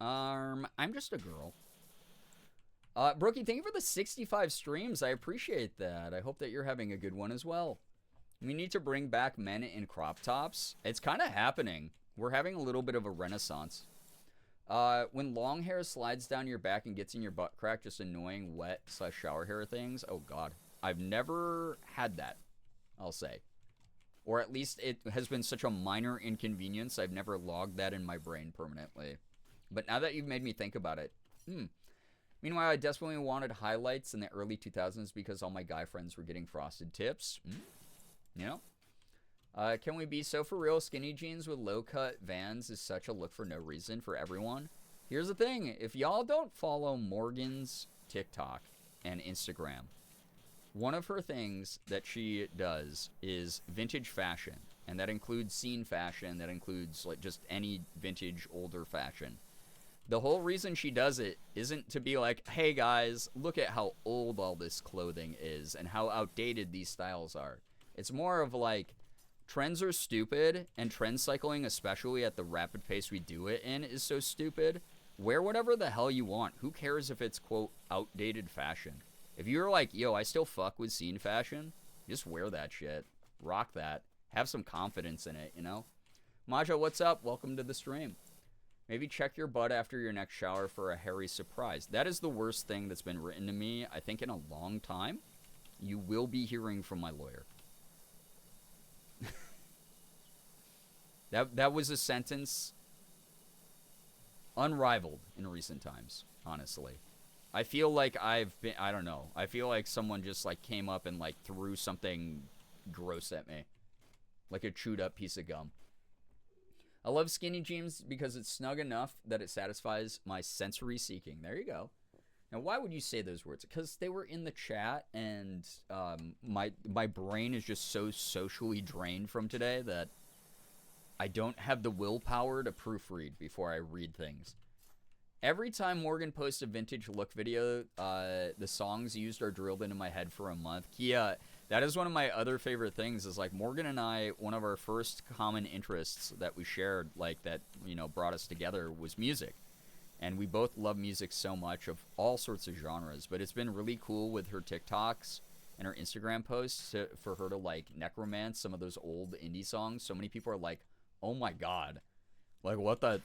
I'm just a girl. Brookie, thank you for the 65 streams. I appreciate that. I hope that you're having a good one as well. We need to bring back men in crop tops. It's kind of happening. We're having a little bit of a renaissance. When long hair slides down your back and gets in your butt crack, just annoying wet / shower hair things. Oh, God. I've never had that, I'll say. Or at least it has been such a minor inconvenience, I've never logged that in my brain permanently. But now that you've made me think about it, Meanwhile, I desperately wanted highlights in the early 2000s because all my guy friends were getting frosted tips. You know? Can we be so for real? Skinny jeans with low-cut Vans is such a look for no reason for everyone. Here's the thing. If y'all don't follow Morgan's TikTok and Instagram, one of her things that she does is vintage fashion. And that includes scene fashion. That includes like just any vintage older fashion. The whole reason she does it isn't to be like, hey guys, look at how old all this clothing is and how outdated these styles are. It's more of like, trends are stupid, and trend cycling, especially at the rapid pace we do it in, is so stupid. Wear whatever the hell you want. Who cares if it's, quote, outdated fashion? If you're like, yo, I still fuck with scene fashion, just wear that shit. Rock that. Have some confidence in it, you know? Maja, what's up? Welcome to the stream. Maybe check your butt after your next shower for a hairy surprise. That is the worst thing that's been written to me, I think, in a long time. You will be hearing from my lawyer. That was a sentence unrivaled in recent times, honestly. I feel like I don't know. I feel like someone just, like, came up and, like, threw something gross at me. Like a chewed up piece of gum. I love skinny jeans because it's snug enough that it satisfies my sensory seeking. There you go. Now, why would you say those words? Because they were in the chat, and my brain is just so socially drained from today that I don't have the willpower to proofread before I read things. Every time Morgan posts a vintage look video, the songs used are drilled into my head for a month. Yeah, that is one of my other favorite things is, like, Morgan and I, one of our first common interests that we shared, like, that, you know, brought us together was music. And we both love music so much of all sorts of genres. But it's been really cool with her TikToks and her Instagram posts for her to like necromance some of those old indie songs. So many people are like, oh my God, like what the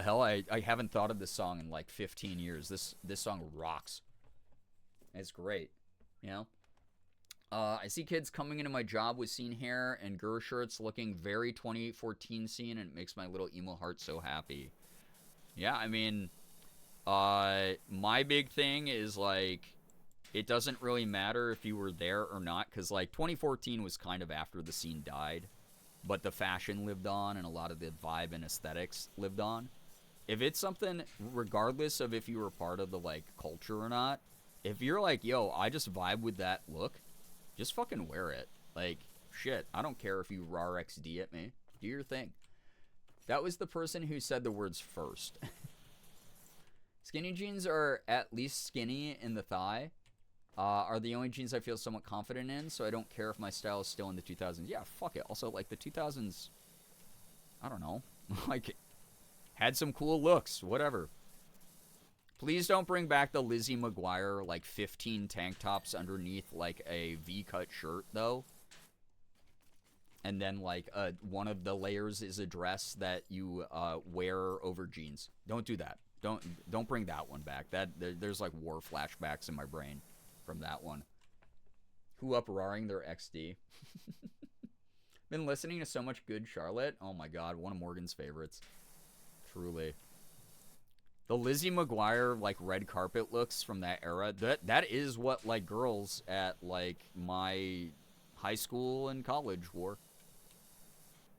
hell? I haven't thought of this song in like 15 years. This song rocks. It's great, you know? I see kids coming into my job with scene hair and Gur shirts looking very 2014 scene, and it makes my little emo heart so happy. Yeah, I mean, my big thing is like, it doesn't really matter if you were there or not, because like 2014 was kind of after the scene died, but the fashion lived on and a lot of the vibe and aesthetics lived on. If it's something, regardless of if you were part of the like culture or not, if you're like, yo, I just vibe with that look, just fucking wear it. Like, shit, I don't care if you RAR XD at me. Do your thing. That was the person who said the words first. Skinny jeans are at least skinny in the thigh. Are the only jeans I feel somewhat confident in, so I don't care if my style is still in the 2000s. Yeah, fuck it. Also, like, the 2000s, I don't know. Like, had some cool looks. Whatever. Please don't bring back the Lizzie McGuire, like, 15 tank tops underneath, like, a V-cut shirt, though. And then, like, one of the layers is a dress that you wear over jeans. Don't do that. Don't bring that one back. There's, like, war flashbacks in my brain from that one. Who uproaring their XD? Been listening to so much good Charlotte. Oh, my God. One of Morgan's favorites. Truly. The Lizzie McGuire, like, red carpet looks from that era, that is what, like, girls at, like, my high school and college wore.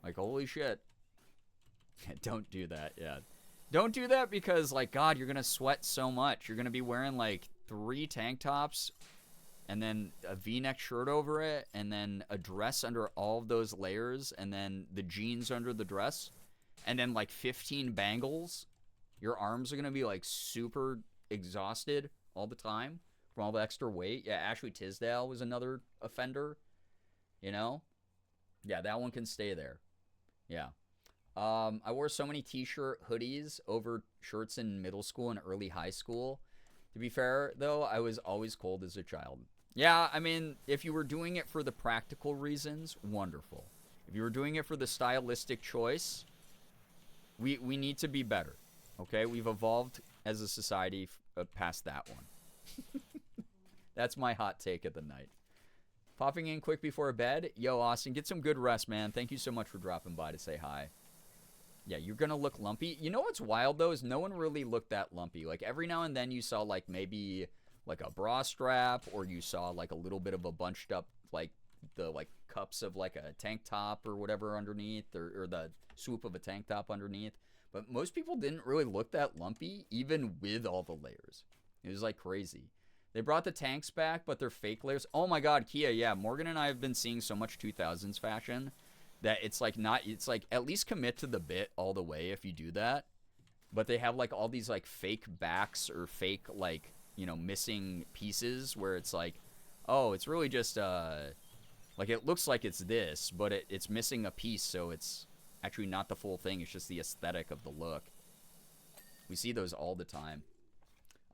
Like, holy shit. Don't do that, yeah. Don't do that because, like, God, you're going to sweat so much. You're going to be wearing, like, 3 tank tops and then a V-neck shirt over it and then a dress under all of those layers and then the jeans under the dress and then, like, 15 bangles. Your arms are going to be, like, super exhausted all the time from all the extra weight. Yeah, Ashley Tisdale was another offender, you know? Yeah, that one can stay there. Yeah. I wore so many t-shirt hoodies over shirts in middle school and early high school. To be fair, though, I was always cold as a child. Yeah, I mean, if you were doing it for the practical reasons, wonderful. If you were doing it for the stylistic choice, we need to be better. Okay, we've evolved as a society past that one. That's my hot take of the night. Popping in quick before bed. Yo, Austin, get some good rest, man. Thank you so much for dropping by to say hi. Yeah, you're going to look lumpy. You know what's wild, though, is no one really looked that lumpy. Like, every now and then you saw, like, maybe, like, a bra strap, or you saw, like, a little bit of a bunched up, like, the, like, cups of, like, a tank top or whatever underneath, or the swoop of a tank top underneath. But most people didn't really look that lumpy, even with all the layers. It was, like, crazy. They brought the tanks back, but they're fake layers. Oh, my God, Kia, yeah. Morgan and I have been seeing so much 2000s fashion that it's, like, not... It's, like, at least commit to the bit all the way if you do that. But they have, like, all these, like, fake backs or fake, like, you know, missing pieces where it's, like, oh, it's really just, like, it looks like it's this, but it's missing a piece, so it's... Actually, not the full thing. It's just the aesthetic of the look. We see those all the time.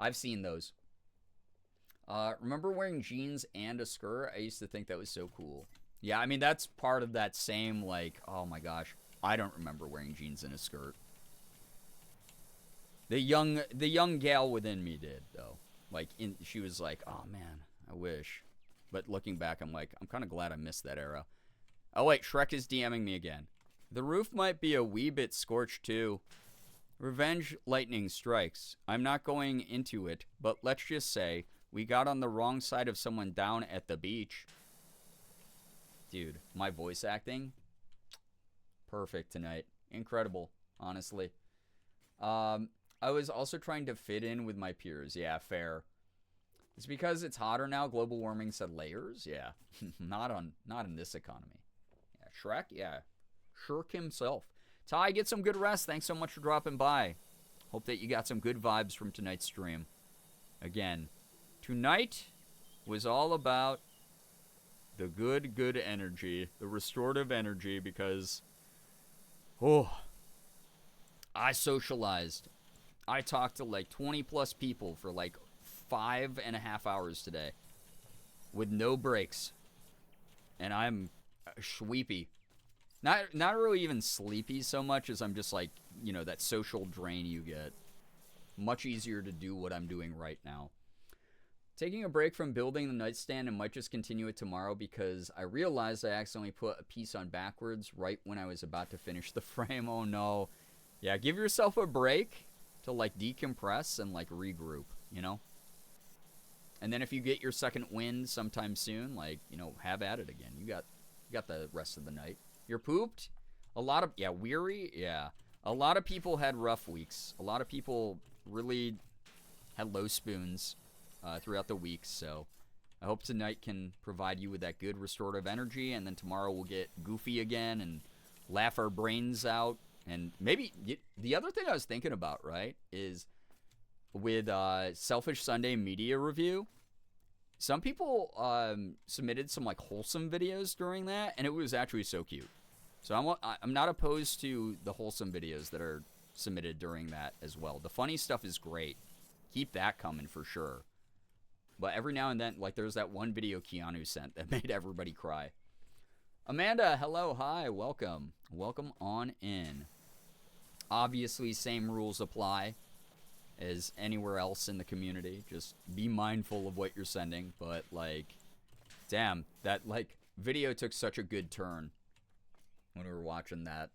I've seen those. Remember wearing jeans and a skirt? I used to think that was so cool. Yeah, I mean, that's part of that same, like, oh my gosh. I don't remember wearing jeans and a skirt. The young gal within me did, though. Like, she was like, oh man, I wish. But looking back, I'm like, I'm kind of glad I missed that era. Oh wait, Shrek is DMing me again. The roof might be a wee bit scorched, too. Revenge lightning strikes. I'm not going into it, but let's just say we got on the wrong side of someone down at the beach. Dude, my voice acting, perfect tonight. Incredible, honestly. I was also trying to fit in with my peers. Yeah, fair. It's because it's hotter now. Global warming said layers. Yeah, not in this economy. Yeah, Shrek. Yeah. Shirk himself. Ty, get some good rest. Thanks so much for dropping by. Hope that you got some good vibes from tonight's stream. Again, tonight was all about the good energy, the restorative energy, because, I socialized. I talked to like 20 plus people for like 5.5 hours today with no breaks. And I'm sleepy. Not really even sleepy so much as I'm just like, you know, that social drain you get. Much easier to do what I'm doing right now. Taking a break from building the nightstand and might just continue it tomorrow because I realized I accidentally put a piece on backwards right when I was about to finish the frame. Oh no. Yeah, give yourself a break to like decompress and like regroup, you know? And then if you get your second wind sometime soon, like, you know, have at it again. You got the rest of the night. You're pooped? Weary? Yeah. A lot of people had rough weeks. A lot of people really had low spoons throughout the week, so I hope tonight can provide you with that good restorative energy, and then tomorrow we'll get goofy again and laugh our brains out. And maybe the other thing I was thinking about, right, is with Selfish Sunday Media Review, some people submitted some like wholesome videos during that, and it was actually so cute. So I'm not opposed to the wholesome videos that are submitted during that as well. The funny stuff is great. Keep that coming for sure. But every now and then, like there's that one video Keanu sent that made everybody cry. Amanda, hello, hi, welcome. Welcome on in. Obviously, same rules apply as anywhere else in the community. Just be mindful of what you're sending. But like, damn, that like video took such a good turn when we were watching that,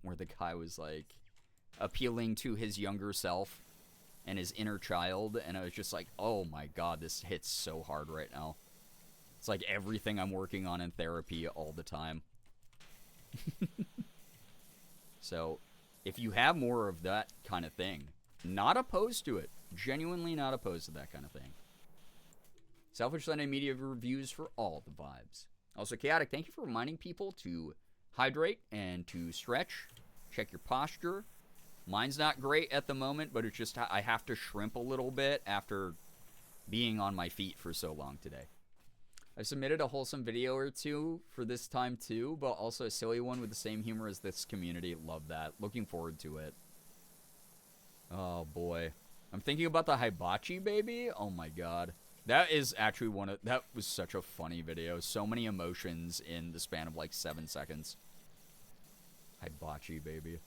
where the guy was like appealing to his younger self and his inner child, and I was just like, oh my god, this hits so hard right now. It's like everything I'm working on in therapy all the time. So if you have more of that kind of thing, not opposed to it. Genuinely not opposed to that kind of thing. Selfish Sunday Media Reviews for all the vibes. Also, Chaotic, thank you for reminding people to hydrate and to stretch. Check your posture. Mine's not great at the moment, but it's just I have to shrimp a little bit after being on my feet for so long today. I submitted a wholesome video or two for this time too, but also a silly one with the same humor as this community. Love that. Looking forward to it. Oh boy. I'm thinking about the hibachi baby. Oh my god. That is actually that was such a funny video. So many emotions in the span of like 7 seconds. Hibachi baby.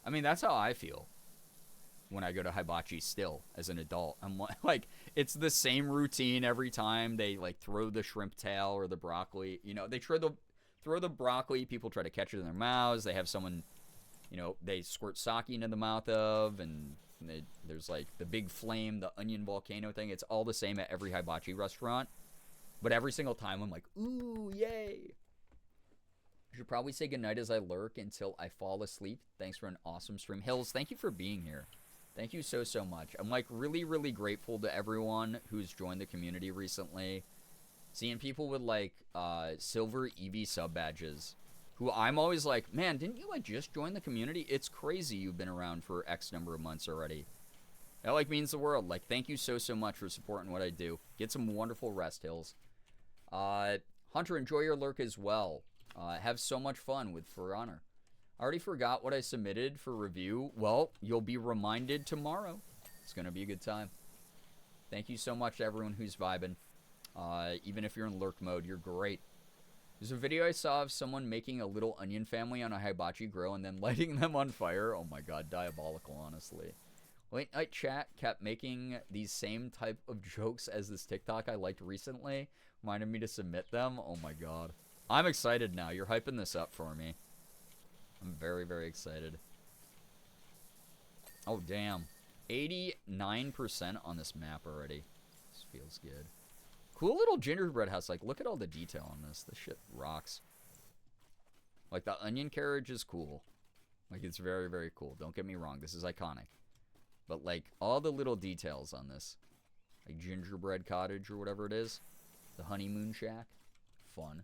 I mean, that's how I feel when I go to hibachi still as an adult. I'm like, it's the same routine every time. They like throw the shrimp tail or the broccoli. You know, they throw the broccoli. People try to catch it in their mouths. They have someone, you know, they squirt sake into the mouth of, and there's like the big flame, the onion volcano thing. It's all the same at every hibachi restaurant. But every single time I'm like, ooh, yay. I should probably say goodnight as I lurk until I fall asleep. Thanks for an awesome stream. Hills, thank you for being here. Thank you so, so much. I'm like really, really grateful to everyone who's joined the community recently. Seeing people with like silver EV sub badges, who I'm always like, man, didn't you like just join the community? It's crazy you've been around for X number of months already. That like means the world. Like, thank you so, so much for supporting what I do. Get some wonderful rest, Hills. Hunter, enjoy your lurk as well. Have so much fun with For Honor. I already forgot what I submitted for review. Well, you'll be reminded tomorrow. It's going to be a good time. Thank you so much to everyone who's vibing. Even if you're in lurk mode, you're great. There's a video I saw of someone making a little onion family on a hibachi grill and then lighting them on fire. Oh my god, diabolical, honestly. Late night chat kept making these same type of jokes as this TikTok I liked recently. Reminded me to submit them. Oh my god. I'm excited now. You're hyping this up for me. I'm very, very excited. Oh, damn. 89% on this map already. This feels good. Cool little gingerbread house. Like, look at all the detail on this. This shit rocks. Like, the onion carriage is cool. Like, it's very, very cool. Don't get me wrong. This is iconic. But, like, all the little details on this. Like, gingerbread cottage or whatever it is. The honeymoon shack. Fun.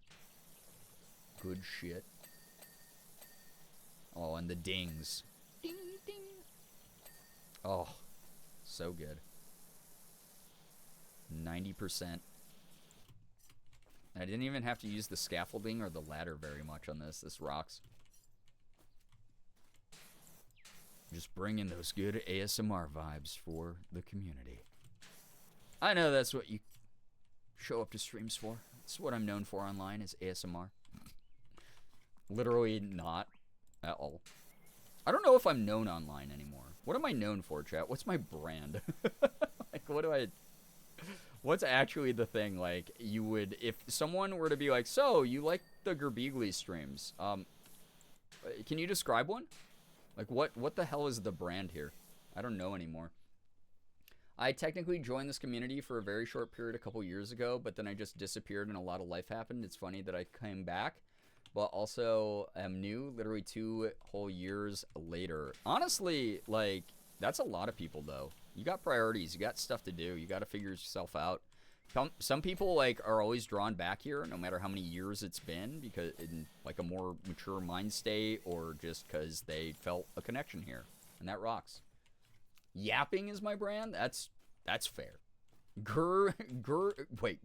Good shit. Oh, and the dings. Ding, ding. Oh, so good. 90%. I didn't even have to use the scaffolding or the ladder very much on this. This rocks. Just bringing those good ASMR vibes for the community. I know that's what you show up to streams for. It's what I'm known for online is ASMR. Literally not at all. I don't know if I'm known online anymore. What am I known for, chat? What's my brand? Like, what's actually the thing? Like, you would, if someone were to be like, so, you like the Girbeagly streams, can you describe one? Like, what the hell is the brand here? I don't know anymore. I technically joined this community for a very short period a couple years ago, but then I just disappeared and a lot of life happened. It's funny that I came back, but also am new literally 2 whole years later. Honestly, like, that's a lot of people, though. You got priorities. You got stuff to do. You got to figure yourself out. Some people, like, are always drawn back here, no matter how many years it's been, because in, like, a more mature mind state, or just because they felt a connection here. And that rocks. Yapping is my brand? That's fair. Girbeagly.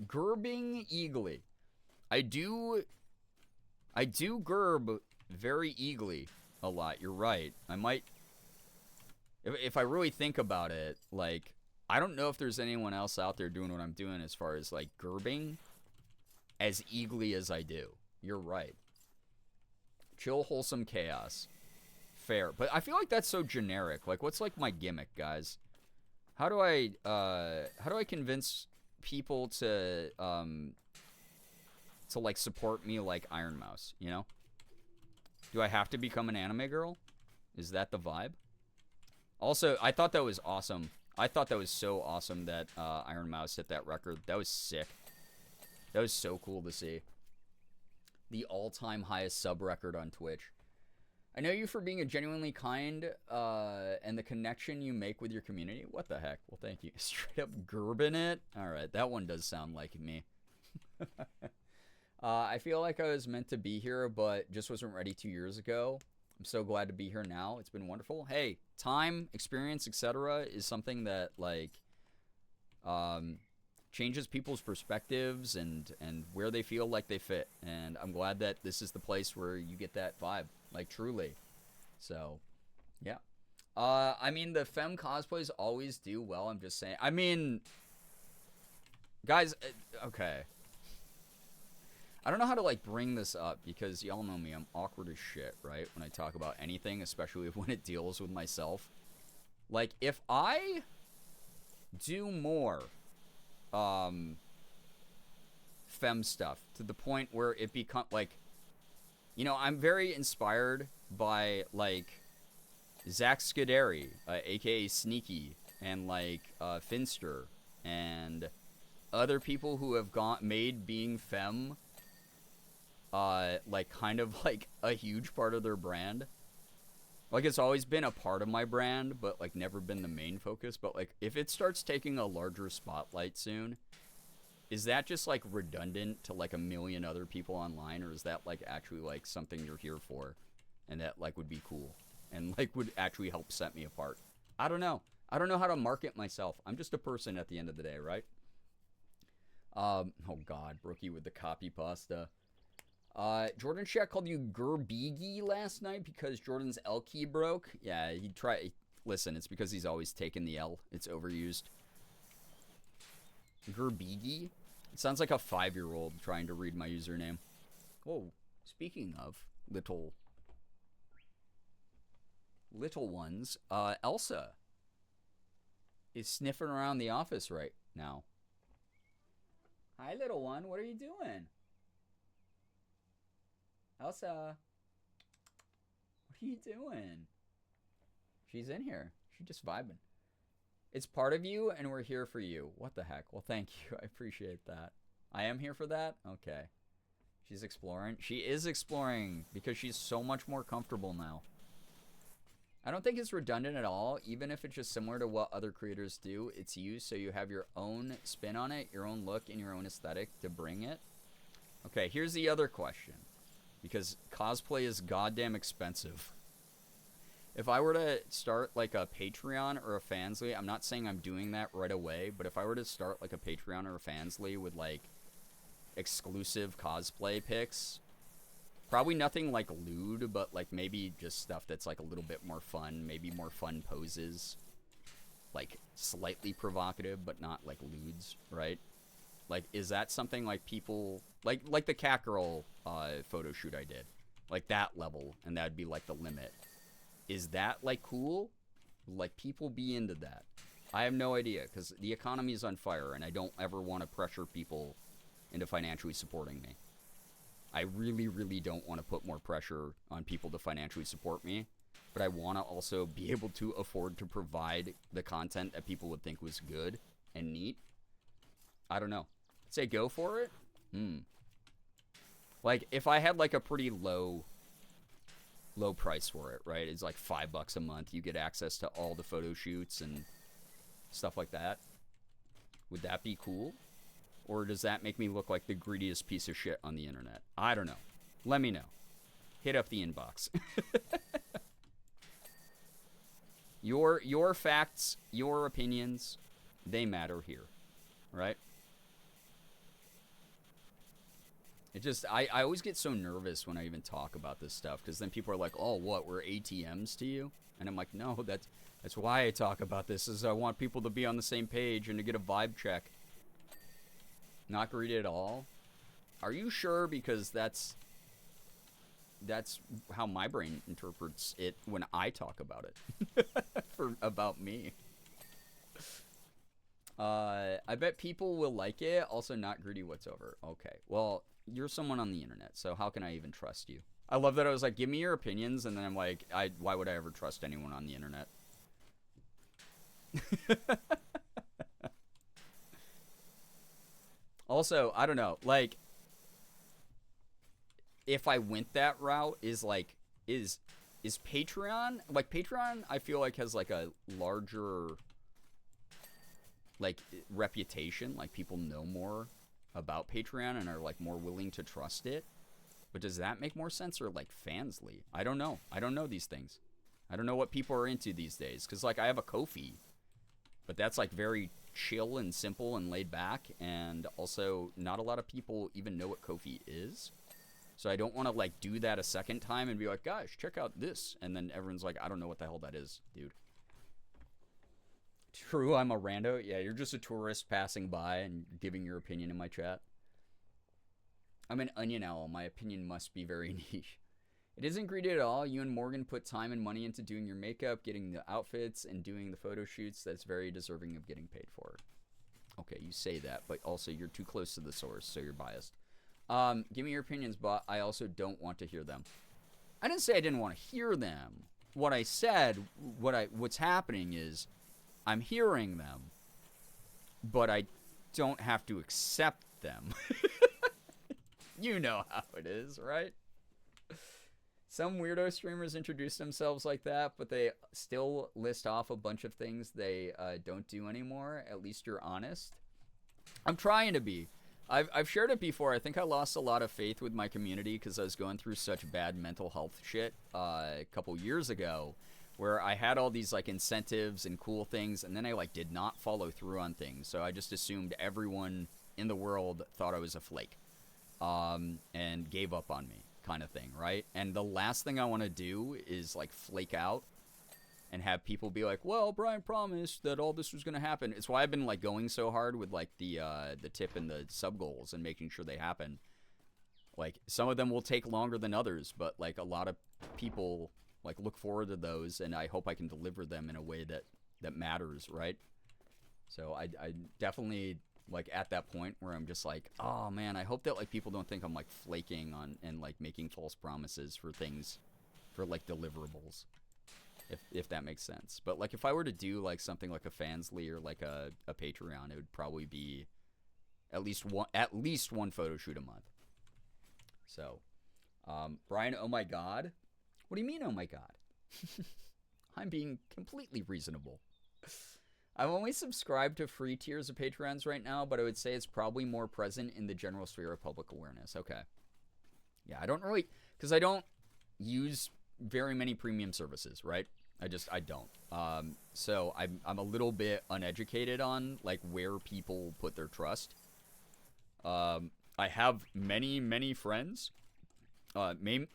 I do gerb very eagly a lot. You're right. I might, if I really think about it, like, I don't know if there's anyone else out there doing what I'm doing as far as, like, gerbing as eagly as I do. You're right. Chill, wholesome chaos. Fair. But I feel like that's so generic. Like, what's, like, my gimmick, guys? How do I convince people to like, support me like Iron Mouse, you know? Do I have to become an anime girl? Is that the vibe? Also, I thought that was awesome. I thought that was so awesome that Iron Mouse hit that record. That was sick. That was so cool to see. The all-time highest sub record on Twitch. I know you for being a genuinely kind and the connection you make with your community. What the heck? Well, thank you. Straight up gerbing it. All right, that one does sound like me. I feel like I was meant to be here, but just wasn't ready 2 years ago. I'm so glad to be here now. It's been wonderful. Hey, time, experience, etc. is something that, like, changes people's perspectives and where they feel like they fit. And I'm glad that this is the place where you get that vibe, like, truly. So, yeah. I mean, the femme cosplays always do well. I'm just saying. I mean, guys, okay. I don't know how to, like, bring this up because y'all know me. I'm awkward as shit, right? When I talk about anything, especially when it deals with myself. Like, if I do more femme stuff to the point where it become, like, you know, I'm very inspired by, like, Zach Scuderi, aka Sneaky, and, like, Finster, and other people who have made being femme like, kind of, like, a huge part of their brand. Like, it's always been a part of my brand, but, like, never been the main focus. But, like, if it starts taking a larger spotlight soon, is that just, like, redundant to, like, a million other people online? Or is that, like, actually, like, something you're here for? And that, like, would be cool? And, like, would actually help set me apart? I don't know. I don't know how to market myself. I'm just a person at the end of the day, right? Oh, God. Brookie with the copy pasta. Jordan Shack called you Girbeagly last night because Jordan's L key broke. Yeah, he tried. Listen, it's because he's always taken the L. It's overused. Girbeagly? It sounds like a 5-year-old trying to read my username. Whoa, speaking of little ones, Elsa is sniffing around the office right now. Hi, little one. What are you doing? Elsa, what are you doing? She's in here. She's just vibing. It's part of you, and we're here for you. What the heck? Well, thank you. I appreciate that. I am here for that? Okay. She's exploring. She is exploring because she's so much more comfortable now. I don't think it's redundant at all. Even if it's just similar to what other creators do, it's you, so you have your own spin on it, your own look, and your own aesthetic to bring it. Okay, here's the other question. Because cosplay is goddamn expensive. If I were to start, like, a Patreon or a Fansly, I'm not saying I'm doing that right away, but if I were to start, like, a Patreon or a Fansly with, like, exclusive cosplay pics, Probably nothing like lewd, but like maybe just stuff that's like a little bit more fun, maybe more fun poses. Like slightly provocative, but not like lewds, right? Like, is that something like people like the cat girl photo shoot I did, like that level, and that'd be like the limit? Is that like cool? Like people be into that? I have no idea because the economy is on fire, and I don't ever want to pressure people into financially supporting me. I really, really don't want to put more pressure on people to financially support me, but I want to also be able to afford to provide the content that people would think was good and neat. I don't know. Say go for it? Like, if I had, like, a pretty low price for it, right? It's like $5 a month. You get access to all the photo shoots and stuff like that. Would that be cool? Or does that make me look like the greediest piece of shit on the internet? I don't know. Let me know. Hit up the inbox. Your facts, your opinions, they matter here, right? It just, I always get so nervous when I even talk about this stuff, because then people are like, oh, what, we're ATMs to you? And I'm like, no, that's why I talk about this, is I want people to be on the same page and to get a vibe check. Not greedy at all? Are you sure? Because that's how my brain interprets it when I talk about it. About me. I bet people will like it. Also, not greedy whatsoever. Okay. Well, you're someone on the internet, so how can I even trust you? I love that I was like, give me your opinions, and then I'm like, why would I ever trust anyone on the internet? Also, I don't know, like, if I went that route, is Patreon, like, Patreon, I feel like has, like, a larger, like, reputation, like, people know more about Patreon and are, like, more willing to trust it, but does that make more sense, or, like, Fansly? I don't know these things. I don't know what people are into these days, because, like, I have a Ko-fi, but that's, like, very chill and simple and laid back, and also not a lot of people even know what Ko-fi is. So I don't want to, like, do that a second time and be like, guys, check out this, and then everyone's like, I don't know what the hell that is, dude. True, I'm a rando. Yeah, you're just a tourist passing by and giving your opinion in my chat. I'm an onion owl. My opinion must be very niche. It isn't greedy at all. You and Morgan put time and money into doing your makeup, getting the outfits, and doing the photo shoots. That's very deserving of getting paid for. Okay, you say that, but also you're too close to the source, so you're biased. Give me your opinions, but I also don't want to hear them. I didn't say I didn't want to hear them. What I said, what's happening is I'm hearing them, but I don't have to accept them. You know how it is, right? Some weirdo streamers introduce themselves like that, but they still list off a bunch of things they don't do anymore. At least you're honest. I'm trying to be. I've shared it before. I think I lost a lot of faith with my community because I was going through such bad mental health shit a couple years ago, where I had all these like incentives and cool things, and then I like did not follow through on things. So I just assumed everyone in the world thought I was a flake, and gave up on me, kind of thing, right? And the last thing I want to do is like flake out and have people be like, well, Brian promised that all this was going to happen. It's why I've been like going so hard with like the tip and the sub goals and making sure they happen. Like some of them will take longer than others, but like a lot of people like look forward to those, and I hope I can deliver them in a way that matters, right? So I definitely like at that point where I'm just like, oh man, I hope that like people don't think I'm like flaking on and like making false promises for things, for like deliverables. If that makes sense. But like if I were to do like something like a Fansly or like a Patreon, it would probably be at least one photo shoot a month. So, Brian, oh my god. What do you mean, oh my god? I'm being completely reasonable. I've only subscribed to free tiers of Patreons right now, but I would say it's probably more present in the general sphere of public awareness. Okay. Yeah, I don't really, because I don't use very many premium services, right? I don't. So I'm a little bit uneducated on like where people put their trust. I have many friends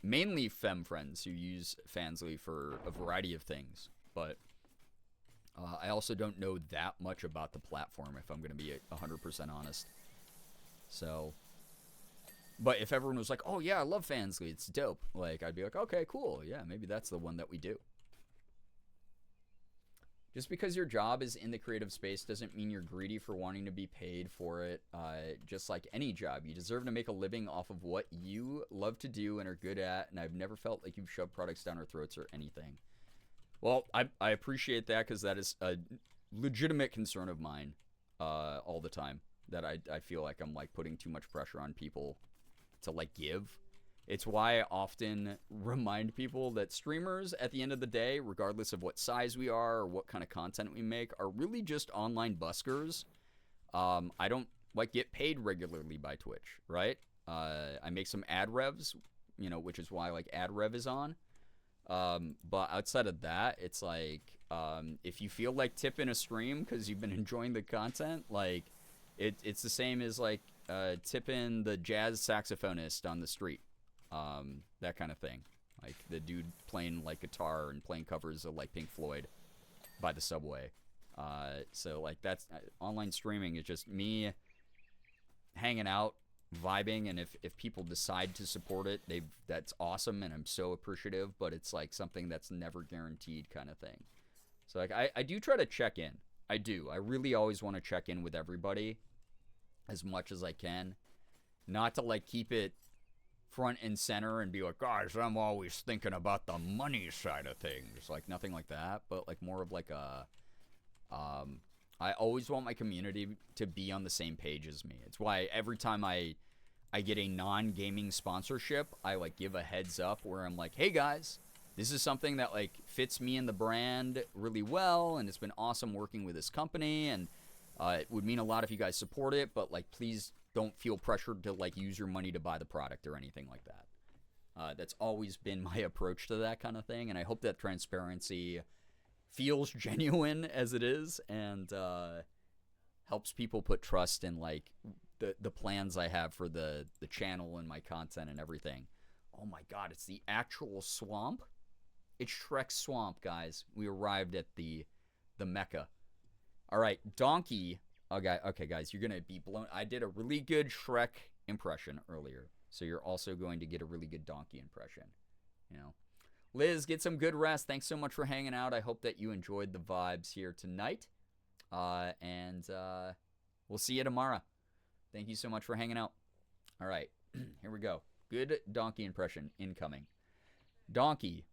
mainly femme friends who use Fansly for a variety of things. But I also don't know that much about the platform, if I'm going to be 100% honest. So, but if everyone was like, oh yeah, I love Fansly, it's dope, like, I'd be like, okay, cool, yeah, maybe that's the one that we do. Just because your job is in the creative space doesn't mean you're greedy for wanting to be paid for it. Just like any job, you deserve to make a living off of what you love to do and are good at, and I've never felt like you've shoved products down our throats or anything. Well, I appreciate that, because that is a legitimate concern of mine all the time, that I feel like I'm like putting too much pressure on people to like give. It's why I often remind people that streamers, at the end of the day, regardless of what size we are or what kind of content we make, are really just online buskers. I don't like get paid regularly by Twitch, right? I make some ad revs, which is why like ad rev is on. But outside of that, it's like if you feel like tipping a stream because you've been enjoying the content, like it's the same as like tipping the jazz saxophonist on the street. That kind of thing. Like the dude playing like guitar and playing covers of like Pink Floyd by the subway. So like that's online streaming is just me hanging out, vibing, and if people decide to support it, that's awesome, and I'm so appreciative, but it's like something that's never guaranteed kind of thing. So like I do try to check in. I really always want to check in with everybody as much as I can. Not to like keep it front and center and be like, guys, I'm always thinking about the money side of things. Like nothing like that, but like more of like a I always want my community to be on the same page as me. It's why every time I get a non-gaming sponsorship, I like give a heads up where I'm like, hey guys, this is something that like fits me and the brand really well, and it's been awesome working with this company, and it would mean a lot if you guys support it, but like please don't feel pressured to like use your money to buy the product or anything like that. That's always been my approach to that kind of thing, and I hope that transparency feels genuine as it is, and helps people put trust in like the plans I have for the channel and my content and everything. Oh my god, it's the actual swamp. It's Shrek's swamp, guys. We arrived at the Mecca. All right, donkey. Okay, guys, you're gonna be blown. I did a really good Shrek impression earlier, so you're also going to get a really good donkey impression. Liz, get some good rest. Thanks so much for hanging out. I hope that you enjoyed the vibes here tonight, and we'll see you tomorrow. Thank you so much for hanging out. All right, here we go. Good donkey impression incoming. Donkey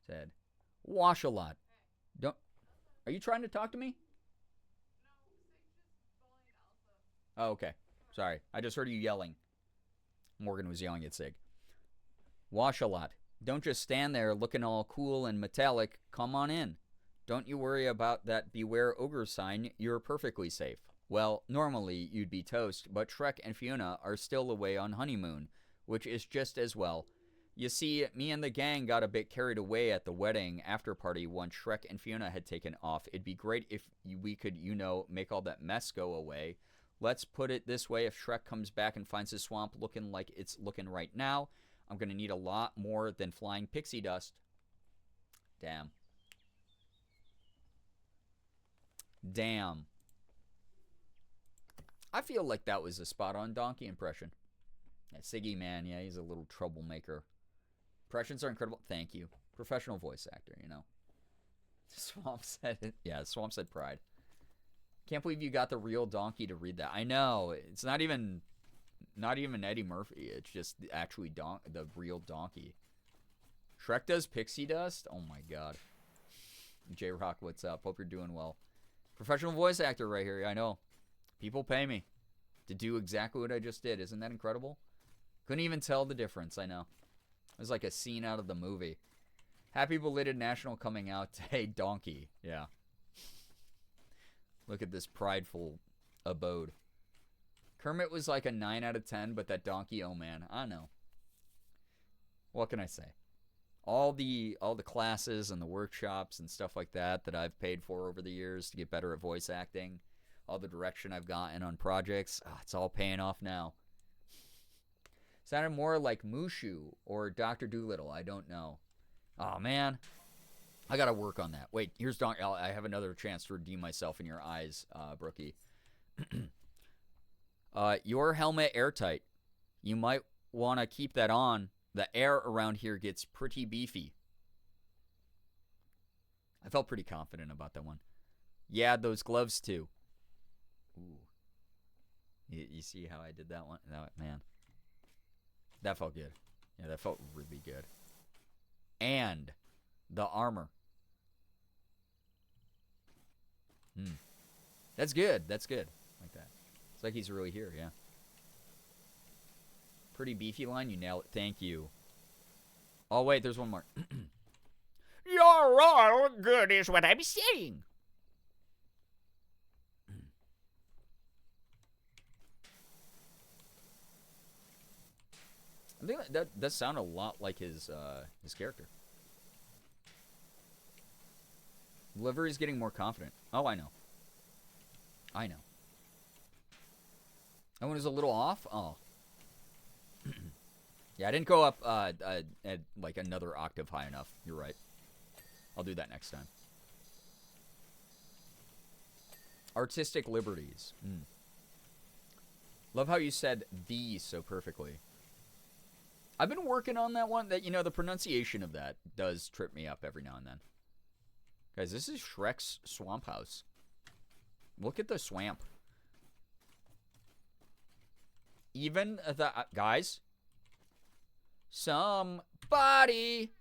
said, "Wash a lot." Don't. Are you trying to talk to me? Oh, okay. Sorry. I just heard you yelling. Morgan was yelling at Sig. Wash a lot. Don't just stand there looking all cool and metallic. Come on in. Don't you worry about that beware ogre sign. You're perfectly safe. Well, normally you'd be toast, but Shrek and Fiona are still away on honeymoon, which is just as well. You see, me and the gang got a bit carried away at the wedding after party once Shrek and Fiona had taken off. It'd be great if we could, make all that mess go away. Let's put it this way, if Shrek comes back and finds his swamp looking like it's looking right now, I'm going to need a lot more than flying pixie dust. Damn. Damn. I feel like that was a spot-on donkey impression. Yeah, Siggy, man, yeah, he's a little troublemaker. Impressions are incredible. Thank you. Professional voice actor, Swamp said it. Yeah, Swamp said pride. Can't believe you got the real donkey to read that. I know. It's not even Eddie Murphy. It's just actually the real donkey. Shrek does pixie dust? Oh my god. J-Rock, what's up? Hope you're doing well. Professional voice actor right here. I know. People pay me to do exactly what I just did. Isn't that incredible? Couldn't even tell the difference. I know. It was like a scene out of the movie. Happy belated National Coming Out Day, donkey. Yeah. Look at this prideful abode. Kermit was like a 9 out of 10, but that donkey, oh man, I know. What can I say? All the classes and the workshops and stuff like that I've paid for over the years to get better at voice acting, all the direction I've gotten on projects, it's all paying off now. Sounded more like Mushu or Dr. Doolittle. I don't know. Oh, man. I got to work on that. Wait, here's Don. I have another chance to redeem myself in your eyes, Brookie. Your helmet airtight. You might want to keep that on. The air around here gets pretty beefy. I felt pretty confident about that one. Yeah, those gloves too. Ooh. You see how I did that one? Man. That felt good. Yeah, that felt really good. And the armor. That's good. That's good. Like that. It's like he's really here, yeah. Pretty beefy line. You nailed it. Thank you. Oh, wait. There's one more. You're all good is what I'm saying. I think that does sound a lot like his character. Livery's getting more confident. Oh, I know. I know. That one is a little off? Oh. Yeah, I didn't go up at like another octave high enough. You're right. I'll do that next time. Artistic liberties. Love how you said "the" so perfectly. I've been working on that one. That, you know, the pronunciation of that does trip me up every now and then. Guys, this is Shrek's swamp house. Look at the swamp. Even the guys. Somebody.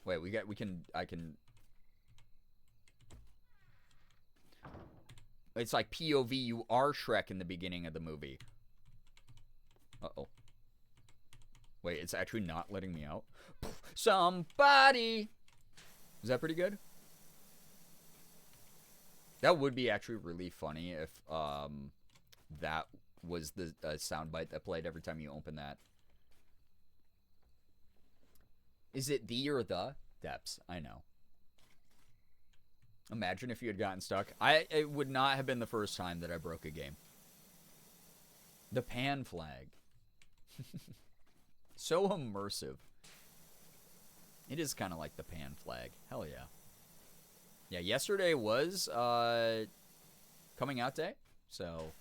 Wait, I can. It's like POV. You are Shrek in the beginning of the movie. Uh-oh. Wait, it's actually not letting me out. Somebody. Is that pretty good? That would be actually really funny if that was the soundbite that played every time you open that. Is it the or the? Depths, I know. Imagine if you had gotten stuck. It would not have been the first time that I broke a game. The pan flag. So immersive. It is kind of like the pan flag. Hell yeah. Yeah, yesterday was coming out day. So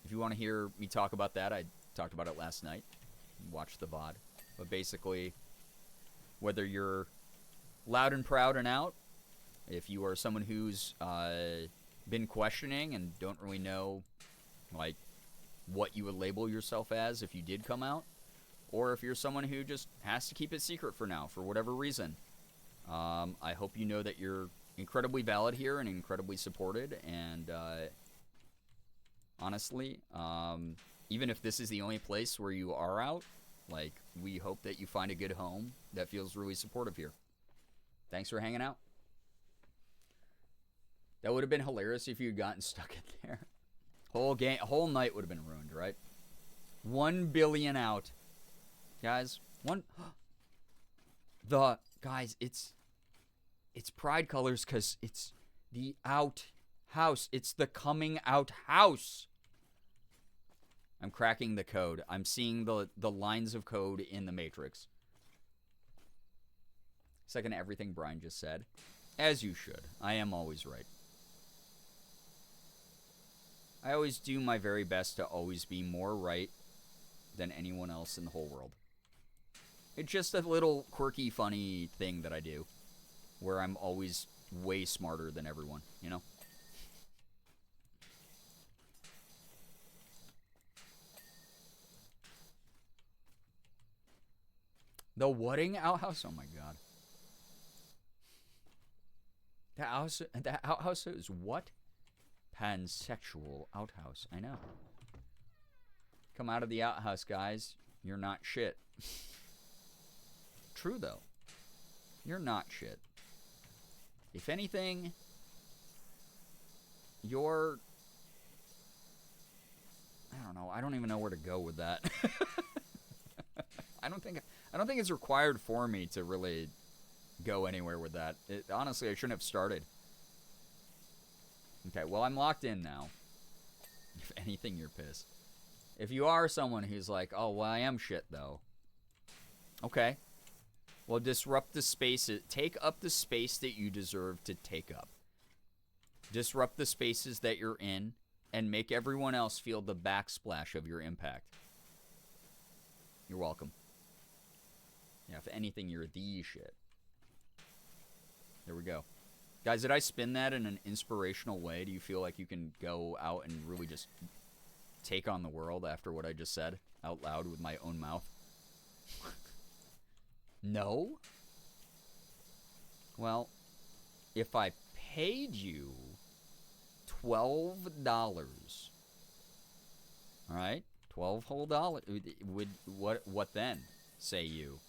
if you want to hear me talk about that, I talked about it last night. Watch the VOD. But basically, whether you're loud and proud and out, if you are someone who's been questioning and don't really know, like, what you would label yourself as if you did come out, or if you're someone who just has to keep it secret for now for whatever reason, I hope you know that you're incredibly valid here and incredibly supported. And honestly, even if this is the only place where you are out, like, we hope that you find a good home that feels really supportive here. Thanks for hanging out. That would have been hilarious if you had gotten stuck in there. Whole night would have been ruined, right? 1 billion out. Guys, guys, it's pride colors because it's the out house. It's the coming out house. I'm cracking the code. I'm seeing the lines of code in the Matrix. Second to everything Brian just said. As you should. I am always right. I always do my very best to always be more right than anyone else in the whole world. It's just a little quirky, funny thing that I do, where I'm always way smarter than everyone, you know? The wedding outhouse? Oh my god. That outhouse is what? Pansexual outhouse. I know. Come out of the outhouse, guys. You're not shit. True, though. You're not shit. If anything, you're... I don't know. I don't even know where to go with that. I don't think it's required for me to really go anywhere with that. Honestly, I shouldn't have started. Okay, well, I'm locked in now. If anything, you're pissed. If you are someone who's like, oh, well, I am shit, though. Okay. Well, disrupt the spaces. Take up the space that you deserve to take up. Disrupt the spaces that you're in and make everyone else feel the backsplash of your impact. You're welcome. Yeah, if anything, you're the shit. There we go. Guys, did I spin that in an inspirational way? Do you feel like you can go out and really just take on the world after what I just said out loud with my own mouth? No? Well, if I paid you $12, all right? 12 whole dollars. What then, say you?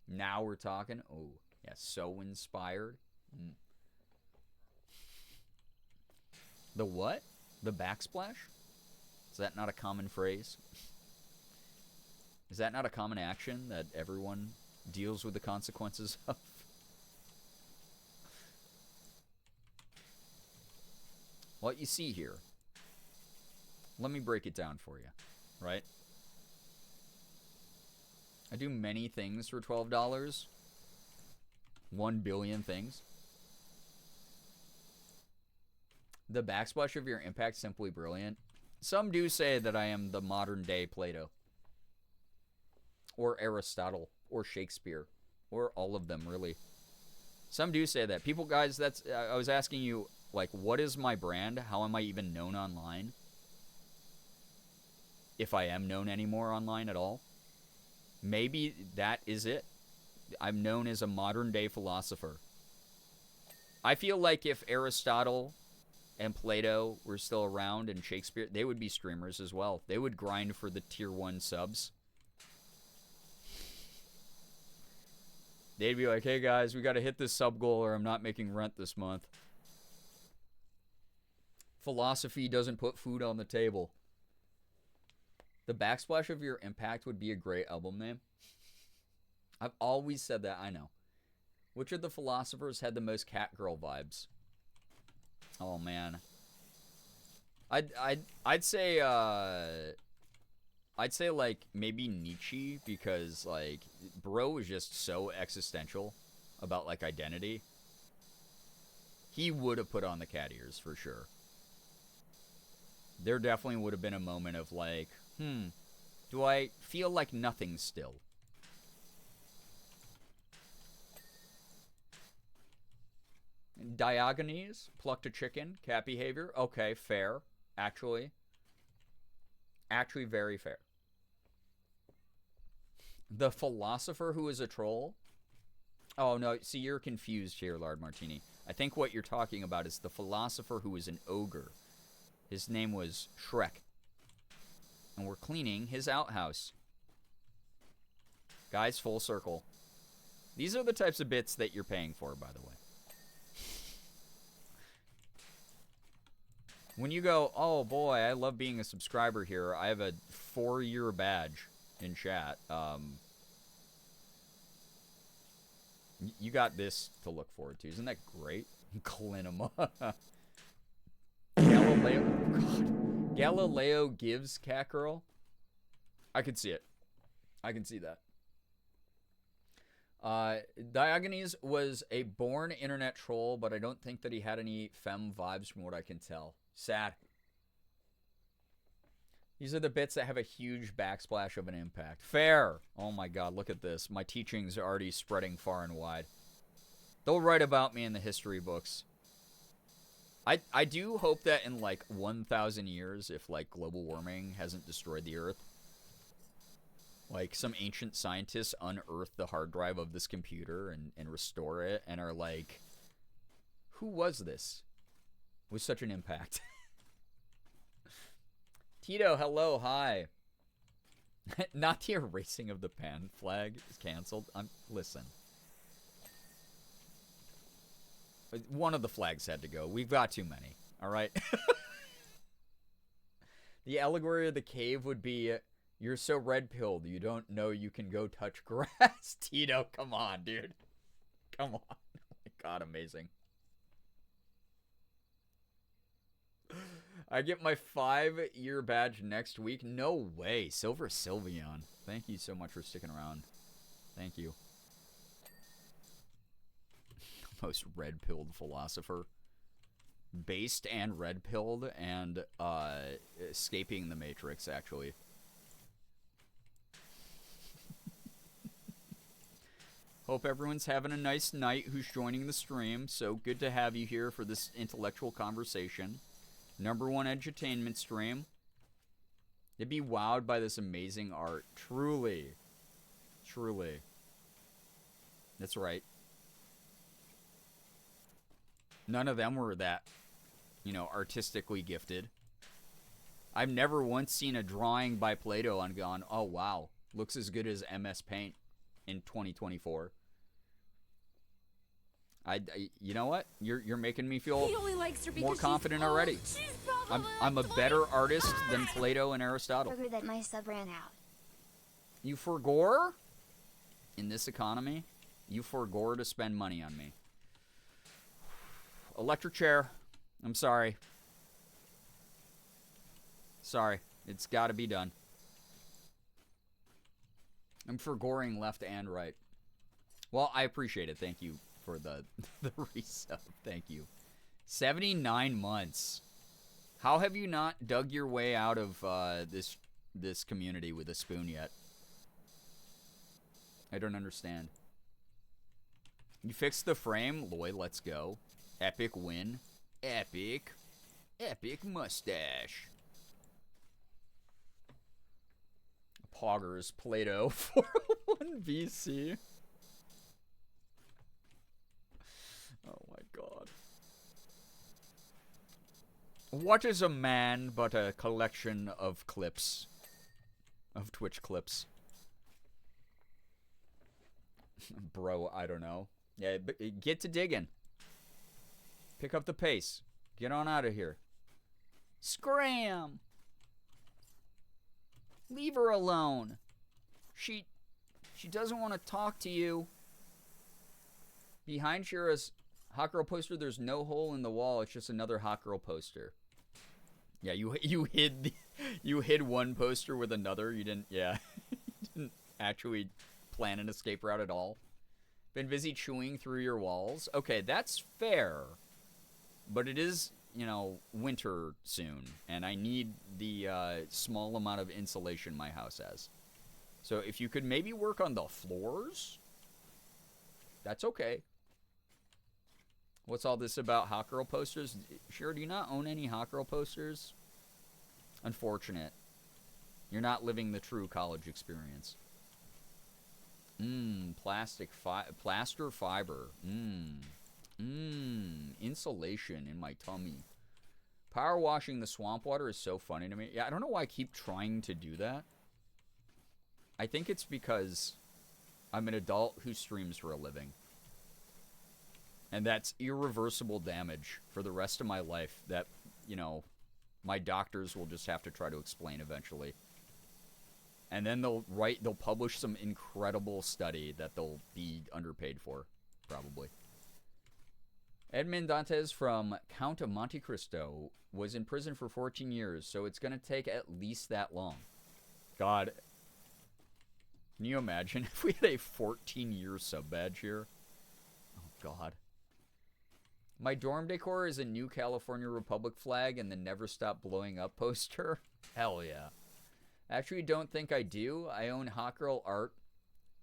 Now we're talking. Oh, yeah, so inspired. The what? The backsplash? Is that not a common phrase? Is that not a common action that everyone deals with the consequences of? What you see here. Let me break it down for you, right? I do many things for $12. 1 billion things. The backsplash of your impact, simply brilliant. Some do say that I am the modern day Plato. Or Aristotle. Or Shakespeare. Or all of them, really. Some do say that. People, guys, that's... I was asking you, like, what is my brand? How am I even known online? If I am known anymore online at all. Maybe that is it. I'm known as a modern day philosopher. I feel like if Aristotle and Plato were still around and Shakespeare, they would be streamers as well. They would grind for the tier 1 subs. They'd be like, hey guys, we got to hit this sub goal or I'm not making rent this month. Philosophy doesn't put food on the table. The backsplash of your impact would be a great album name. I've always said that, I know. Which of the philosophers had the most cat girl vibes? Oh man. I'd say like maybe Nietzsche, because like bro was just so existential about like identity. He would have put on the cat ears for sure. There definitely would have been a moment of like, do I feel like nothing still? Diogenes plucked a chicken, cat behavior. Okay, fair. Actually very fair. The philosopher who is a troll? Oh, no, see, you're confused here, Lard Martini. I think what you're talking about is the philosopher who is an ogre. His name was Shrek. And we're cleaning his outhouse. Guys, full circle. These are the types of bits that you're paying for, by the way. When you go, oh boy, I love being a subscriber here. I have a 4-year badge in chat. You got this to look forward to. Isn't that great? Clinema. Galileo. God. Galileo gives cat girl. I can see it. I can see that. Diogenes was a born internet troll, but I don't think that he had any femme vibes from what I can tell. Sad. These are the bits that have a huge backsplash of an impact. Fair. Oh my god, look at this. My teachings are already spreading far and wide. They'll write about me in the history books. I do hope that in like 1,000 years, if like global warming hasn't destroyed the Earth, like some ancient scientists unearth the hard drive of this computer and restore it and are like, who was this with such an impact? Tito, hello, hi. Not the erasing of the pan flag is canceled. Listen. One of the flags had to go. We've got too many. All right. The allegory of the cave would be, you're so red-pilled, you don't know you can go touch grass. Tito, come on, dude. Come on. Oh my god, amazing. I get my 5-year badge next week. No way. Silver Sylveon. Thank you so much for sticking around. Thank you. Most red-pilled philosopher. Based and red-pilled and escaping the Matrix, actually. Hope everyone's having a nice night who's joining the stream. So good to have you here for this intellectual conversation. #1 edutainment stream. You'd be wowed by this amazing art. Truly. Truly. That's right. None of them were that, you know, artistically gifted. I've never once seen a drawing by Play-Doh and gone, oh, wow, looks as good as MS Paint in 2024. You know what? You're making me feel more confident already. I'm a better artist than Plato and Aristotle. Figured that my sub ran out. You forgore? In this economy, you forgore to spend money on me. Electric chair. I'm sorry. Sorry. It's got to be done. I'm forgoring left and right. Well, I appreciate it. Thank you for the resub. Thank you. 79 months. How have you not dug your way out of this community with a spoon yet? I don't understand. You fixed the frame? Lloyd, let's go. Epic win. Epic. Epic mustache. Poggers, Play-Doh, 401 BC. Oh my god. What is a man but a collection of clips? Of Twitch clips. Bro, I don't know. Yeah, but get to digging. Pick up the pace. Get on out of here. Scram! Leave her alone. She doesn't want to talk to you. Behind Shira's Hot Girl poster, there's no hole in the wall. It's just another Hot Girl poster. Yeah, you hid one poster with another. You didn't, yeah. You didn't actually plan an escape route at all. Been busy chewing through your walls. Okay, that's fair. But it is, you know, winter soon, and I need the small amount of insulation my house has. So if you could maybe work on the floors, that's okay. What's all this about Hot Girl posters? Sure, do you not own any Hot Girl posters? Unfortunate. You're not living the true college experience. Plaster fiber. Insulation in my tummy. Power washing the swamp water is so funny to me. Yeah, I don't know why I keep trying to do that. I think it's because I'm an adult who streams for a living. And that's irreversible damage for the rest of my life that, you know, my doctors will just have to try to explain eventually. And then they'll publish some incredible study that they'll be underpaid for, probably. Edmond Dantes from Count of Monte Cristo was in prison for 14 years, so it's going to take at least that long. God. Can you imagine if we had a 14-year sub badge here? Oh, God. My dorm decor is a new California Republic flag and the Never Stop Blowing Up poster. Hell yeah. Actually, don't think I do. I own Hot Girl art,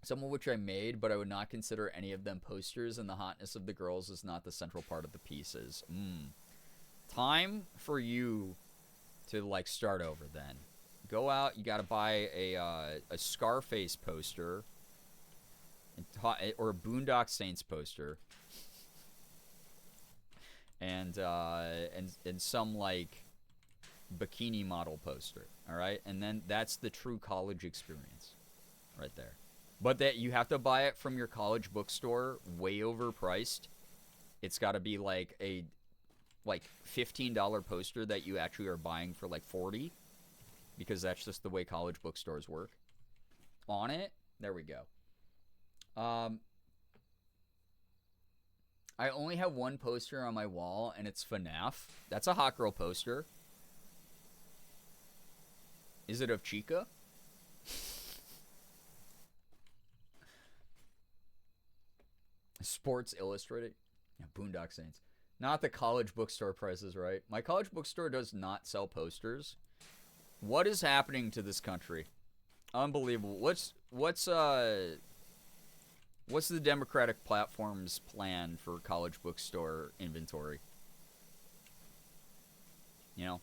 some of which I made, but I would not consider any of them posters, and the hotness of the girls is not the central part of the pieces. Time for you to, like, start over then. Go out, you gotta buy a Scarface poster, or a Boondock Saints poster, and some, like, bikini model poster, alright? And then that's the true college experience right there. But that you have to buy it from your college bookstore, way overpriced. It's got to be like a $15 poster that you actually are buying for like $40, because that's just the way college bookstores work. On it, there we go. I only have one poster on my wall, and it's FNAF. That's a Hot Girl poster. Is it of Chica? Sports Illustrated? Yeah, Boondock Saints. Not the college bookstore prices, right? My college bookstore does not sell posters. What is happening to this country? Unbelievable. What's the Democratic platform's plan for college bookstore inventory? You know?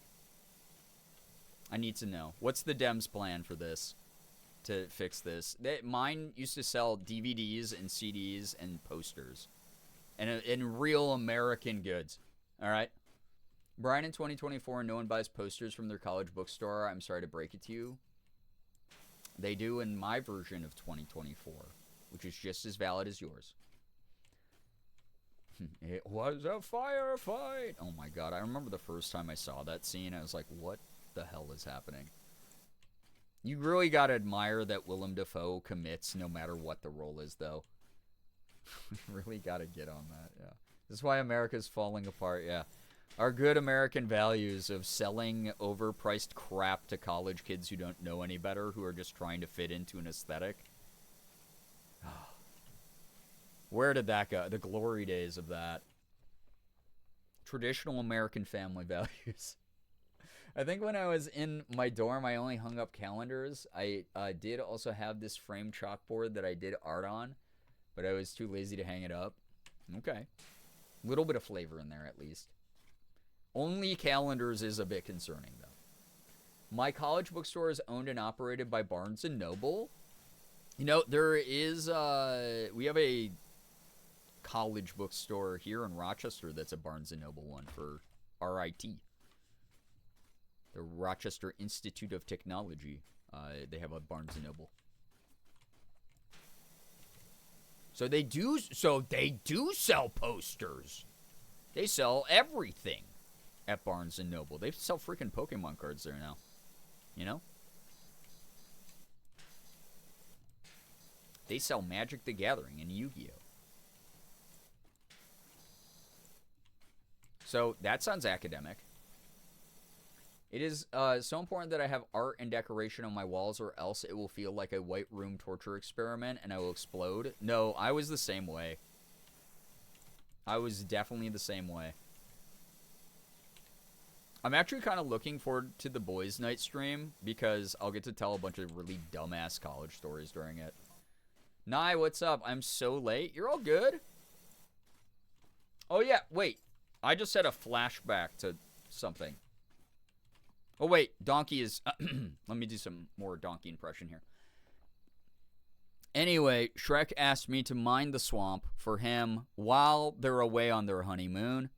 I need to know. What's the Dems' plan for this? To fix this? Mine used to sell DVDs and CDs and posters. And real American goods. Alright? Brian, in 2024, no one buys posters from their college bookstore. I'm sorry to break it to you. They do in my version of 2024, which is just as valid as yours. It was a firefight. Oh my god, I remember the first time I saw that scene. I was like, what the hell is happening? You really gotta admire that Willem Dafoe commits no matter what the role is, though. Really gotta get on that, yeah. This is why America's falling apart, yeah. Our good American values of selling overpriced crap to college kids who don't know any better, who are just trying to fit into an aesthetic. Where did that go? The glory days of that. Traditional American family values. I think when I was in my dorm, I only hung up calendars. I did also have this framed chalkboard that I did art on, but I was too lazy to hang it up. Okay. Little bit of flavor in there, at least. Only calendars is a bit concerning, though. My college bookstore is owned and operated by Barnes & Noble. You know, there is, we have a college bookstore here in Rochester that's a Barnes & Noble one for RIT. The Rochester Institute of Technology. They have a Barnes & Noble. So they do sell posters. They sell everything at Barnes & Noble. They sell freaking Pokemon cards there now. You know? They sell Magic the Gathering and Yu-Gi-Oh! So that sounds academic. It is so important that I have art and decoration on my walls, or else it will feel like a white room torture experiment and I will explode. No, I was the same way. I was definitely the same way. I'm actually kind of looking forward to the boys' night stream because I'll get to tell a bunch of really dumbass college stories during it. Nye, what's up? I'm so late. You're all good? Oh, yeah. Wait. I just had a flashback to something. Oh, wait. Donkey is... Let me do some more donkey impression here. Anyway, Shrek asked me to mine the swamp for him while they're away on their honeymoon.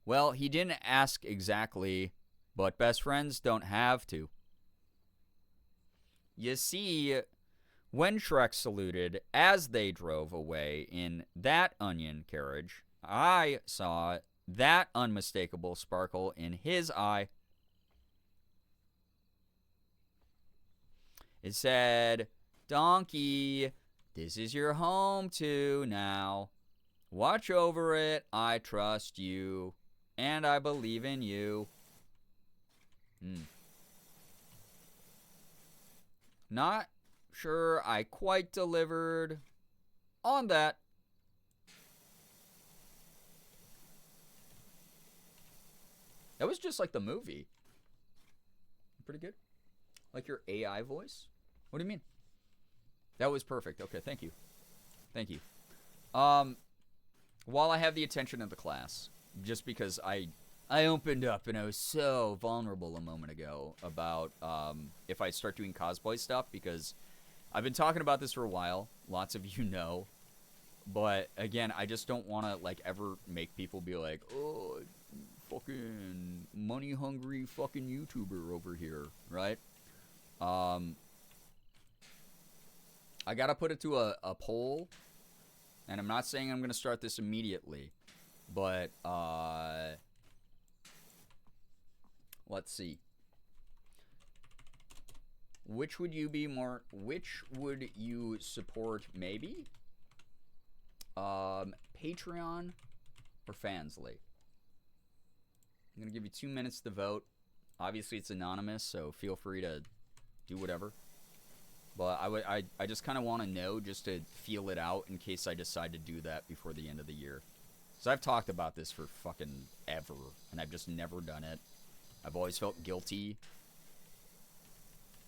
Well, he didn't ask exactly, but best friends don't have to. You see, when Shrek saluted as they drove away in that onion carriage, I saw that unmistakable sparkle in his eye. It said, "Donkey, this is your home too now. Watch over it, I trust you. And I believe in you." Not sure I quite delivered on that. That was just like the movie. Pretty good. Like your AI voice? What do you mean? That was perfect. Okay, thank you. Thank you. While I have the attention of the class, just because I opened up and I was so vulnerable a moment ago about if I start doing cosplay stuff, because I've been talking about this for a while. Lots of you know. But again, I just don't want to like ever make people be like, "Oh, fucking money hungry fucking YouTuber over here," right? I gotta put it to a poll, and I'm not saying I'm gonna start this immediately, but let's see. Which would you support maybe? Patreon or Fansly? I'm gonna give you 2 minutes to vote. Obviously, it's anonymous, so feel free to do whatever. But I just kind of want to know just to feel it out in case I decide to do that before the end of the year. So I've talked about this for fucking ever, and I've just never done it. I've always felt guilty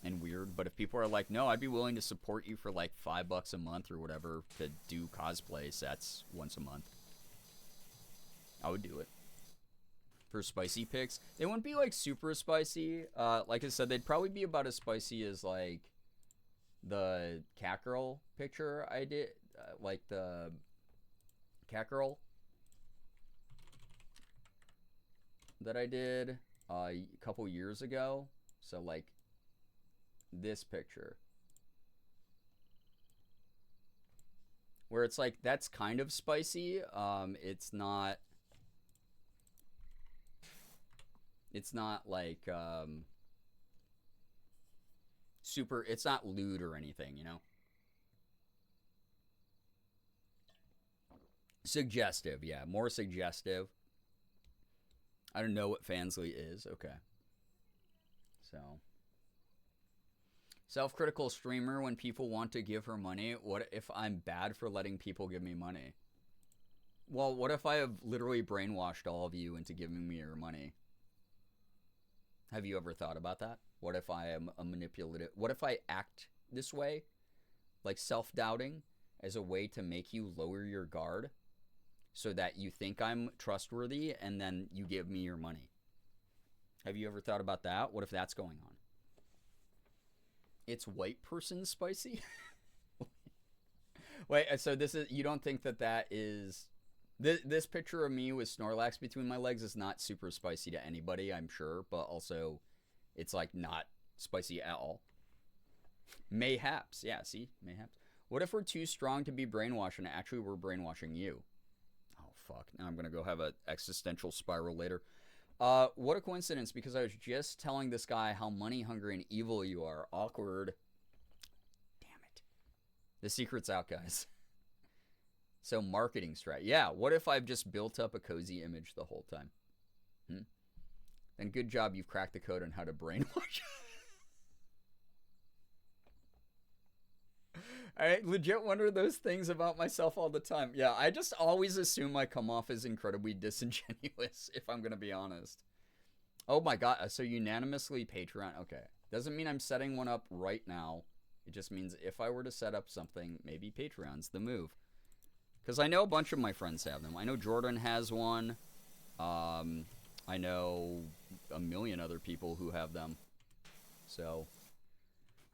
and weird, but if people are like, no, I'd be willing to support you for like $5 a month or whatever to do cosplay sets once a month, I would do it. For spicy picks, they wouldn't be like super spicy. Like I said, they'd probably be about as spicy as like the cat girl picture I did, like the cat girl that I did a couple years ago. So like this picture where it's like that's kind of spicy. It's not like super, it's not lewd or anything, you know? Suggestive, yeah, more suggestive. I don't know what Fansly is. Okay. So, self-critical streamer when people want to give her money. What if I'm bad for letting people give me money? Well, what if I have literally brainwashed all of you into giving me your money? Have you ever thought about that? What if I am a manipulative? What if I act this way, like self-doubting, as a way to make you lower your guard so that you think I'm trustworthy and then you give me your money? Have you ever thought about that? What if that's going on? It's white person spicy? Wait, so this is, you don't think that that is, this picture of me with Snorlax between my legs is not super spicy to anybody, I'm sure, but also it's like not spicy at all. Mayhaps, yeah, see, mayhaps. What if we're too strong to be brainwashed and actually we're brainwashing you? Oh, fuck, now I'm gonna go have an existential spiral later. What a coincidence, because I was just telling this guy how money hungry and evil you are. Awkward. Damn it. The secret's out, guys. So marketing strat. Yeah, what if I've just built up a cozy image the whole time? Then good job, you've cracked the code on how to brainwash. I legit wonder those things about myself all the time. Yeah, I just always assume I come off as incredibly disingenuous, if I'm going to be honest. Oh my god, so unanimously Patreon. Okay. Doesn't mean I'm setting one up right now. It just means if I were to set up something, maybe Patreon's the move. Because I know a bunch of my friends have them. I know Jordan has one. I know a million other people who have them. So,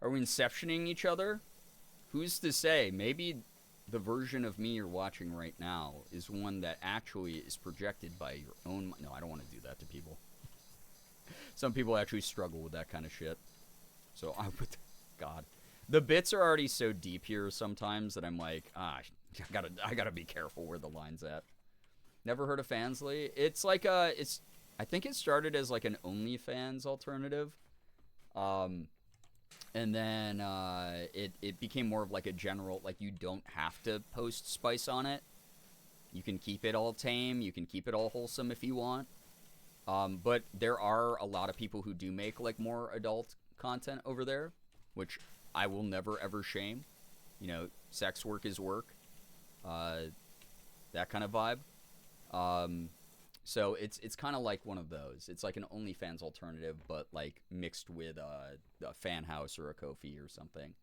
are we inceptioning each other? Who's to say? Maybe the version of me you're watching right now is one that actually is projected by your own... No, I don't want to do that to people. Some people actually struggle with that kind of shit. So, I would... God. The bits are already so deep here sometimes that I'm like, I gotta be careful where the line's at. Never heard of Fansly? It's like a... I think it started as like an OnlyFans alternative. And then it became more of like a general, like you don't have to post spice on it. You can keep it all tame. You can keep it all wholesome if you want. But there are a lot of people who do make like more adult content over there, which I will never ever shame. You know, sex work is work. That kind of vibe. So it's kind of like one of those. It's like an OnlyFans alternative, but like mixed with a fan house or a Ko-fi or something.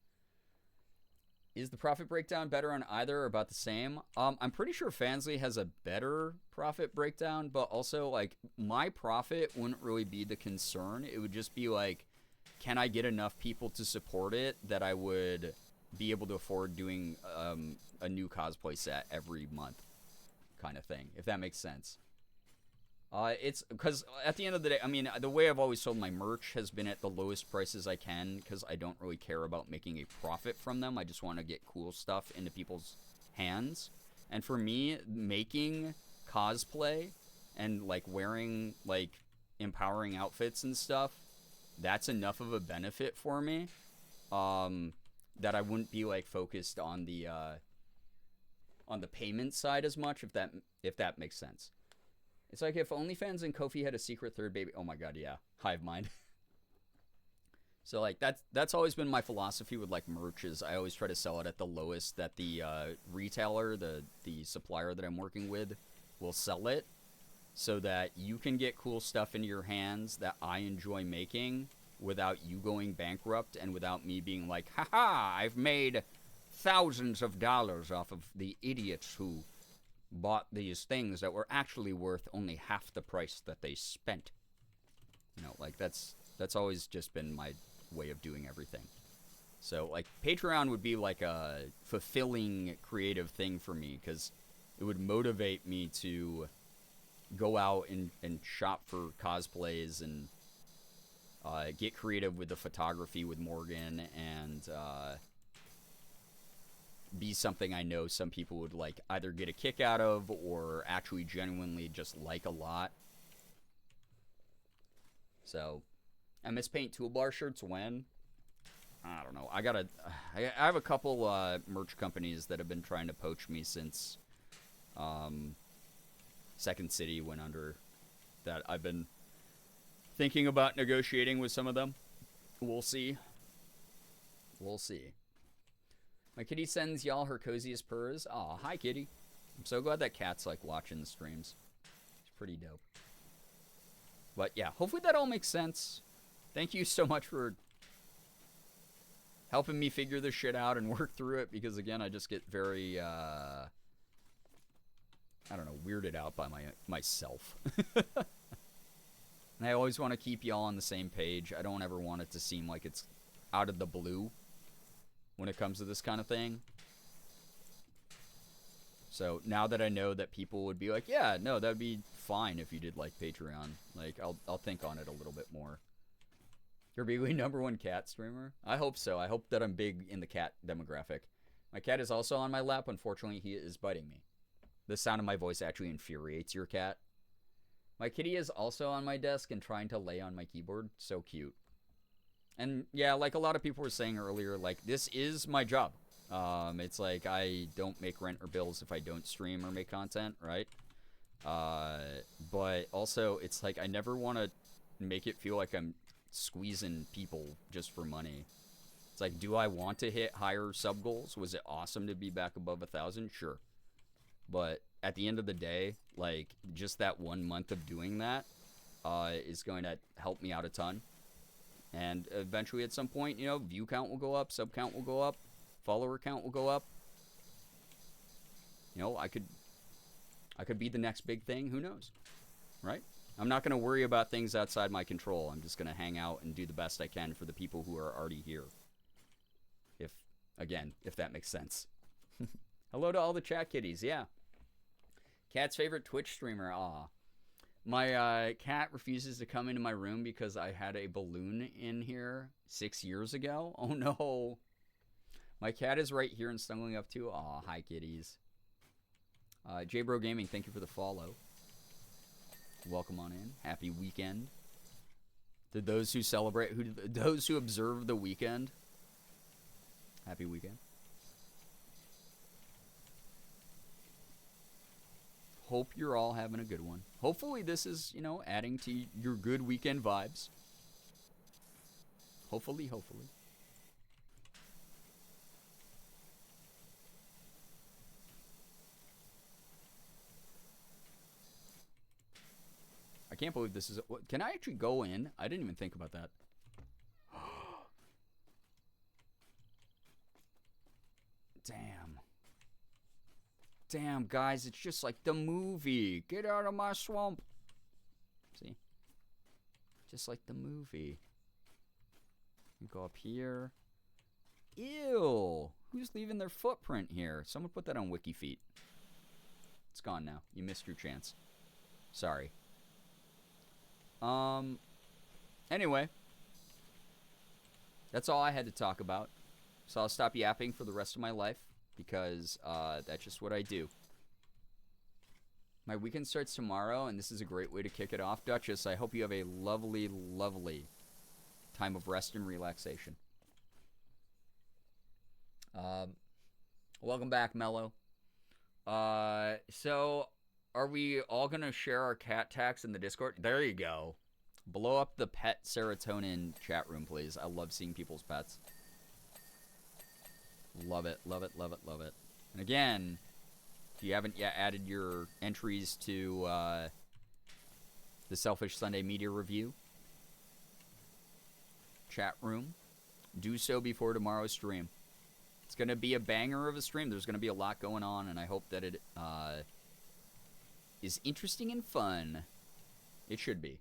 Is the profit breakdown better on either or about the same? I'm pretty sure Fansly has a better profit breakdown, but also like my profit wouldn't really be the concern. It would just be like, can I get enough people to support it that I would be able to afford doing a new cosplay set every month kind of thing, if that makes sense. It's because at the end of the day, I mean, the way I've always sold my merch has been at the lowest prices I can because I don't really care about making a profit from them. I just want to get cool stuff into people's hands. And for me, making cosplay and like wearing like empowering outfits and stuff, that's enough of a benefit for me that I wouldn't be like focused on the payment side as much, if that makes sense. It's like if OnlyFans and Kofi had a secret third baby. Oh my god, yeah. Hive mind. So like that's always been my philosophy with like merch is I always try to sell it at the lowest that the retailer, the supplier that I'm working with will sell it so that you can get cool stuff into your hands that I enjoy making without you going bankrupt and without me being like, haha, I've made thousands of dollars off of the idiots who bought these things that were actually worth only half the price that they spent. You know, like that's always just been my way of doing everything. So like Patreon would be like a fulfilling creative thing for me because it would motivate me to go out and shop for cosplays and get creative with the photography with Morgan and be something I know some people would like either get a kick out of or actually genuinely just like a lot. So MS Paint Toolbar shirts when? I don't know. I have a couple merch companies that have been trying to poach me since Second City went under that I've been thinking about negotiating with some of them. We'll see. We'll see. My kitty sends y'all her coziest purrs. Aw, hi kitty. I'm so glad that cat's like watching the streams. It's pretty dope. But yeah, hopefully that all makes sense. Thank you so much for helping me figure this shit out and work through it because again, I just get very I don't know, weirded out by myself. And I always want to keep y'all on the same page. I don't ever want it to seem like it's out of the blue when it comes to this kind of thing. So now that I know that people would be like, yeah, no, that'd be fine if you did like Patreon. Like I'll think on it a little bit more. Girbeagly #1 cat streamer? I hope so. I hope that I'm big in the cat demographic. My cat is also on my lap. Unfortunately, he is biting me. The sound of my voice actually infuriates your cat. My kitty is also on my desk and trying to lay on my keyboard. So cute. And yeah, like a lot of people were saying earlier, like this is my job. It's like I don't make rent or bills if I don't stream or make content, right? But also it's like I never want to make it feel like I'm squeezing people just for money. It's like, do I want to hit higher sub goals? Was it awesome to be back above 1,000? Sure. But at the end of the day, like just that 1 month of doing that is going to help me out a ton. And eventually at some point, you know, view count will go up, sub count will go up, follower count will go up. You know, I could be the next big thing, who knows? Right? I'm not going to worry about things outside my control. I'm just going to hang out and do the best I can for the people who are already here. If that makes sense. Hello to all the chat kitties, yeah. Cat's favorite Twitch streamer, aw. My cat refuses to come into my room because I had a balloon in here 6 years ago. Oh no. My cat is right here and snuggling up too. Aw, hi kitties. JBro Gaming, thank you for the follow. Welcome on in. Happy weekend. To those who celebrate, those who observe the weekend. Happy weekend. Hope you're all having a good one. Hopefully this is, you know, adding to your good weekend vibes. Hopefully. I can't believe this is... Can I actually go in? I didn't even think about that. Damn, guys, it's just like the movie. Get out of my swamp. See? Just like the movie. Go up here. Ew. Who's leaving their footprint here? Someone put that on WikiFeet. It's gone now. You missed your chance. Sorry. Anyway. That's all I had to talk about. So I'll stop yapping for the rest of my life. Because that's just what I do. My weekend starts tomorrow, and this is a great way to kick it off. Duchess, I hope you have a lovely, lovely time of rest and relaxation. Welcome back, Mello. So are we all gonna share our cat tax in the Discord? There you go. Blow up the pet serotonin chat room, please. I love seeing people's pets. Love it, love it, love it, love it. And again, if you haven't yet added your entries to the Selfish Sunday Media Review chat room, do so before tomorrow's stream. It's going to be a banger of a stream. There's going to be a lot going on, and I hope that it is interesting and fun. It should be.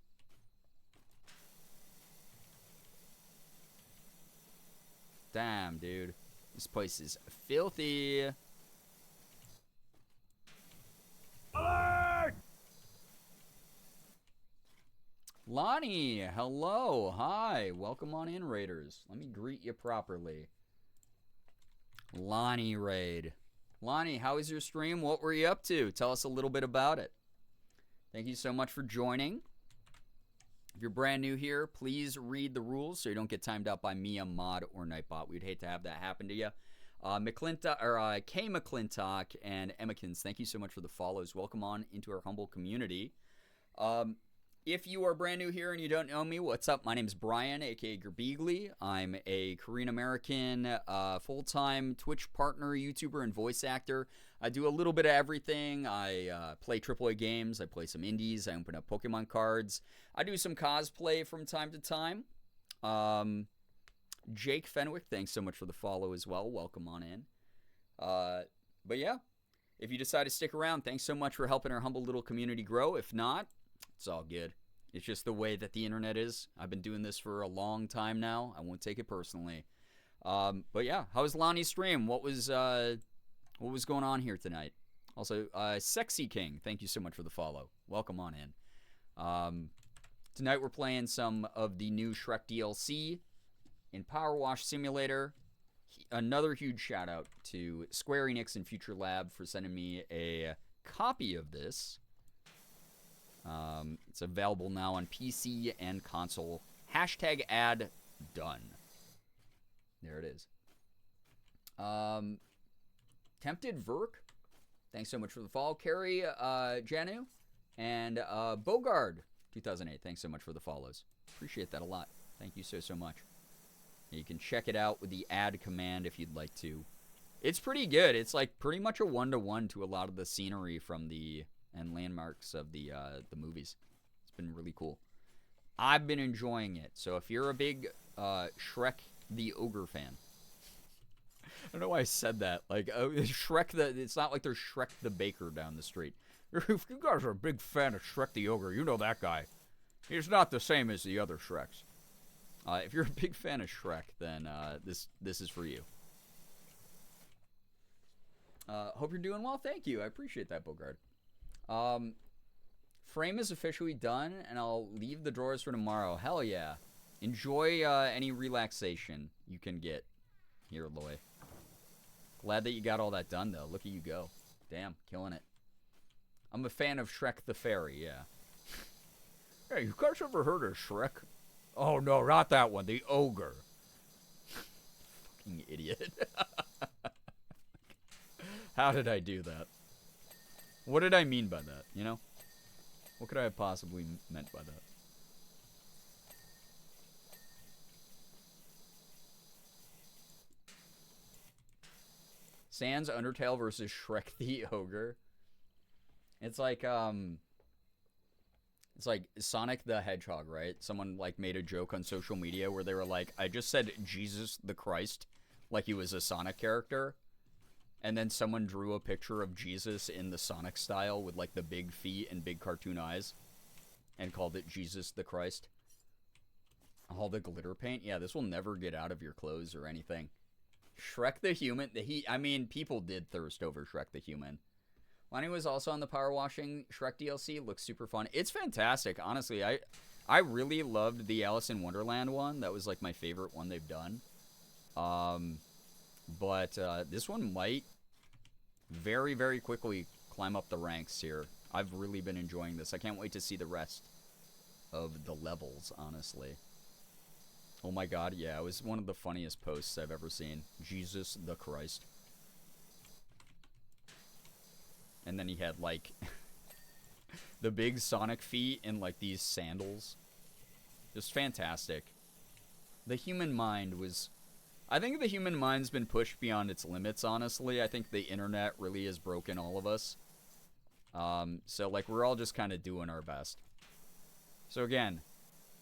Damn, dude. This place is filthy. Alert! Lonnie, hello. Hi. Welcome on in, Raiders. Let me greet you properly. Lonnie Raid. Lonnie, how was your stream? What were you up to? Tell us a little bit about it. Thank you so much for joining. If you're brand new here, please read the rules so you don't get timed out by me, a mod, or Nightbot. We'd hate to have that happen to you. K. McClintock and Emmekins, thank you so much for the follows. Welcome on into our humble community. If you are brand new here and you don't know me, what's up? My name's Brian, aka Girbeagly. I'm a Korean-American full-time Twitch partner, YouTuber, and voice actor. I do a little bit of everything. I play AAA games. I play some indies. I open up Pokemon cards. I do some cosplay from time to time. Jake Fenwick, thanks so much for the follow as well. Welcome on in. But yeah, if you decide to stick around, thanks so much for helping our humble little community grow. If not, it's all good. It's just the way that the internet is. I've been doing this for a long time now. I won't take it personally. But yeah, how was Lonnie's stream? What was going on here tonight? Also, Sexy King, thank you so much for the follow. Welcome on in. Tonight we're playing some of the new Shrek DLC in Powerwash Simulator. Another huge shout out to Square Enix and Future Lab for sending me a copy of this. It's available now on PC and console. Hashtag ad done. There it is. Tempted Verk, thanks so much for the follow. Carrie Janu and Bogard 2008, thanks so much for the follows. Appreciate that a lot. Thank you so much. You can check it out with the add command if you'd like to. It's pretty good. It's like pretty much a one-to-one to a lot of the scenery from the and landmarks of the movies. It's been really cool. I've been enjoying it. So if you're a big Shrek the Ogre fan, I don't know why I said that. Like Shrek it's not like there's Shrek the Baker down the street. If you guys are a big fan of Shrek the Ogre, you know that guy. He's not the same as the other Shreks. If you're a big fan of Shrek, then this is for you. Hope you're doing well. Thank you. I appreciate that, Bogard. Frame is officially done, and I'll leave the drawers for tomorrow. Hell yeah. Enjoy any relaxation you can get here, Loy. Glad that you got all that done, though. Look at you go. Damn, killing it. I'm a fan of Shrek the Fairy, yeah. Hey, you guys ever heard of Shrek? Oh, no, not that one. The Ogre. Fucking idiot. How did I do that? What did I mean by that, you know? What could I have possibly meant by that? Sans Undertale versus Shrek the Ogre. It's like Sonic the Hedgehog, right? Someone like made a joke on social media where they were like, I just said Jesus the Christ like he was a Sonic character. And then someone drew a picture of Jesus in the Sonic style with like the big feet and big cartoon eyes and called it Jesus the Christ. All the glitter paint. Yeah, this will never get out of your clothes or anything. Shrek the Human. I mean, people did thirst over Shrek the Human. Lonnie was also on the Power Washing Shrek DLC. Looks super fun. It's fantastic. Honestly, I really loved the Alice in Wonderland one. That was like my favorite one they've done. But this one might very, very quickly climb up the ranks here. I've really been enjoying this. I can't wait to see the rest of the levels, honestly. Oh my god, yeah, it was one of the funniest posts I've ever seen. Jesus the Christ. And then he had, like, The big Sonic feet in like these sandals. Just fantastic. The human mind was... I think the human mind's been pushed beyond its limits, honestly. I think the internet really has broken all of us. So, like, we're all just kind of doing our best. So, again,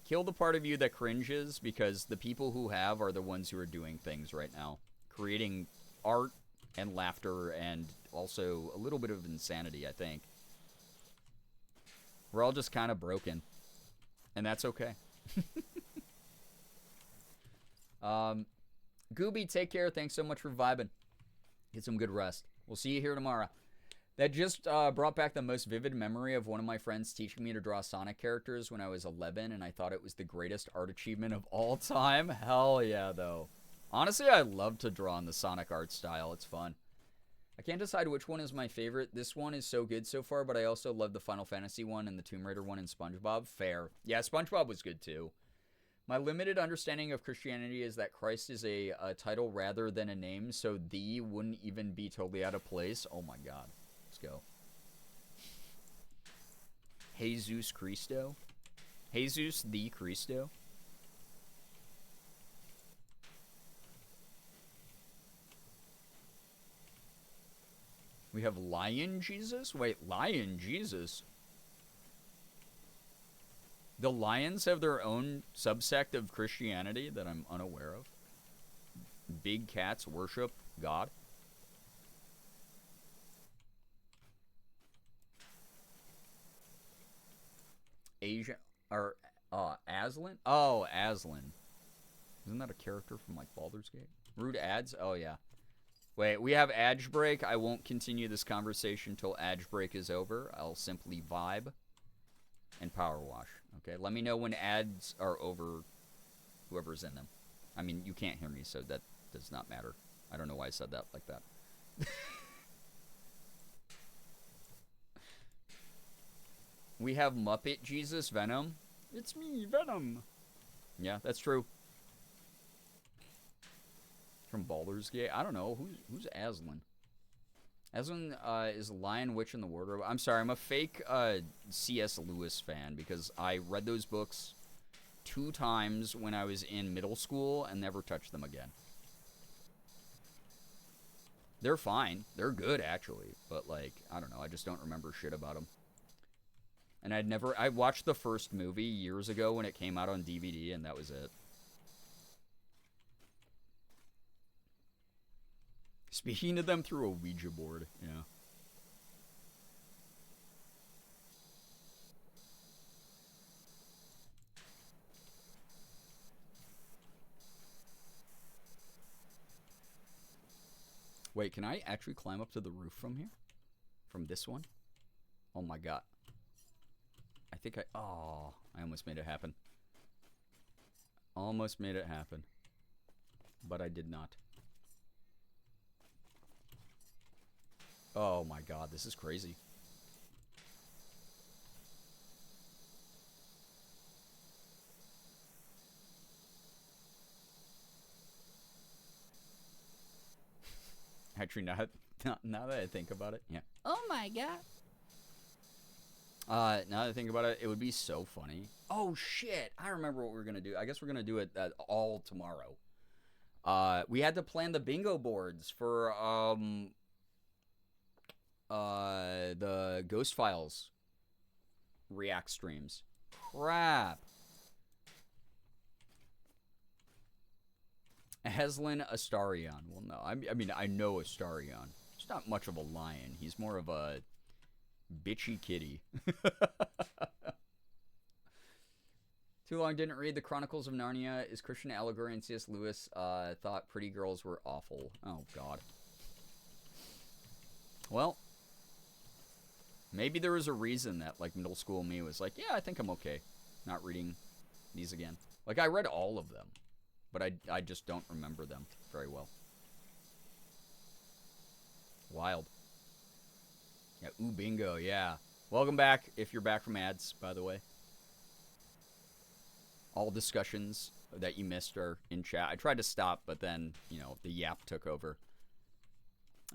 kill the part of you that cringes, because the people who have are the ones who are doing things right now. Creating art and laughter and also a little bit of insanity, I think. We're all just kind of broken. And that's okay. Gooby, take care. Thanks so much for vibing. Get some good rest. We'll see you here tomorrow. That just brought back the most vivid memory of one of my friends teaching me to draw Sonic characters when I was 11, and I thought it was the greatest art achievement of all time. Hell yeah, though. Honestly, I love to draw in the Sonic art style. It's fun. I can't decide which one is my favorite. This one is so good so far, but I also love the Final Fantasy one and the Tomb Raider one and SpongeBob. Fair. Yeah, SpongeBob was good too. My limited understanding of Christianity is that Christ is a title rather than a name, so "the" wouldn't even be totally out of place. Oh my god. Let's go. Jesus Cristo? Jesus the Cristo? We have Lion Jesus? Wait, Lion Jesus? The Lions have their own subsect of Christianity that I'm unaware of. Big cats worship God. Asia, or, Aslan? Oh, Aslan. Isn't that a character from, like, Baldur's Gate? Rude ads? Oh, yeah. Wait, we have Adge Break. I won't continue this conversation until Adge Break is over. I'll simply vibe and power wash. Okay, let me know when ads are over, whoever's in them. I mean, you can't hear me, so that does not matter. I don't know why I said that like that. We have Muppet Jesus Venom. It's me, Venom. Yeah, that's true. From Baldur's Gate. I don't know. Who's Aslan? Aslan is Lion, Witch, and the Wardrobe. I'm sorry, I'm a fake C.S. Lewis fan because I read those books 2 times when I was in middle school and never touched them again. They're fine. They're good, actually. But, like, I don't know. I just don't remember shit about them. And I watched the first movie years ago when it came out on DVD, and that was it. Speaking to them through a Ouija board, yeah. Wait, can I actually climb up to the roof from here? From this one? Oh my god. I think I almost made it happen. Almost made it happen. But I did not. Oh my god, this is crazy. Actually, now that I think about it, yeah. Oh my god. Now that I think about it, it would be so funny. Oh shit, I remember what we're gonna do. I guess we're gonna do it all tomorrow. We had to plan the bingo boards for the Ghost Files react streams. Crap. Aslan Astarion. Well, no. I mean, I know Astarion. He's not much of a lion. He's more of a bitchy kitty. Too long didn't read the Chronicles of Narnia. Is Christian allegory and C.S. Lewis thought pretty girls were awful. Oh, God. Well, maybe there was a reason that, like, middle school me was like, yeah, I think I'm okay not reading these again. Like, I read all of them, but I just don't remember them very well. Wild. Yeah, ooh, bingo, yeah. Welcome back, if you're back from ads, by the way. All discussions that you missed are in chat. I tried to stop, but then, you know, the yap took over.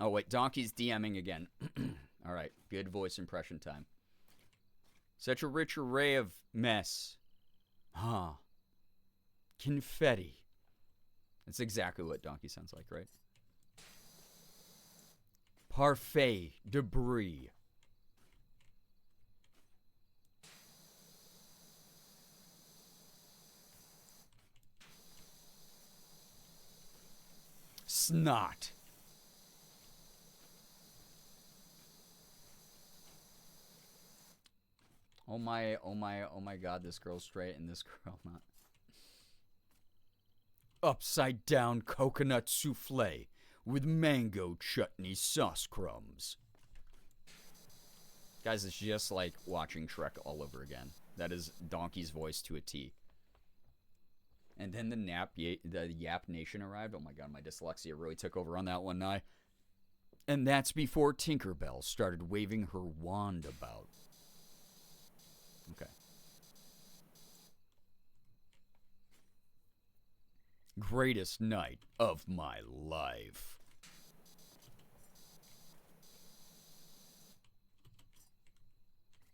Oh, wait, Donkey's DMing again. All right, good voice impression time. Such a rich array of mess. Huh. Confetti. That's exactly what donkey sounds like, right? Parfait. Debris. Snot. Oh my, oh my, oh my god, this girl's straight and this girl not. Upside down coconut souffle with mango chutney sauce crumbs. Guys, it's just like watching Shrek all over again. That is Donkey's voice to a T. And then the Yap Nation arrived. Oh my god, my dyslexia really took over on that one night. And that's before Tinkerbell started waving her wand about. Okay. Greatest night of my life.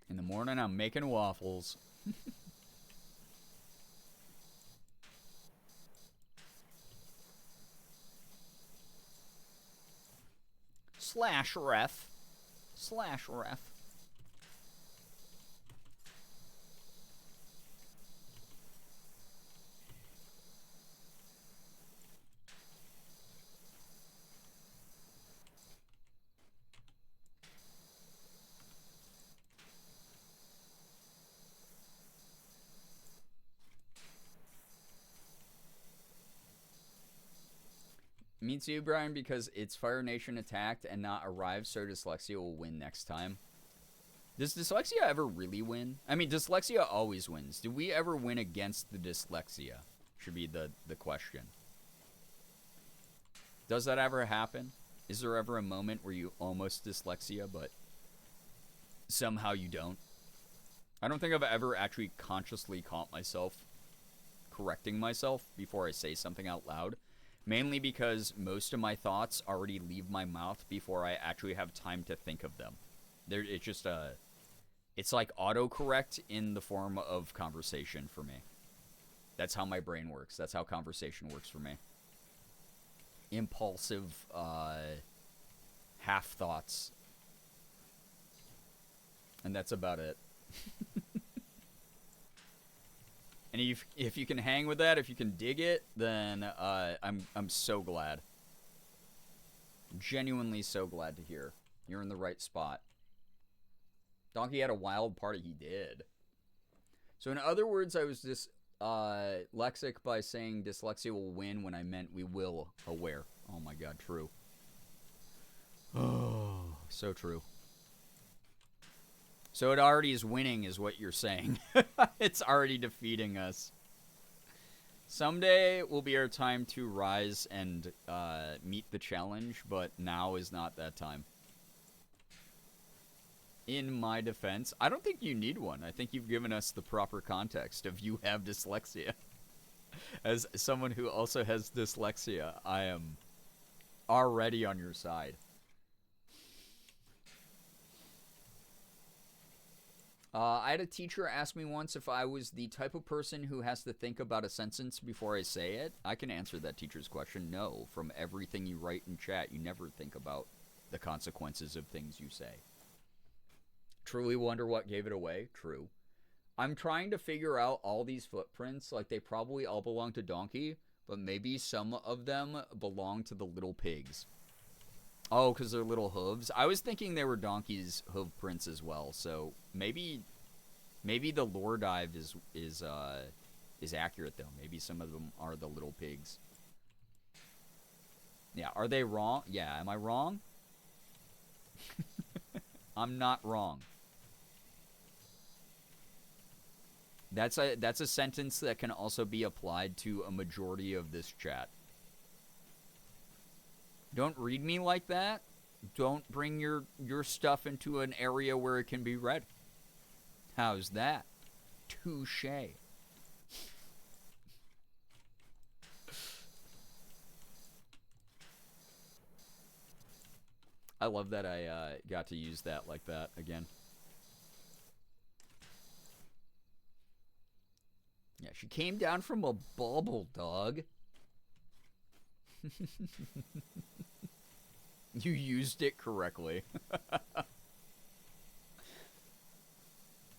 In the morning, I'm making waffles. Slash ref. Slash ref. Me too, Brian, because it's Fire Nation attacked and not arrived, so Dyslexia will win next time. Does Dyslexia ever really win? I mean, Dyslexia always wins. Do we ever win against the Dyslexia? Should be the question. Does that ever happen? Is there ever a moment where you almost Dyslexia, but somehow you don't? I don't think I've ever actually consciously caught myself correcting myself before I say something out loud. Mainly because most of my thoughts already leave my mouth before I actually have time to think of them. It's just it's like autocorrect in the form of conversation for me. That's how my brain works. That's how conversation works for me. Impulsive, half thoughts. And that's about it. And if you can hang with that, if you can dig it, then I'm so glad. Genuinely so glad to hear. You're in the right spot. Donkey had a wild party. He did. So in other words, I was just lexic by saying dyslexia will win when I meant we will aware. Oh my god, true. Oh, so true. So it already is winning is what you're saying. It's already defeating us. Someday will be our time to rise and meet the challenge, but now is not that time. In my defense, I don't think you need one. I think you've given us the proper context of you have dyslexia. As someone who also has dyslexia, I am already on your side. I had a teacher ask me once if I was the type of person who has to think about a sentence before I say it. I can answer that teacher's question. No, from everything you write in chat, you never think about the consequences of things you say. Truly wonder what gave it away? True. I'm trying to figure out all these footprints. Like, they probably all belong to Donkey, but maybe some of them belong to the little pigs. Oh, because they're little hooves. I was thinking they were Donkey's hoof prints as well. So maybe the lore dive is accurate though. Maybe some of them are the little pigs. Yeah, are they wrong? Yeah, am I wrong? I'm not wrong. That's a sentence that can also be applied to a majority of this chat. Don't read me like that. Don't bring your stuff into an area where it can be read. How's that? Touché. I love that I got to use that like that again. She came down from a bubble, dog. You used it correctly.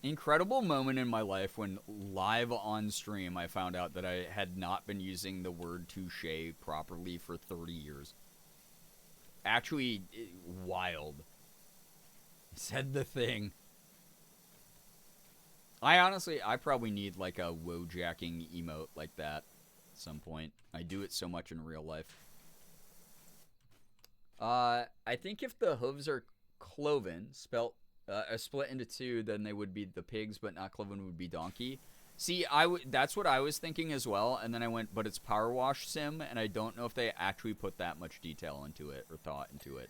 Incredible moment in my life when live on stream I found out that I had not been using the word touche properly for 30 years. Actually, wild. Said the thing. I probably need like a wojacking emote like that at some point. I do it so much in real life. I think if the hooves are cloven, split into two, then they would be the pigs, but not cloven would be donkey. See, that's what I was thinking as well, and then I went, but it's powerwash sim, and I don't know if they actually put that much detail into it or thought into it.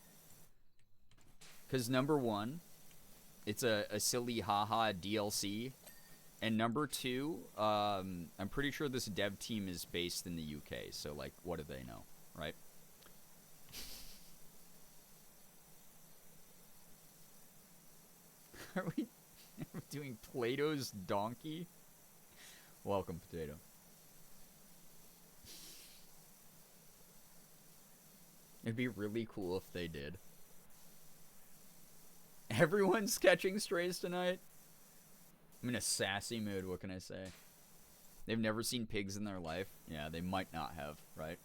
Because number one, it's a silly haha DLC, and number two, I'm pretty sure this dev team is based in the UK, so like, what do they know, right? Are we doing Plato's donkey? Welcome, Potato. It'd be really cool if they did. Everyone's catching strays tonight. I'm in a sassy mood, what can I say? They've never seen pigs in their life. Yeah, they might not have, right?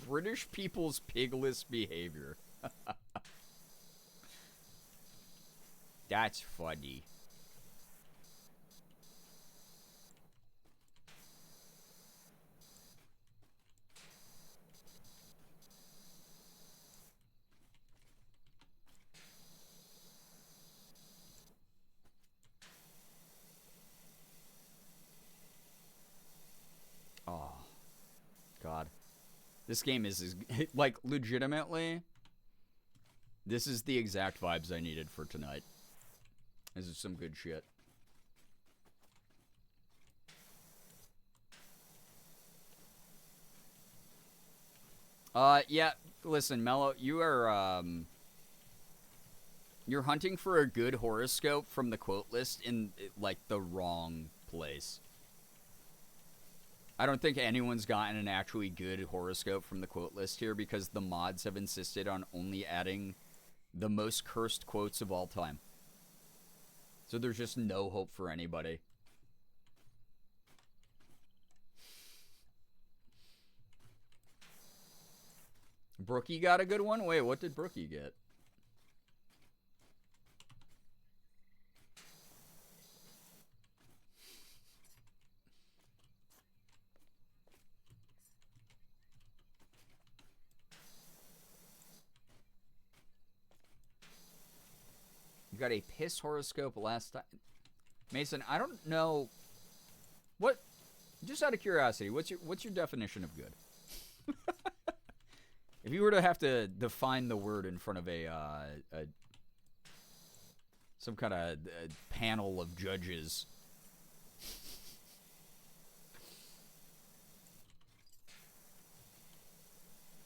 British people's pigless behavior. That's funny. Oh, God. This game is like, legitimately, this is the exact vibes I needed for tonight. This is some good shit. Yeah, listen, Mello, you are, you're hunting for a good horoscope from the quote list in, like, the wrong place. I don't think anyone's gotten an actually good horoscope from the quote list here because the mods have insisted on only adding the most cursed quotes of all time. So there's just no hope for anybody. Brookie got a good one? Wait, what did Brookie get? You got a piss horoscope last time. Mason, I don't know what. Just out of curiosity, what's your definition of good? If you were to have to define the word in front of some kind of panel of judges,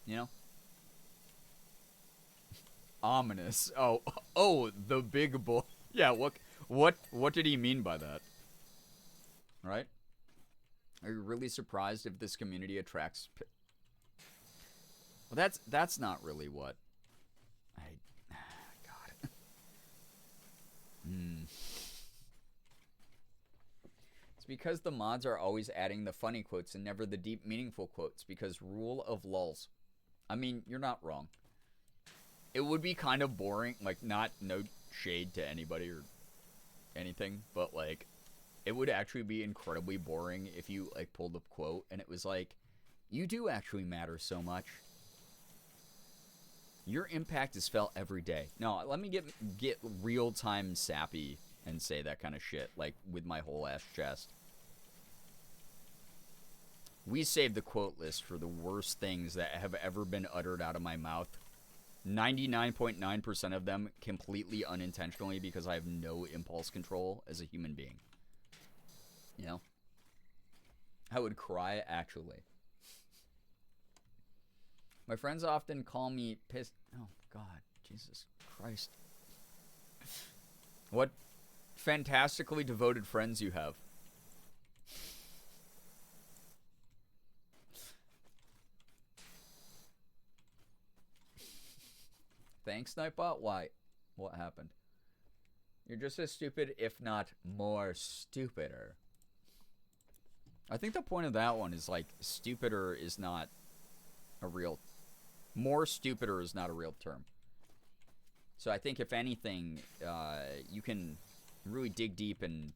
you know, ominous. Oh, the big boy. Yeah, what did he mean by that? Right? Are you really surprised if this community attracts? Well, that's not really what. God. It's because the mods are always adding the funny quotes and never the deep, meaningful quotes. Because rule of lulz. I mean, you're not wrong. It would be kind of boring, like, no shade to anybody or anything, but like, it would actually be incredibly boring if you like pulled up quote and it was like, you do actually matter so much. Your impact is felt every day. No, let me get real-time sappy and say that kind of shit, like, with my whole ass chest. We saved the quote list for the worst things that have ever been uttered out of my mouth. 99.9% of them completely unintentionally because I have no impulse control as a human being. You know? I would cry, actually. My friends often call me pissed. Oh, God. Jesus Christ. What fantastically devoted friends you have. Thanks, Nightbot. Why? What happened? You're just as stupid, if not more stupider. I think the point of that one is like stupider is not a real. More stupider is not a real term. So I think if anything, you can really dig deep and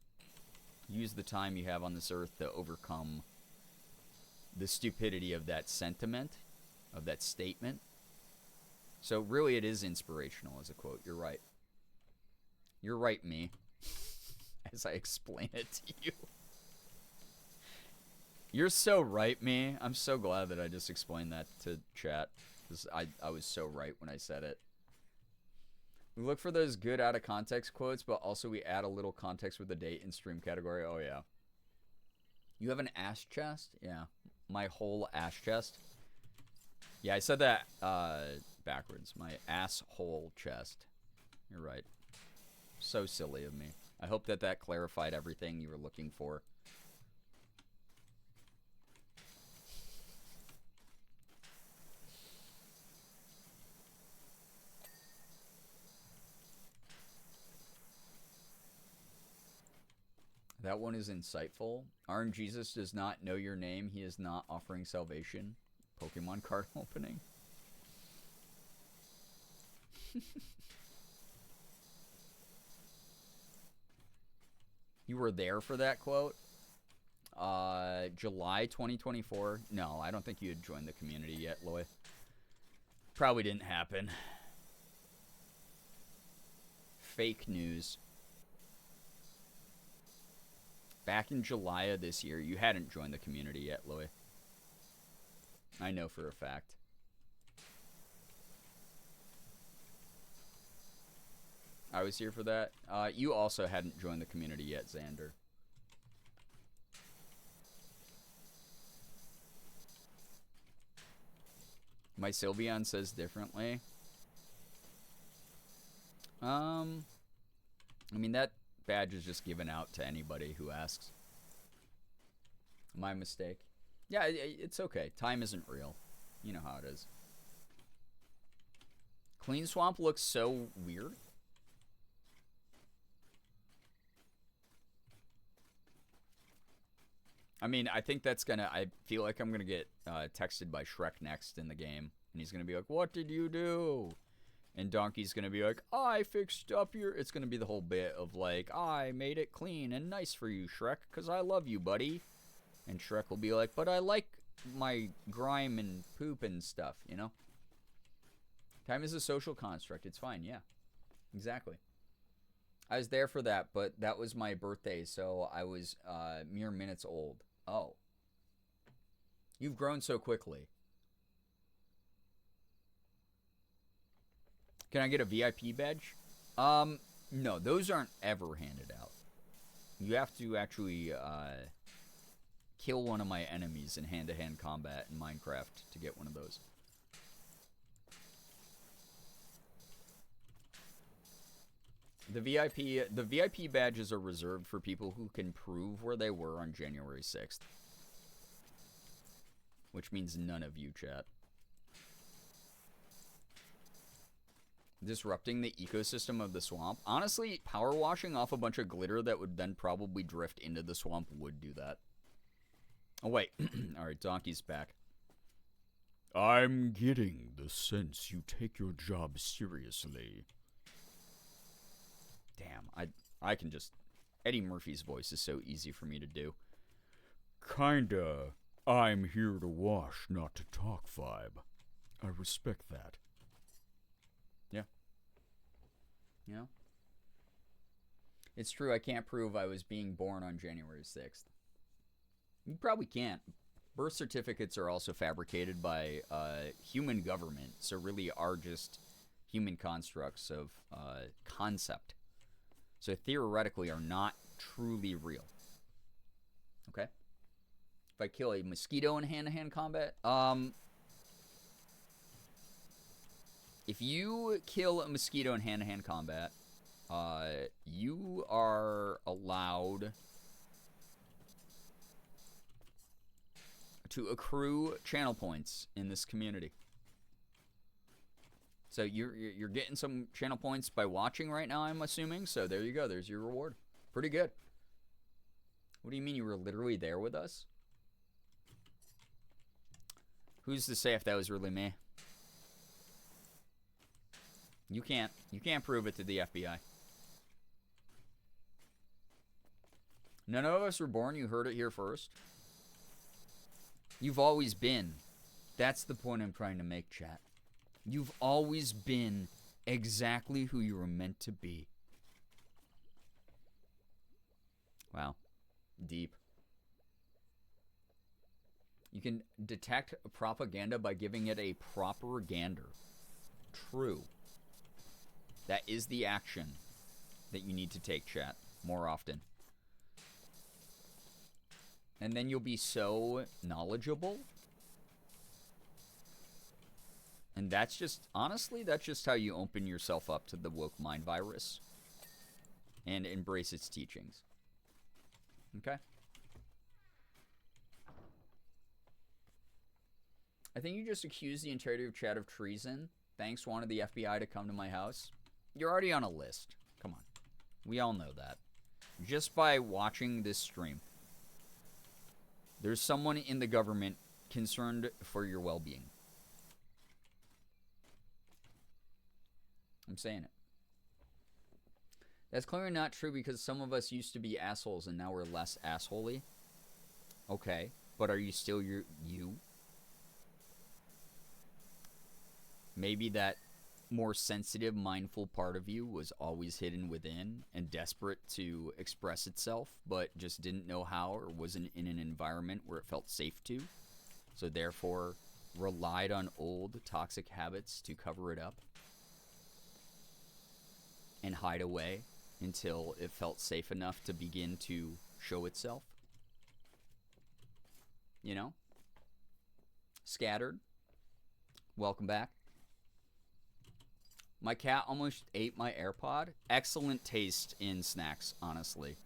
use the time you have on this earth to overcome the stupidity of that sentiment, of that statement. So really it is inspirational as a quote. You're right. You're right, me. As I explain it to you. You're so right, me. I'm so glad that I just explained that to chat. Because I was so right when I said it. We look for those good out of context quotes, but also we add a little context with the date and stream category. Oh, yeah. You have an ass chest? Yeah. My whole ass chest. Yeah, I said that backwards. My asshole chest. You're right. So silly of me. I hope that that clarified everything you were looking for. That one is insightful. Arn Jesus does not know your name. He is not offering salvation. Pokemon card opening. You were there for that quote? July 2024. No, I don't think you had joined the community yet, Loy. Probably didn't happen. Fake news. Back in July of this year, you hadn't joined the community yet, Loy. I know for a fact. I was here for that. You also hadn't joined the community yet, Xander. My Sylveon says differently. I mean, that badge is just given out to anybody who asks. My mistake. Yeah, it's okay. Time isn't real. You know how it is. Clean Swamp looks so weird. I mean, I think that's gonna... I feel like I'm gonna get texted by Shrek next in the game. And he's gonna be like, what did you do? And Donkey's gonna be like, I fixed up your... It's gonna be the whole bit of like, I made it clean and nice for you, Shrek, because I love you, buddy. And Shrek will be like, but I like my grime and poop and stuff, you know? Time is a social construct. It's fine, yeah. Exactly. I was there for that, but that was my birthday, so I was mere minutes old. Oh. You've grown so quickly. Can I get a VIP badge? No, those aren't ever handed out. You have to actually kill one of my enemies in hand-to-hand combat in Minecraft to get one of those. The VIP badges are reserved for people who can prove where they were on January 6th. Which means none of you, chat. Disrupting the ecosystem of the swamp. Honestly, power washing off a bunch of glitter that would then probably drift into the swamp would do that. Oh, wait. Alright, Donkey's back. I'm getting the sense you take your job seriously. Damn, I can just... Eddie Murphy's voice is so easy for me to do. Kinda, I'm here to wash, not to talk vibe. I respect that. Yeah. You know? It's true, I can't prove I was being born on January 6th. You probably can't. Birth certificates are also fabricated by human government, so really are just human constructs of concept. So theoretically are not truly real. Okay? If I kill a mosquito in hand-to-hand combat, If you kill a mosquito in hand-to-hand combat, you are allowed to accrue channel points in this community. So you're getting some channel points by watching right now, I'm assuming. So there you go. There's your reward. Pretty good. What do you mean you were literally there with us? Who's to say if that was really me? You can't prove it to the FBI. None of us were born. You heard it here first. You've always been. That's the point I'm trying to make, chat. You've always been exactly who you were meant to be. Wow. Deep. You can detect propaganda by giving it a proper gander. True. That is the action that you need to take, chat, more often. And then you'll be so knowledgeable. And that's just, honestly, that's just how you open yourself up to the woke mind virus and embrace its teachings. Okay? I think you just accused the entirety of chat of treason. Thanks, wanted the FBI to come to my house. You're already on a list. Come on. We all know that. Just by watching this stream. There's someone in the government concerned for your well-being. I'm saying it. That's clearly not true because some of us used to be assholes and now we're less assholey. Okay, but are you still you? Maybe that more sensitive, mindful part of you was always hidden within and desperate to express itself, but just didn't know how or wasn't in an environment where it felt safe to. So therefore, relied on old toxic habits to cover it up and hide away until it felt safe enough to begin to show itself. You know? Scattered. Welcome back. My cat almost ate my AirPod. Excellent taste in snacks, honestly.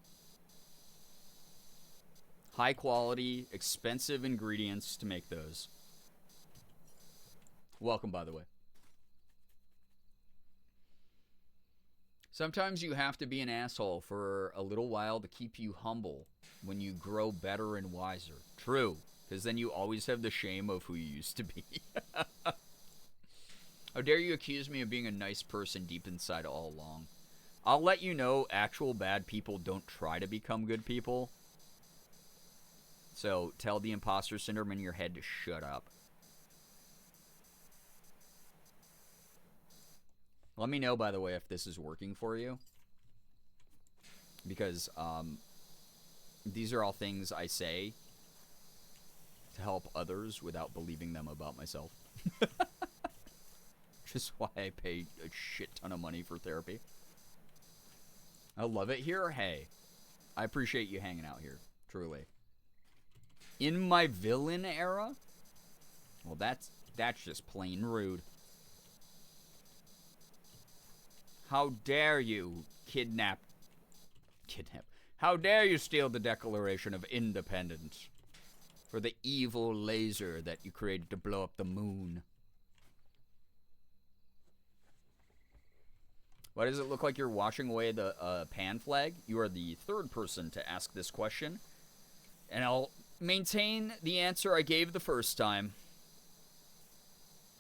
High quality, expensive ingredients to make those. Welcome, by the way. Sometimes you have to be an asshole for a little while to keep you humble when you grow better and wiser. True, because then you always have the shame of who you used to be. How dare you accuse me of being a nice person deep inside all along? I'll let you know actual bad people don't try to become good people. So tell the imposter syndrome in your head to shut up. Let me know, by the way, if this is working for you. Because these are all things I say to help others without believing them about myself. Which is why I pay a shit ton of money for therapy. I love it here. Hey, I appreciate you hanging out here. Truly. In my villain era? Well, that's just plain rude. How dare you kidnap? How dare you steal the Declaration of Independence for the evil laser that you created to blow up the moon? Why does it look like you're washing away the pan flag? You are the third person to ask this question. And I'll maintain the answer I gave the first time.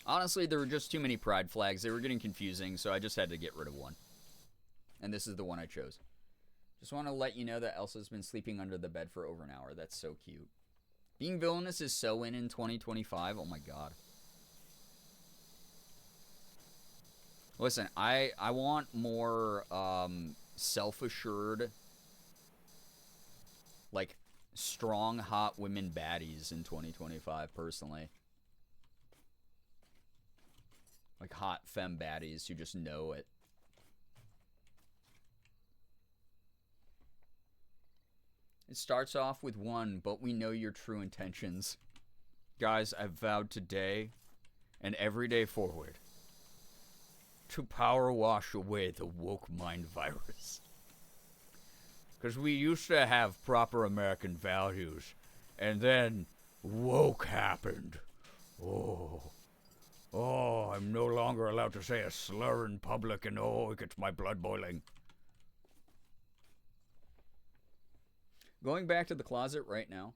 Honestly, there were just too many pride flags. They were getting confusing, so I just had to get rid of one. And this is the one I chose. Just want to let you know that Elsa's been sleeping under the bed for over an hour. That's so cute. Being villainous is so in 2025. Oh my god. Listen, I want more self-assured, like, strong, hot women baddies in 2025, personally. Like, hot femme baddies who just know it. It starts off with one, but we know your true intentions. Guys, I've vowed today and every day forward to power wash away the woke mind virus. Because we used to have proper American values, and then woke happened. Oh, I'm no longer allowed to say a slur in public, and oh, it gets my blood boiling. Going back to the closet right now.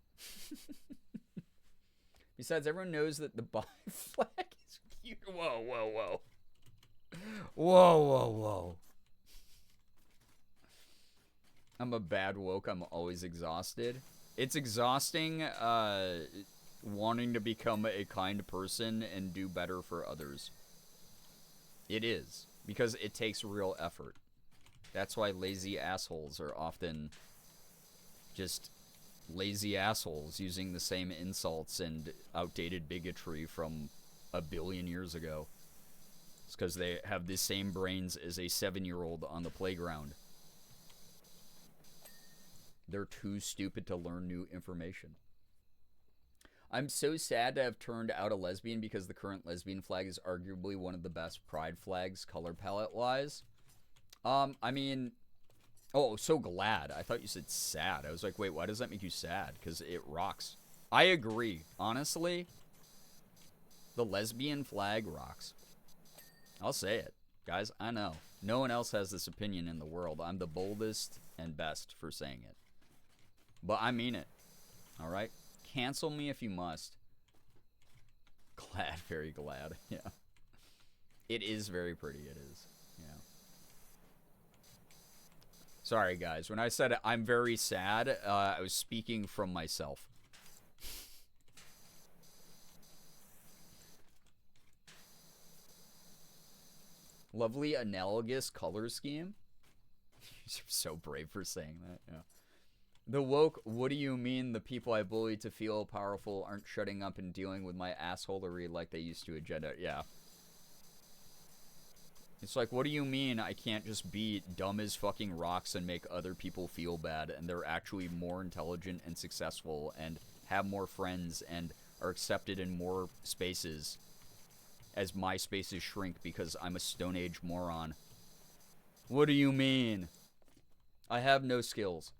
Besides, everyone knows that the bi flag is cute. Whoa, whoa, whoa. Whoa, whoa, whoa. I'm a bad woke. I'm always exhausted. It's exhausting wanting to become a kind person and do better for others. It is. Because it takes real effort. That's why lazy assholes are often just lazy assholes using the same insults and outdated bigotry from a billion years ago. It's because they have the same brains as a 7-year-old on the playground. They're too stupid to learn new information. I'm so sad to have turned out a lesbian because the current lesbian flag is arguably one of the best pride flags color palette wise. I mean, oh, so glad. I thought you said sad. I was like, wait, why does that make you sad? Because it rocks. I agree. Honestly, the lesbian flag rocks. I'll say it. Guys, I know. No one else has this opinion in the world. I'm the boldest and best for saying it. But I mean it. Alright? Cancel me if you must. Glad, very glad. Yeah. It is very pretty. It is. Yeah. Sorry, guys. When I said I'm very sad, I was speaking from myself. Lovely analogous color scheme. You're so brave for saying that. Yeah. The woke, what do you mean the people I bully to feel powerful aren't shutting up and dealing with my assholery like they used to agenda? Yeah. It's like, what do you mean I can't just be dumb as fucking rocks and make other people feel bad and they're actually more intelligent and successful and have more friends and are accepted in more spaces as my spaces shrink because I'm a Stone Age moron? What do you mean? I have no skills.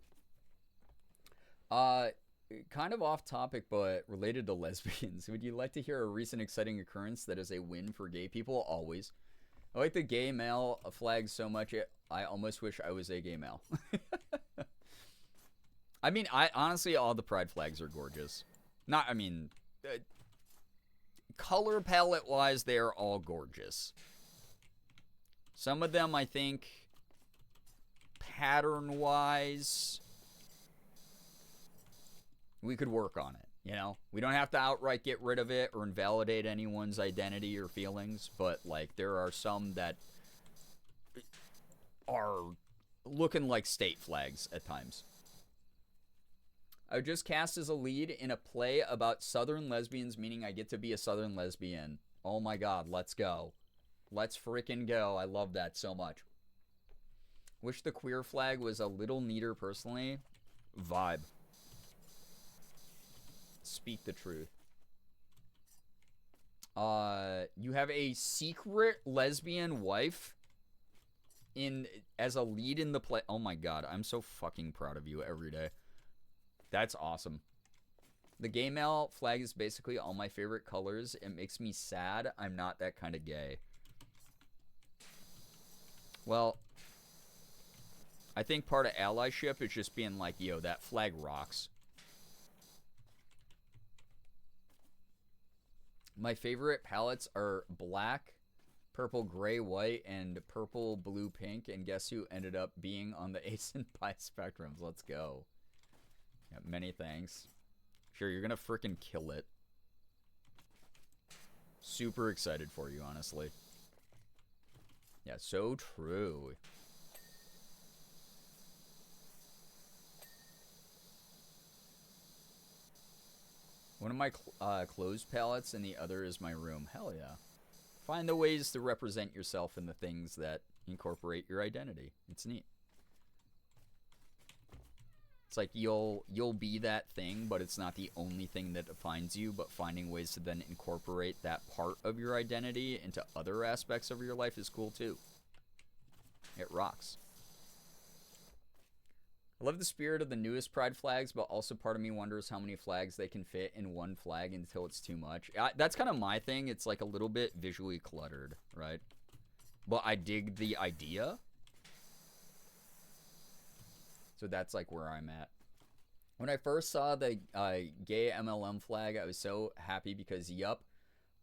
Kind of off topic, but related to lesbians. Would you like to hear a recent exciting occurrence that is a win for gay people? Always. I like the gay male flag so much, I almost wish I was a gay male. I mean, honestly, all the pride flags are gorgeous. Color palette-wise, they are all gorgeous. Some of them, I think, pattern-wise, we could work on it, you know? We don't have to outright get rid of it or invalidate anyone's identity or feelings, but, like, there are some that are looking like state flags at times. I was just cast as a lead in a play about Southern lesbians, meaning I get to be a Southern lesbian. Oh my god, let's go. Let's freaking go. I love that so much. Wish the queer flag was a little neater personally. Vibe. Speak the truth. You have a secret lesbian wife as a lead in the play. Oh my god, I'm so fucking proud of you every day. That's awesome. The gay male flag is basically all my favorite colors. It makes me sad I'm not that kind of gay. Well, I think part of allyship is just being like, yo, that flag rocks. My favorite palettes are black, purple, gray, white, and purple, blue, pink. And guess who ended up being on the ace and pi spectrums? Let's go. Yeah, many thanks. Sure, you're gonna freaking kill it. Super excited for you, honestly. Yeah, so true. One of my clothes palettes and the other is my room. Hell yeah. Find the ways to represent yourself in the things that incorporate your identity. It's neat. It's like you'll be that thing, but it's not the only thing that defines you, but finding ways to then incorporate that part of your identity into other aspects of your life is cool too. It rocks. I love the spirit of the newest Pride flags, but also part of me wonders how many flags they can fit in one flag until it's too much. That's kind of my thing. It's like a little bit visually cluttered, right? But I dig the idea. So that's like where I'm at. When I first saw the gay MLM flag, I was so happy because, yup,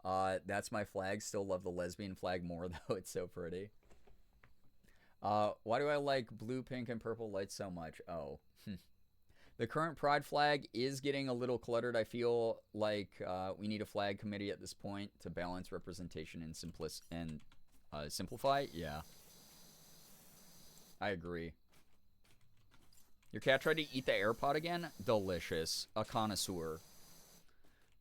that's my flag. Still love the lesbian flag more, though. It's so pretty. Why do I like blue, pink, and purple lights so much? Oh. The current Pride flag is getting a little cluttered. I feel like we need a flag committee at this point to balance representation and simplify. Yeah. I agree. Your cat tried to eat the AirPod again? Delicious. A connoisseur.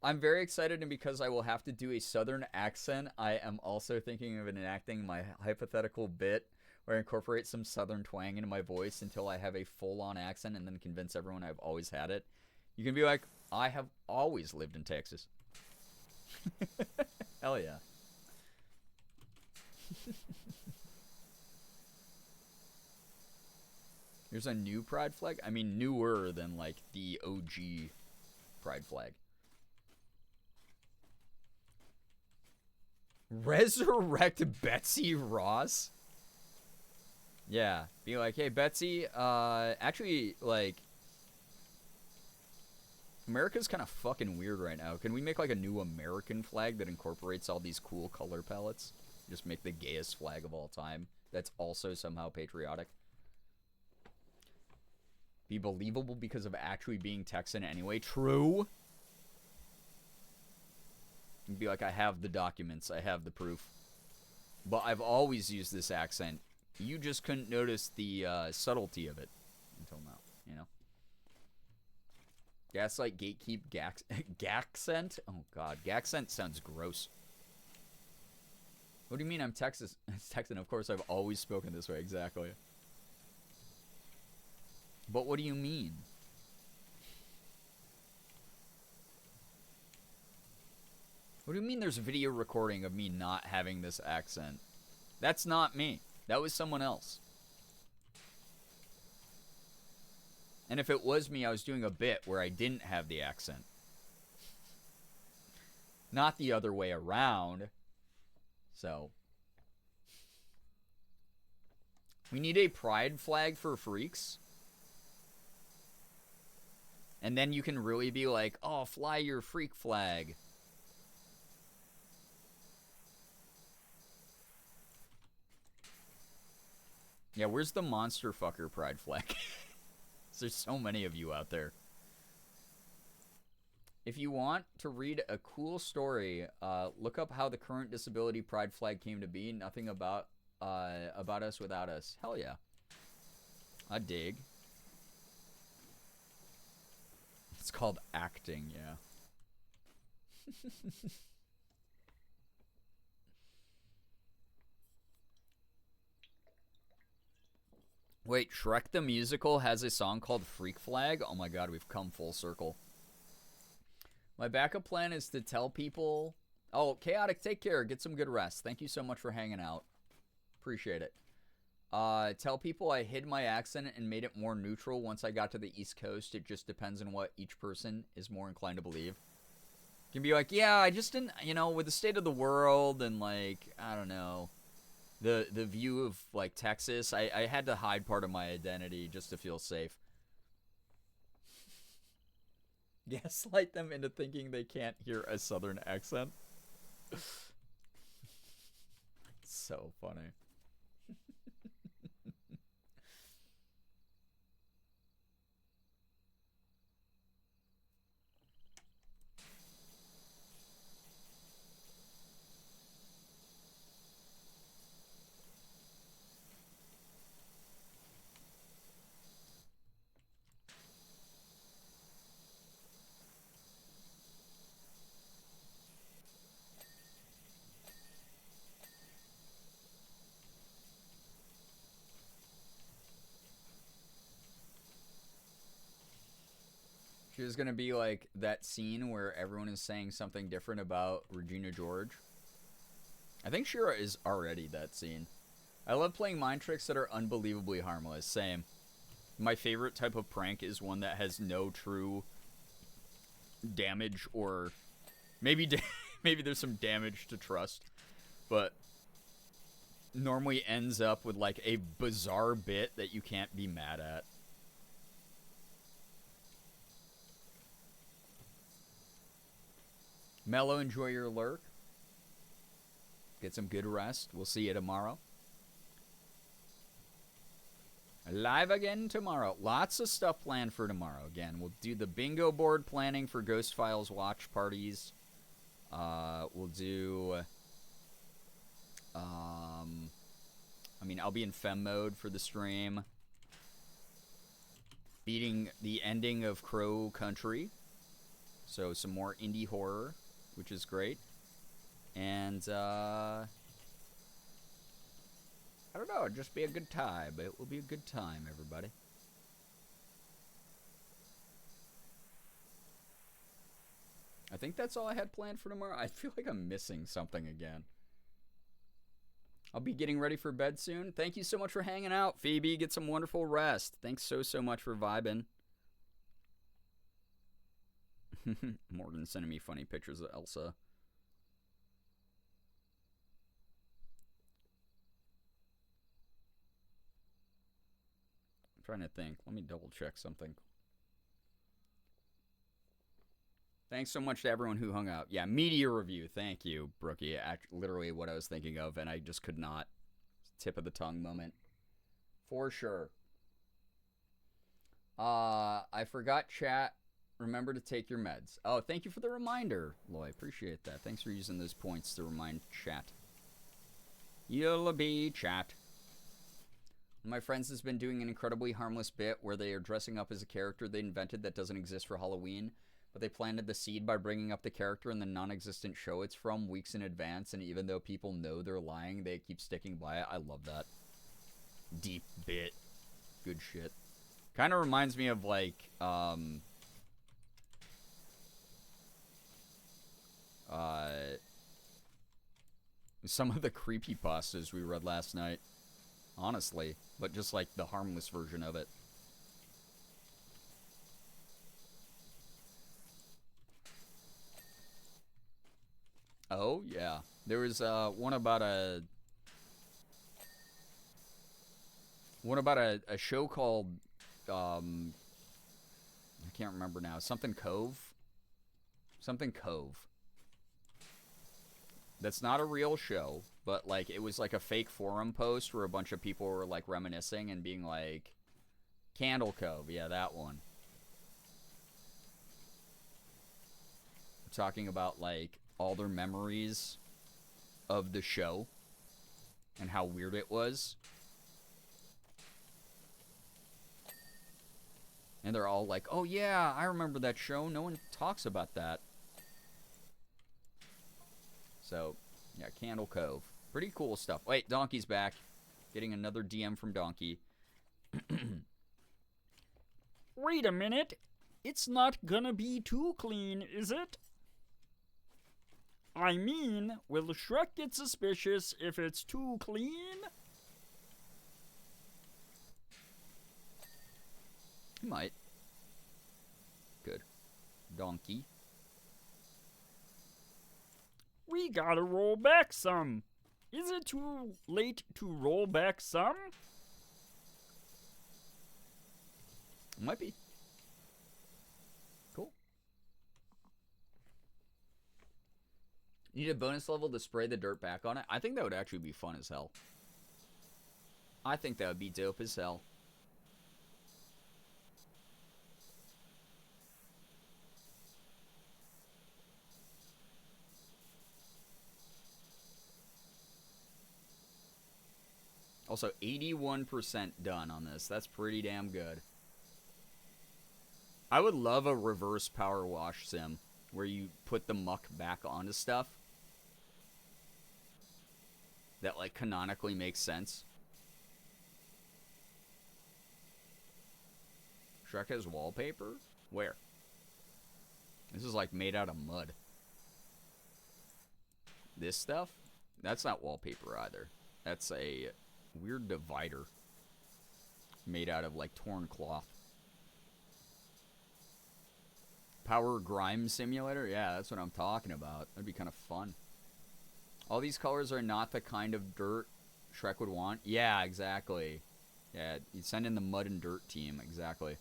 I'm very excited, and because I will have to do a southern accent, I am also thinking of enacting my hypothetical bit where I incorporate some southern twang into my voice until I have a full-on accent and then convince everyone I've always had it. You can be like, I have always lived in Texas. Hell yeah. There's a new Pride flag? I mean, newer than, like, the OG Pride flag. Resurrect Betsy Ross? Yeah. Be like, hey, Betsy, actually, like, America's kind of fucking weird right now. Can we make, like, a new American flag that incorporates all these cool color palettes? Just make the gayest flag of all time. That's also somehow patriotic. Be believable because of actually being Texan anyway. True. You'd be like, I have the documents. I have the proof. But I've always used this accent. You just couldn't notice the subtlety of it until now, you know? Gaslight, gatekeep, Gaccent? Oh, God. Gaccent sounds gross. What do you mean I'm Texan? Of course, I've always spoken this way. Exactly. But what do you mean? What do you mean there's a video recording of me not having this accent? That's not me. That was someone else. And if it was me, I was doing a bit where I didn't have the accent. Not the other way around. So. We need a pride flag for freaks. And then you can really be like, oh, fly your freak flag. Yeah, where's the monster fucker pride flag? There's so many of you out there. If you want to read a cool story, look up how the current disability pride flag came to be. Nothing about us without us. Hell yeah. I dig. It's called acting, yeah. Wait, Shrek the Musical has a song called Freak Flag? Oh my god, we've come full circle. My backup plan is to tell people... Oh, Chaotic, take care. Get some good rest. Thank you so much for hanging out. Appreciate it. Tell people I hid my accent and made it more neutral once I got to the East Coast. It just depends on what each person is more inclined to believe. You can be like, yeah, I just didn't, you know, with the state of the world and, like, I don't know, the view of, like, Texas, I had to hide part of my identity just to feel safe. Gaslight them into thinking they can't hear a southern accent. So funny. there's gonna be like that scene where everyone is saying something different about Regina George. I think Shira is already that scene. I love playing mind tricks that are unbelievably harmless. Same. My favorite type of prank is one that has no true damage, or maybe maybe there's some damage to trust, but normally ends up with like a bizarre bit that you can't be mad at. Mello, enjoy your lurk. Get some good rest. We'll see you tomorrow. Live again tomorrow. Lots of stuff planned for tomorrow. Again, we'll do the bingo board planning for Ghost Files watch parties. We'll do... I'll be in fem mode for the stream. Beating the ending of Crow Country. So some more indie horror, which is great. And, I don't know, it'll just be a good time. It will be a good time, everybody. I think that's all I had planned for tomorrow. I feel like I'm missing something again. I'll be getting ready for bed soon. Thank you so much for hanging out, Phoebe. Get some wonderful rest. Thanks so much for vibing. Morgan sending me funny pictures of Elsa. I'm trying to think. Let me double check something. Thanks so much to everyone who hung out. Yeah, media review. Thank you, Brookie. Literally what I was thinking of, and I just could not. Tip of the tongue moment. For sure. I forgot chat. Remember to take your meds. Oh, thank you for the reminder, Loy. Appreciate that. Thanks for using those points to remind chat. You'll be chat. My friends has been doing an incredibly harmless bit where they are dressing up as a character they invented that doesn't exist for Halloween, but they planted the seed by bringing up the character in the non-existent show it's from weeks in advance, and even though people know they're lying, they keep sticking by it. I love that. Deep bit. Good shit. Kind of reminds me of, like, some of the creepypastas we read last night. Honestly. But just, like, the harmless version of it. Oh, yeah. There was one about a show called I can't remember now. Something Cove. That's not a real show, but like it was like a fake forum post where a bunch of people were like reminiscing and being like, Candle Cove, yeah, that one. Talking about like all their memories of the show and how weird it was. And they're all like, oh yeah, I remember that show. No one talks about that. So, yeah, Candle Cove. Pretty cool stuff. Wait, Donkey's back. Getting another DM from Donkey. Wait a minute. It's not gonna be too clean, is it? I mean, will Shrek get suspicious if it's too clean? He might. Good. Donkey. We gotta roll back some. Is it too late to roll back some? Might be. Cool. Need a bonus level to spray the dirt back on it? I think that would actually be fun as hell. I think that would be dope as hell. Also, 81% done on this. That's pretty damn good. I would love a reverse power wash sim where you put the muck back onto stuff that, like, canonically makes sense. Shrek has wallpaper? Where? is like made out of mud. This stuff? That's not wallpaper either. That's a weird divider made out of like torn cloth. Power grime simulator? Yeah, that's what I'm talking about. That'd be kind of fun. All these colors are not the kind of dirt Shrek would want. Yeah, exactly. Yeah, you send in the mud and dirt team. Exactly.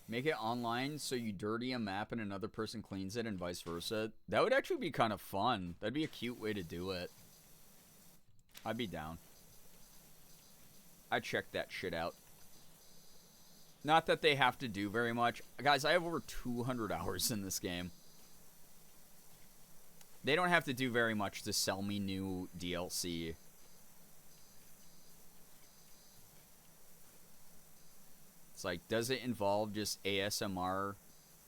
Make it online so you dirty a map and another person cleans it and vice versa. That would actually be kind of fun. That'd be a cute way to do it. I'd be down. I'd check that shit out. Not that they have to do very much. Guys, I have over 200 hours in this game. They don't have to do very much to sell me new DLC. It's like, does it involve just ASMR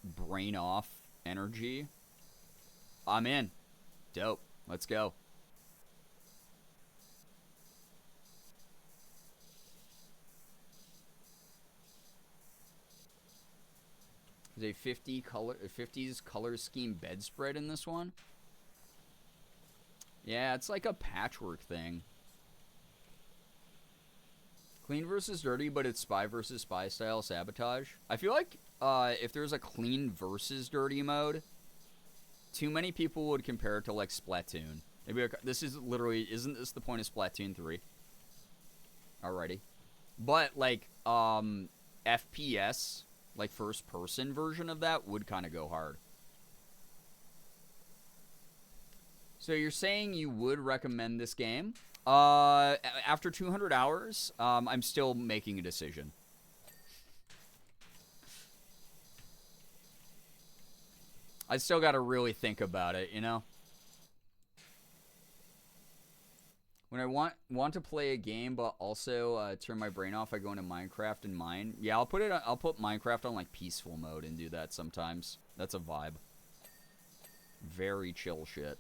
brain off energy? I'm in. Dope. Let's go. There's a 50s color scheme bedspread in this one. Yeah, it's like a patchwork thing. Clean versus dirty, but it's spy versus spy style sabotage. I feel like if there's a clean versus dirty mode, too many people would compare it to like Splatoon. Maybe this is literally, isn't this the point of Splatoon 3? Alrighty. But like FPS, like first person version of that would kind of go hard. So you're saying you would recommend this game? After 200 hours, I'm still making a decision. I still got to really think about it, you know? When I want to play a game, but also turn my brain off, I go into Minecraft and mine. Yeah, I'll put Minecraft on like peaceful mode and do that sometimes. That's a vibe. Very chill shit.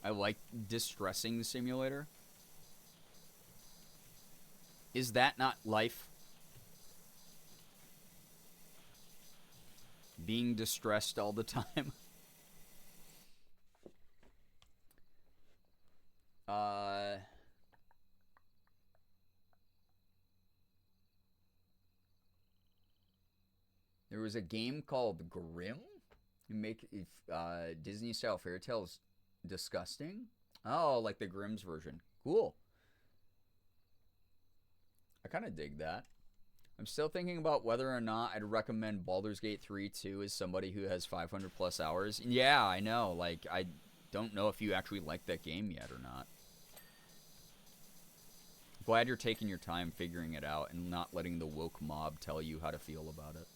I like distressing simulator. Is that not life? Being distressed all the time. There was a game called Grimm. You make Disney style fairy tales disgusting. Oh, like the Grimm's version. Cool. I kind of dig that. I'm still thinking about whether or not I'd recommend Baldur's Gate 3 2 as somebody who has 500 plus hours. Yeah, I know. Like, I don't know if you actually like that game yet or not. Glad you're taking your time figuring it out and not letting the woke mob tell you how to feel about it.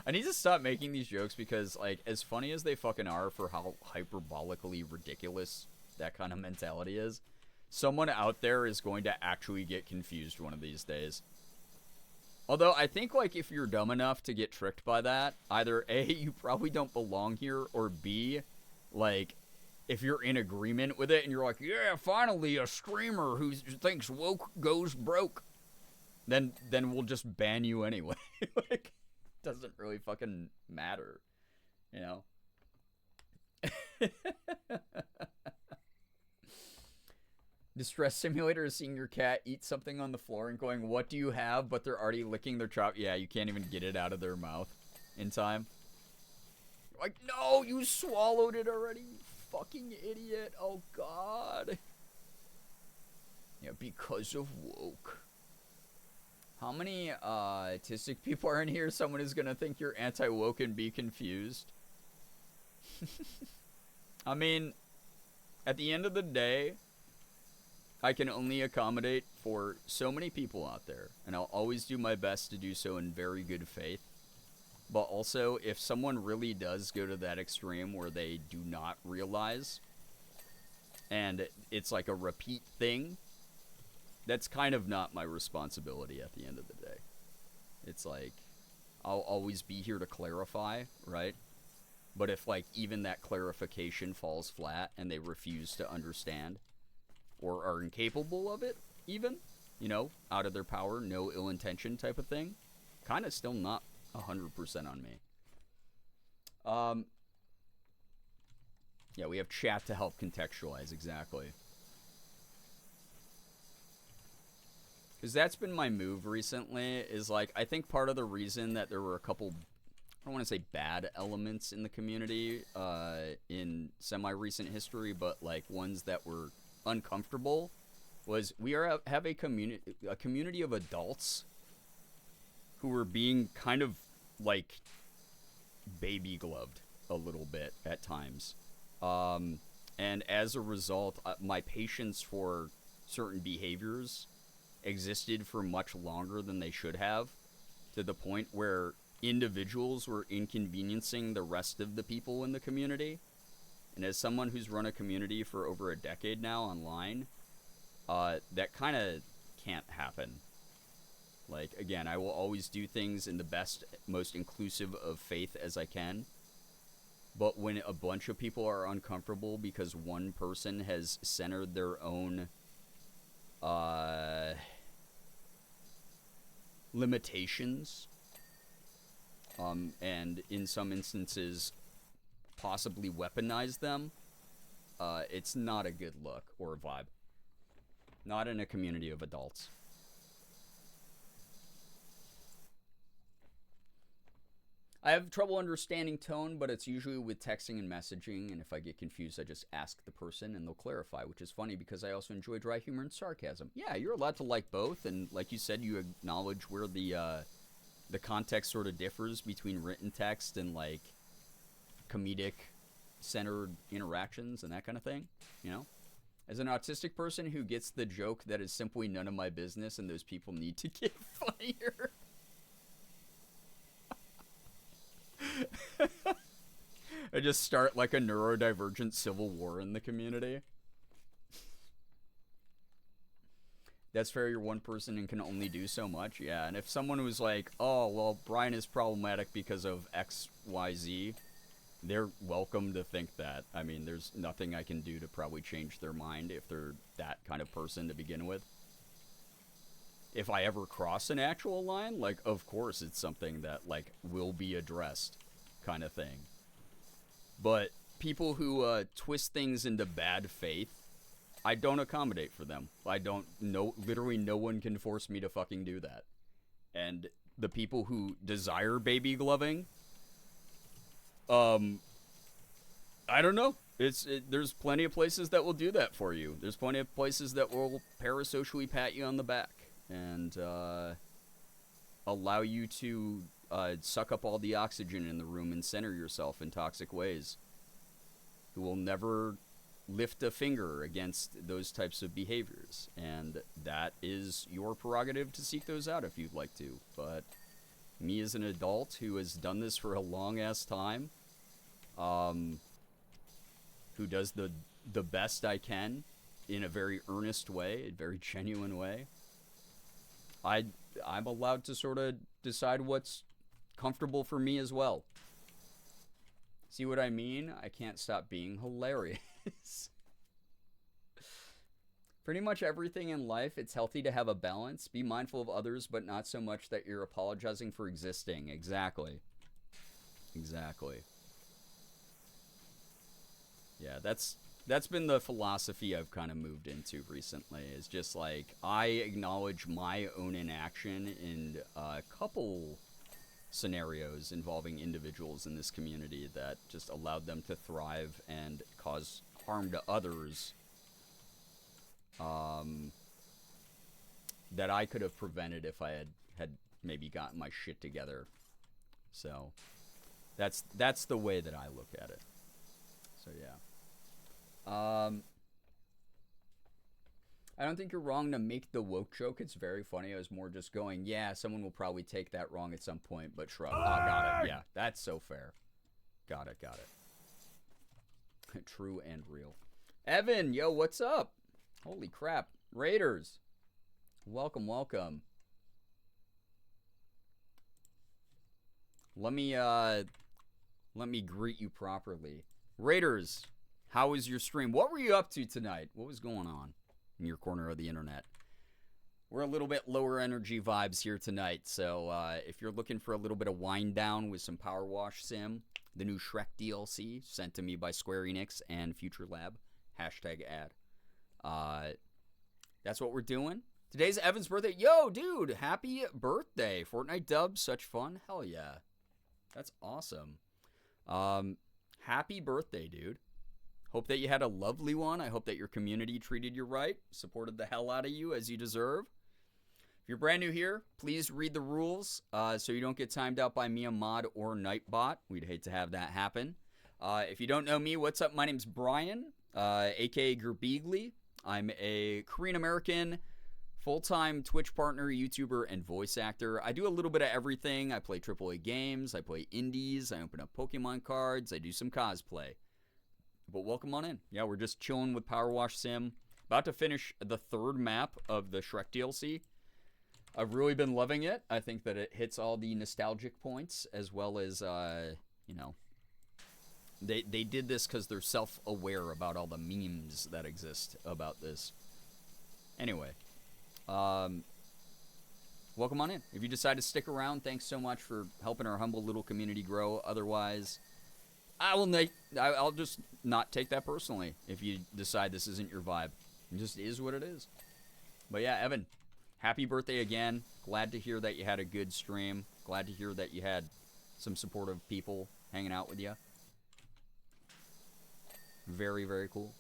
I need to stop making these jokes because, like, as funny as they fucking are for how hyperbolically ridiculous that kind of mentality is, someone out there is going to actually get confused one of these days. Although, I think, like, if you're dumb enough to get tricked by that, either A, you probably don't belong here, or B, like, if you're in agreement with it and you're like, yeah, finally a streamer who thinks woke goes broke, then we'll just ban you anyway. Like, doesn't really fucking matter, you know? Distress simulator is seeing your cat eat something on the floor and going, what do you have? But they're already licking their chop. Yeah, you can't even get it out of their mouth in time. Like, no, you swallowed it already, you fucking idiot. Oh, God. Yeah, because of woke. How many autistic people are in here? Someone is going to think you're anti-woke and be confused. I mean, at the end of the day, I can only accommodate for so many people out there, and I'll always do my best to do so in very good faith. But also, if someone really does go to that extreme where they do not realize, and it's like a repeat thing, that's kind of not my responsibility at the end of the day. It's like, I'll always be here to clarify, right? But if, like, even that clarification falls flat and they refuse to understand or are incapable of it, even, you know, out of their power, no ill intention type of thing, kind of still not 100% on me. Yeah, we have chat to help contextualize, exactly. Because that's been my move recently, is like, I think part of the reason that there were a couple, I don't want to say bad elements in the community in semi-recent history, but like ones that were uncomfortable, was we have a community of adults who were being kind of like baby gloved a little bit at times. And as a result, my patience for certain behaviors existed for much longer than they should have, to the point where individuals were inconveniencing the rest of the people in the community. And as someone who's run a community for over a decade now online, that kind of can't happen. Like, again, I will always do things in the best, most inclusive of faith as I can. But when a bunch of people are uncomfortable because one person has centered their own limitations, and in some instances possibly weaponize them, it's not a good look or vibe. Not in a community of adults. I have trouble understanding tone, but it's usually with texting and messaging, and if I get confused, I just ask the person and they'll clarify, which is funny because I also enjoy dry humor and sarcasm. Yeah, you're allowed to like both, and like you said, you acknowledge where the context sort of differs between written text and, like, comedic-centered interactions and that kind of thing, you know? As an autistic person who gets the joke that is simply none of my business and those people need to get funnier... I just start like a neurodivergent civil war in the community. That's fair, you're one person and can only do so much. Yeah, and if someone was like, oh, well, Brian is problematic because of X, Y, Z, they're welcome to think that. I mean, there's nothing I can do to probably change their mind if they're that kind of person to begin with. If I ever cross an actual line, like, of course it's something that, like, will be addressed, kind of thing. But people who twist things into bad faith, I don't accommodate for them. I don't know, literally no one can force me to fucking do that. And the people who desire baby gloving, I don't know. There's plenty of places that will do that for you. There's plenty of places that will parasocially pat you on the back and allow you to suck up all the oxygen in the room and center yourself in toxic ways, who will never lift a finger against those types of behaviors. And that is your prerogative to seek those out if you'd like to. But me as an adult who has done this for a long-ass time, who does the best I can in a very earnest way, a very genuine way, I'm allowed to sort of decide what's comfortable for me as well. See what I mean? I can't stop being hilarious. Pretty much everything in life, it's healthy to have a balance. Be mindful of others, but not so much that you're apologizing for existing. Exactly. Exactly. Yeah, that's been the philosophy I've kind of moved into recently, is just like, I acknowledge my own inaction in a couple scenarios involving individuals in this community that just allowed them to thrive and cause harm to others, that I could have prevented if I had maybe gotten my shit together. So that's the way that I look at it. So yeah. I don't think you're wrong to make the woke joke. It's very funny. I was more just going, yeah, someone will probably take that wrong at some point, but shrug. Oh, got it. Yeah, that's so fair. Got it. True and real. Evan, yo, what's up? Holy crap. Raiders. Welcome. let me greet you properly. Raiders, how was your stream? What were you up to tonight? What was going on in your corner of the internet? We're a little bit lower energy vibes here tonight, so if you're looking for a little bit of wind down with some powerwash sim, the new Shrek DLC sent to me by Square Enix and Future Lab, #ad. That's what we're doing. Today's Evan's birthday. Yo, dude, happy birthday. Fortnite dub, such fun. Hell yeah. That's awesome. Happy birthday, dude. Hope that you had a lovely one. I hope that your community treated you right, supported the hell out of you as you deserve. If you're brand new here, please read the rules so you don't get timed out by me, a mod, or Nightbot. We'd hate to have that happen. If you don't know me, what's up? My name's Brian, a.k.a. Girbeagly. I'm a Korean-American full-time Twitch partner, YouTuber, and voice actor. I do a little bit of everything. I play AAA games. I play indies. I open up Pokemon cards. I do some cosplay. But welcome on in. Yeah, we're just chilling with Powerwash Sim. About to finish the third map of the Shrek DLC. I've really been loving it. I think that it hits all the nostalgic points, as well as, you know, they did this because they're self-aware about all the memes that exist about this. Anyway, welcome on in. If you decide to stick around, thanks so much for helping our humble little community grow. Otherwise, I'll just not take that personally if you decide this isn't your vibe. It just is what it is. But yeah, Evan, happy birthday again. Glad to hear that you had a good stream. Glad to hear that you had some supportive people hanging out with you. Very, very cool.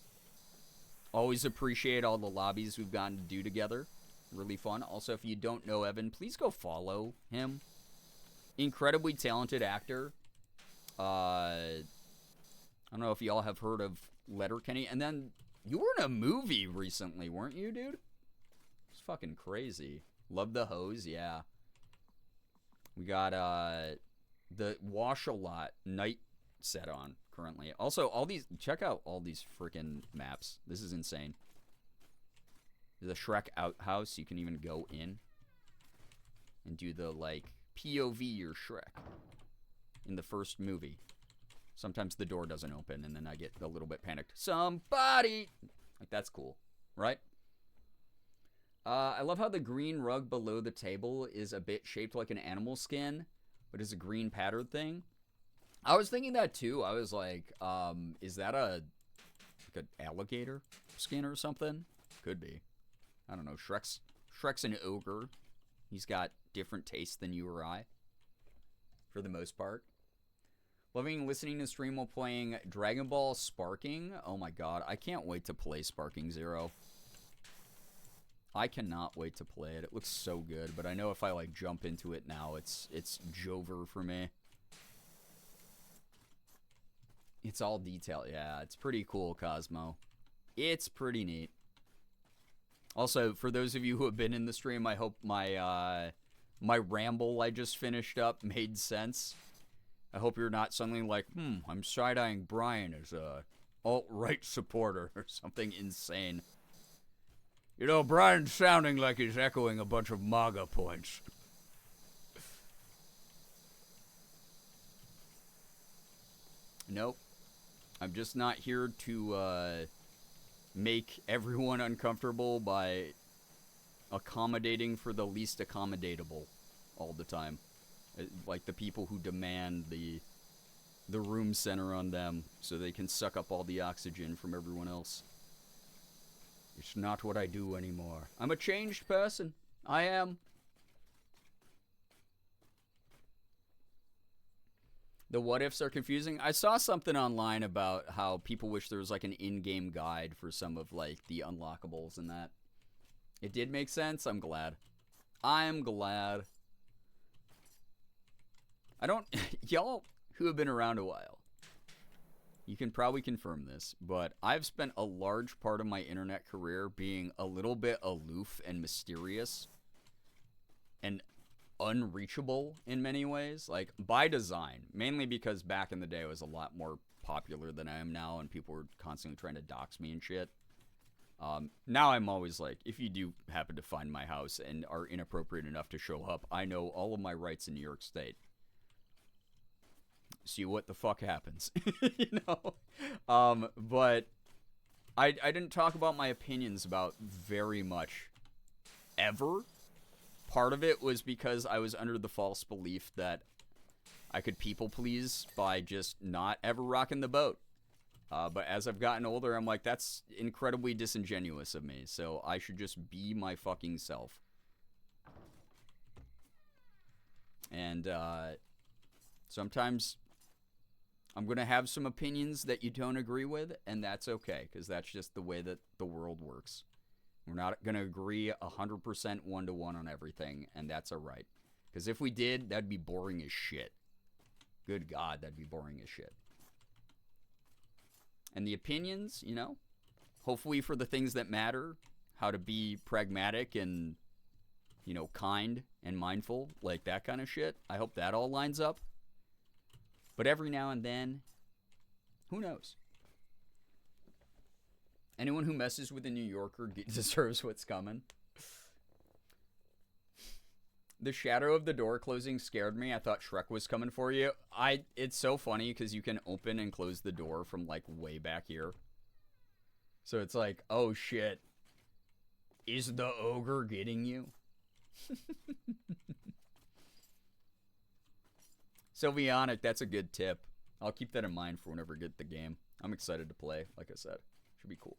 Always appreciate all the lobbies we've gotten to do together. Really fun. Also, if you don't know Evan, please go follow him. Incredibly talented actor. I don't know if y'all have heard of Letterkenny. And then you were in a movie recently, weren't you, dude? It's fucking crazy. Love the hose, yeah. We got the Wash a Lot night set on currently. Also, all these, check out all these freaking maps. This is insane. There's a Shrek outhouse. You can even go in and do the, like, POV or Shrek in the first movie. Sometimes the door doesn't open, and then I get a little bit panicked. Somebody! Like, that's cool, right? I love how the green rug below the table is a bit shaped like an animal skin, but is a green patterned thing. I was thinking that, too. I was like, is that like an alligator skin or something? Could be. I don't know. Shrek's an ogre. He's got different tastes than you or I, for the most part. Loving listening to stream while playing Dragon Ball Sparking. Oh my god, I can't wait to play Sparking Zero. I cannot wait to play it. It looks so good, but I know if I like jump into it now, it's Jover for me. It's all detailed. Yeah, it's pretty cool, Cosmo. It's pretty neat. Also, for those of you who have been in the stream, I hope my my ramble I just finished up made sense. I hope you're not suddenly like, I'm side-eyeing Brian as a alt-right supporter or something insane. You know, Brian's sounding like he's echoing a bunch of MAGA points. Nope. I'm just not here to make everyone uncomfortable by accommodating for the least accommodatable all the time. Like the people who demand the room center on them so they can suck up all the oxygen from everyone else. It's not what I do anymore. I'm a changed person. I am. The what ifs are confusing. I saw something online about how people wish there was like an in-game guide for some of like the unlockables and that. It did make sense. I'm glad. I'm glad. I don't, y'all who have been around a while, you can probably confirm this, but I've spent a large part of my internet career being a little bit aloof and mysterious and unreachable in many ways, like by design, mainly because back in the day I was a lot more popular than I am now and people were constantly trying to dox me and shit. Now I'm always like, if you do happen to find my house and are inappropriate enough to show up, I know all of my rights in New York State. see what the fuck happens. You know? But I didn't talk about my opinions about very much ever. Part of it was because I was under the false belief that I could people please by just not ever rocking the boat. But as I've gotten older, I'm like, that's incredibly disingenuous of me. So I should just be my fucking self. And sometimes I'm going to have some opinions that you don't agree with, and that's okay, because that's just the way that the world works. We're not going to agree 100% one-to-one on everything, and that's all right. Because if we did, that'd be boring as shit. Good God, that'd be boring as shit. And the opinions, you know, hopefully for the things that matter, how to be pragmatic and, you know, kind and mindful, like that kind of shit. I hope that all lines up. But every now and then, who knows? Anyone who messes with a New Yorker deserves what's coming. The shadow of the door closing scared me. I thought Shrek was coming for you. It's so funny because you can open and close the door from like way back here. So it's like, oh shit. Is the ogre getting you? Sylvianic, that's a good tip. I'll keep that in mind for whenever I get the game. I'm excited to play, like I said. Should be cool.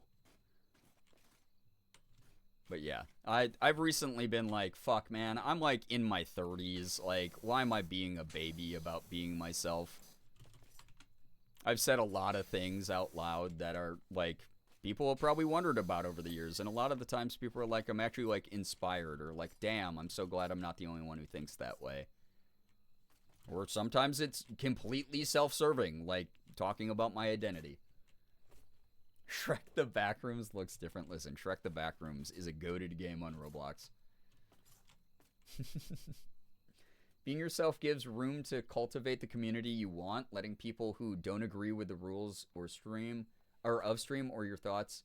But yeah, I've recently been like, fuck, man, I'm like in my 30s. Like, why am I being a baby about being myself? I've said a lot of things out loud that are like, people have probably wondered about over the years. And a lot of the times people are like, I'm actually like inspired, or like, damn, I'm so glad I'm not the only one who thinks that way. Or sometimes it's completely self-serving, like talking about my identity. Shrek the Backrooms looks different. Listen, Shrek the Backrooms is a goated game on Roblox. Being yourself gives room to cultivate the community you want, letting people who don't agree with the rules or of stream or your thoughts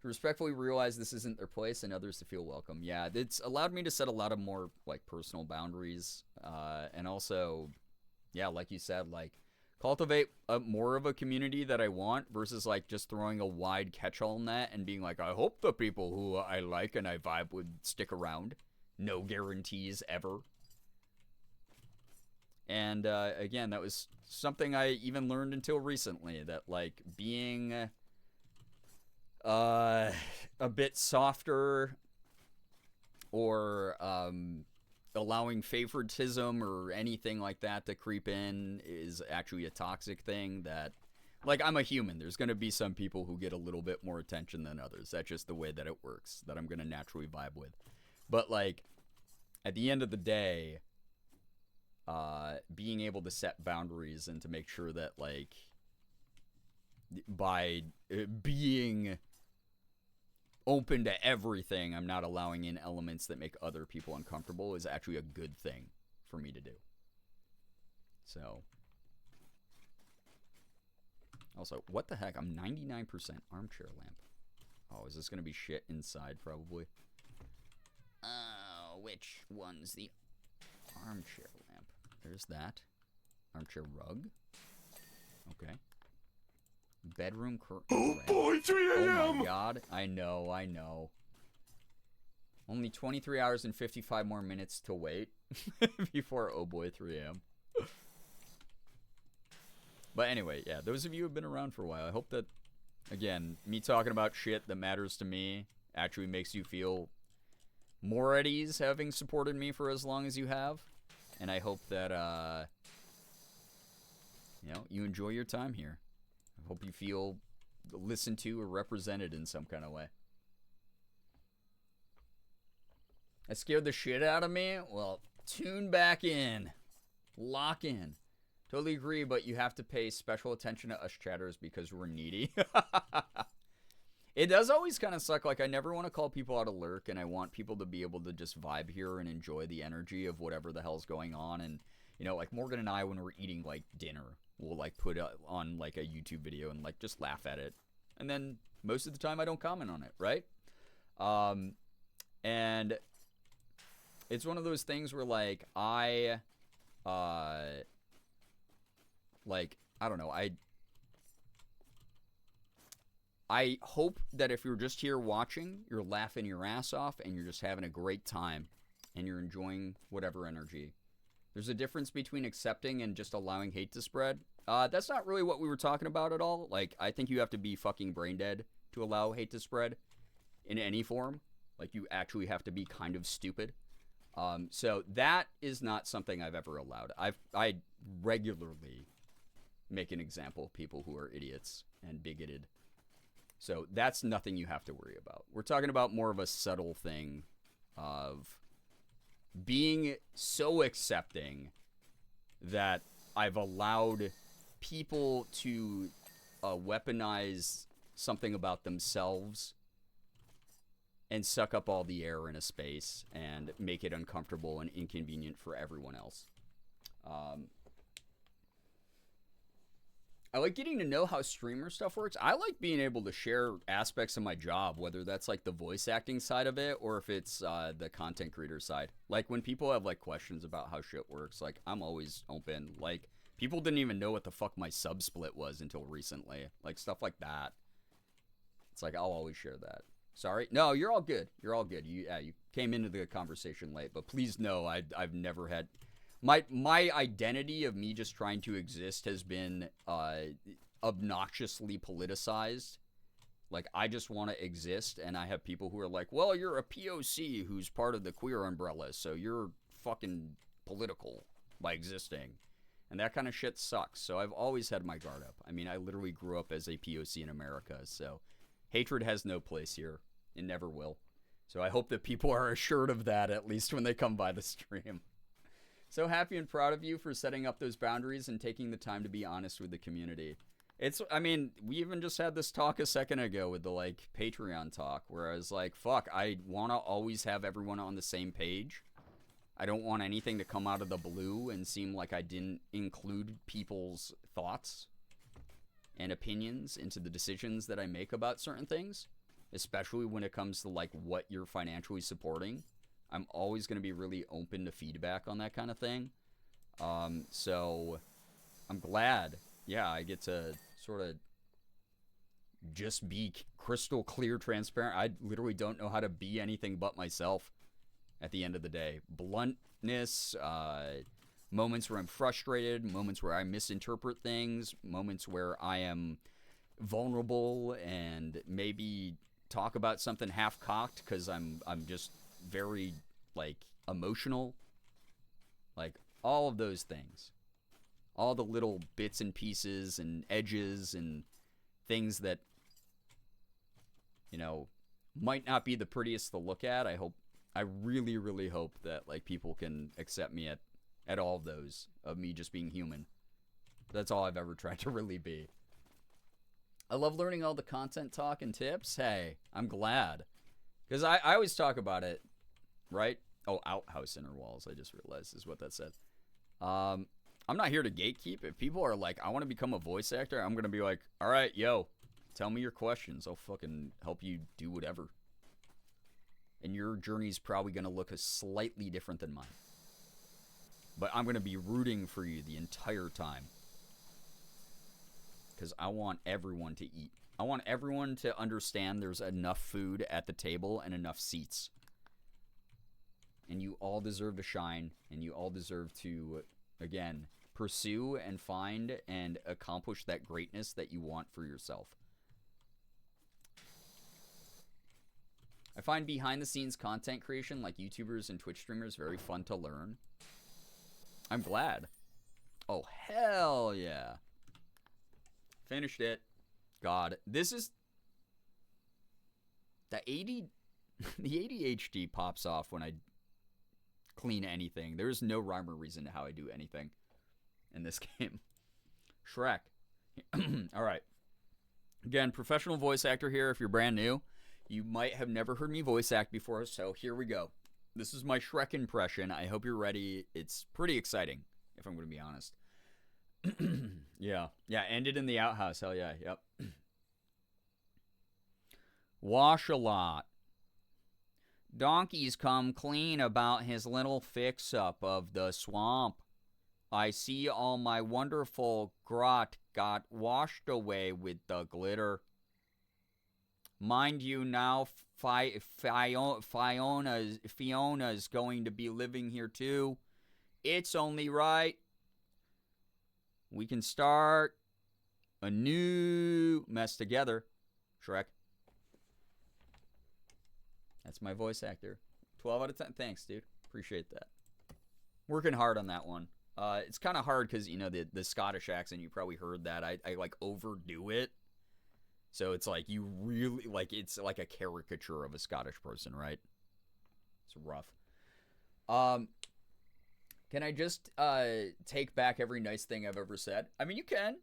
to respectfully realize this isn't their place, and others to feel welcome. Yeah, it's allowed me to set a lot of more like personal boundaries, and also, yeah, like you said, like cultivate more of a community that I want versus like just throwing a wide catch-all net and being like, I hope the people who I like and I vibe with stick around. No guarantees ever. And again, that was something I even learned until recently, that like being a bit softer or allowing favoritism or anything like that to creep in is actually a toxic thing. That, like, I'm a human. There's going to be some people who get a little bit more attention than others. That's just the way that it works, that I'm going to naturally vibe with. But, like, at the end of the day, being able to set boundaries and to make sure that, like, by being open to everything, I'm not allowing in elements that make other people uncomfortable, is actually a good thing for me to do. So, also, what the heck? I'm 99% armchair lamp. Oh, is this going to be shit inside, probably? Which one's the armchair lamp? There's that. Armchair rug. Okay. Bedroom curtain. Oh boy, 3 a.m. Oh my god. I know. Only 23 hours and 55 more minutes to wait before oh boy 3 a.m. But anyway, yeah, those of you who have been around for a while, I hope that, again, me talking about shit that matters to me actually makes you feel more at ease having supported me for as long as you have. And I hope that, you enjoy your time here. I hope you feel listened to or represented in some kind of way. That scared the shit out of me? Well, tune back in. Lock in. Totally agree, but you have to pay special attention to us chatters because we're needy. It does always kind of suck. Like, I never want to call people out of lurk, and I want people to be able to just vibe here and enjoy the energy of whatever the hell's going on. And, like Morgan and I, when we're eating, like, dinner, we'll, like, put on, like, a YouTube video and, like, just laugh at it. And then most of the time I don't comment on it, right? And it's one of those things where, like, I Like, I don't know. I hope that if you're just here watching, you're laughing your ass off and you're just having a great time and you're enjoying whatever energy. There's a difference between accepting and just allowing hate to spread. That's not really what we were talking about at all. Like, I think you have to be fucking brain dead to allow hate to spread in any form. Like, you actually have to be kind of stupid. So that is not something I've ever allowed. I regularly make an example of people who are idiots and bigoted. So that's nothing you have to worry about. We're talking about more of a subtle thing of being so accepting that I've allowed people to weaponize something about themselves and suck up all the air in a space and make it uncomfortable and inconvenient for everyone else. I like getting to know how streamer stuff works. I like being able to share aspects of my job, whether that's like the voice acting side of it or if it's the content creator side. Like when people have like questions about how shit works, like I'm always open. Like people didn't even know what the fuck my sub split was until recently. Like stuff like that. It's like I'll always share that. Sorry? No, you're all good. You're all good. You came into the conversation late, but please know I've never had my identity of me just trying to exist has been obnoxiously politicized. Like I just want to exist, and I have people who are like, "Well, you're a POC who's part of the queer umbrella, so you're fucking political by existing." And that kind of shit sucks. So I've always had my guard up. I mean, I literally grew up as a POC in America, so hatred has no place here. It never will. So I hope that people are assured of that, at least when they come by the stream. So happy and proud of you for setting up those boundaries and taking the time to be honest with the community. I mean, we even just had this talk a second ago with the, like, Patreon talk, where I was like, fuck, I want to always have everyone on the same page. I don't want anything to come out of the blue and seem like I didn't include people's thoughts and opinions into the decisions that I make about certain things, especially when it comes to, like, what you're financially supporting. I'm always going to be really open to feedback on that kind of thing. So I'm glad, yeah, I get to sort of just be crystal clear, transparent. I literally don't know how to be anything but myself at the end of the day. Bluntness, moments where I'm frustrated, moments where I misinterpret things, moments where I am vulnerable and maybe talk about something half-cocked because I'm just very, like, emotional. Like, all of those things. All the little bits and pieces and edges and things that, you know, might not be the prettiest to look at. I really, really hope that, like, people can accept me at all of those, of me just being human. That's all I've ever tried to really be. I love learning all the content talk and tips. Hey, I'm glad. Because I always talk about it, right? Oh, outhouse inner walls, I just realized is what that said. I'm not here to gatekeep. If people are like, I want to become a voice actor, I'm going to be like, all right, yo, tell me your questions. I'll fucking help you do whatever. And your journey's probably going to look slightly different than mine. But I'm going to be rooting for you the entire time. Because I want everyone to eat. I want everyone to understand there's enough food at the table and enough seats. And you all deserve to shine. And you all deserve to, again, pursue and find and accomplish that greatness that you want for yourself. I find behind-the-scenes content creation, like YouTubers and Twitch streamers, very fun to learn. I'm glad. Oh, hell yeah. Finished it. God, this is... The ADHD pops off when I clean anything. There is no rhyme or reason to how I do anything in this game. Shrek. All right. Again, professional voice actor here. If you're brand new, you might have never heard me voice act before, so here we go. This is my Shrek impression. I hope you're ready. It's pretty exciting, if I'm going to be honest. Yeah, ended in the outhouse. Hell yeah, yep. Wash a lot. Donkey's come clean about his little fix-up of the swamp. I see all my wonderful grot got washed away with the glitter. Mind you, now Fiona's going to be living here too. It's only right. We can start a new mess together. Shrek. That's my voice actor. 12 out of 10. Thanks, dude. Appreciate that. Working hard on that one. It's kind of hard because, you know, the Scottish accent, you probably heard that. I like overdo it. So it's like you really, like, it's like a caricature of a Scottish person, right? It's rough. Can I just take back every nice thing I've ever said? I mean, you can.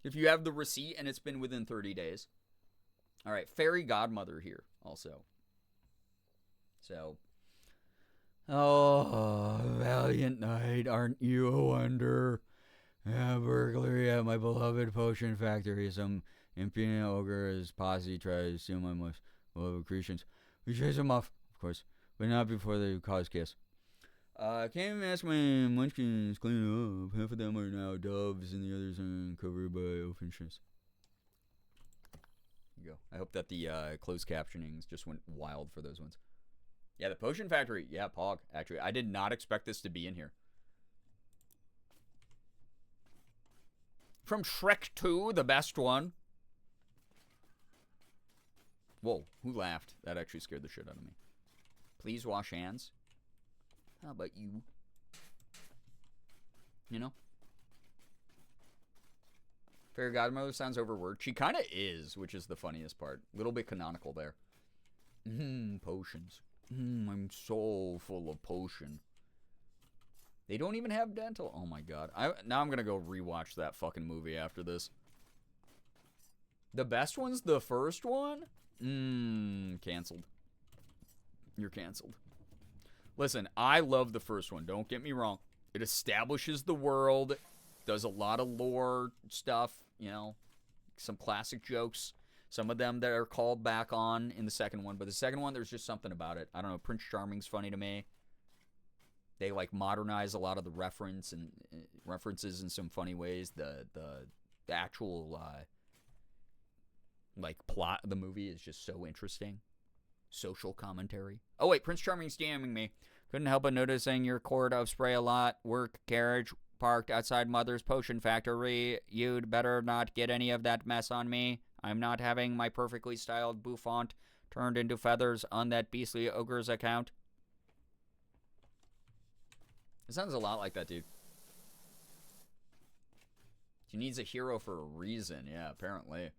If you have the receipt and it's been within 30 days. All right, fairy godmother here also. So, oh, valiant knight, aren't you a wonder? Burglary at my beloved potion factory. Some impudent ogre, his posse tries to steal my most beloved creations. We chase them off, of course, but not before they cause chaos. Can't ask my munchkins clean up. Half of them are now doves, and the others are covered by open ships. There you go. I hope that the closed captionings just went wild for those ones. Yeah, the potion factory. Yeah, Pog. Actually, I did not expect this to be in here. From Shrek 2, the best one. Whoa, who laughed? That actually scared the shit out of me. Please wash hands. How about you? You know? Fairy godmother sounds overworked. She kind of is, which is the funniest part. A little bit canonical there. Potions. I'm so full of potion. They don't even have dental. Oh my god. Now I'm gonna go rewatch that fucking movie after this. The best one's the first one? Canceled. You're canceled. Listen, I love the first one. Don't get me wrong. It establishes the world. Does a lot of lore stuff. You know, some classic jokes. Some of them that are called back on in the second one. But the second one, there's just something about it. I don't know. Prince Charming's funny to me. They like modernize a lot of the references in some funny ways. The actual like plot of the movie is just so interesting. Social commentary. Oh wait, Prince Charming's DMing me. Couldn't help but noticing your quart of spray a lot. Work carriage parked outside Mother's Potion Factory. You'd better not get any of that mess on me. I'm not having my perfectly styled bouffant turned into feathers on that beastly ogre's account. It sounds a lot like that, dude. She needs a hero for a reason. Yeah, apparently.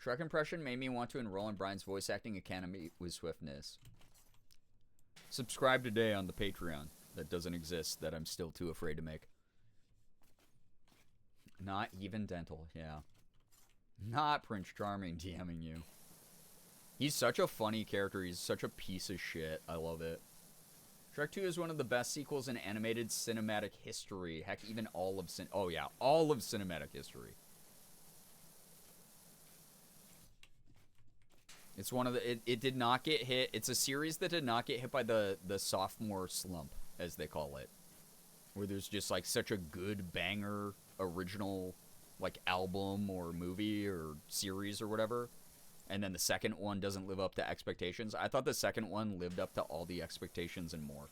Shrek impression made me want to enroll in Brian's voice acting academy with swiftness. Subscribe today on the Patreon. That doesn't exist, that I'm still too afraid to make. Not even dental, yeah. Not Prince Charming DMing you. He's such a funny character. He's such a piece of shit. I love it. Shrek 2 is one of the best sequels in animated cinematic history. Heck, even all of all of cinematic history. It's one of the it did not get hit. It's a series that did not get hit by the sophomore slump, as they call it. Where there's just like such a good banger original like album or movie or series or whatever. And then the second one doesn't live up to expectations. I thought the second one lived up to all the expectations and more.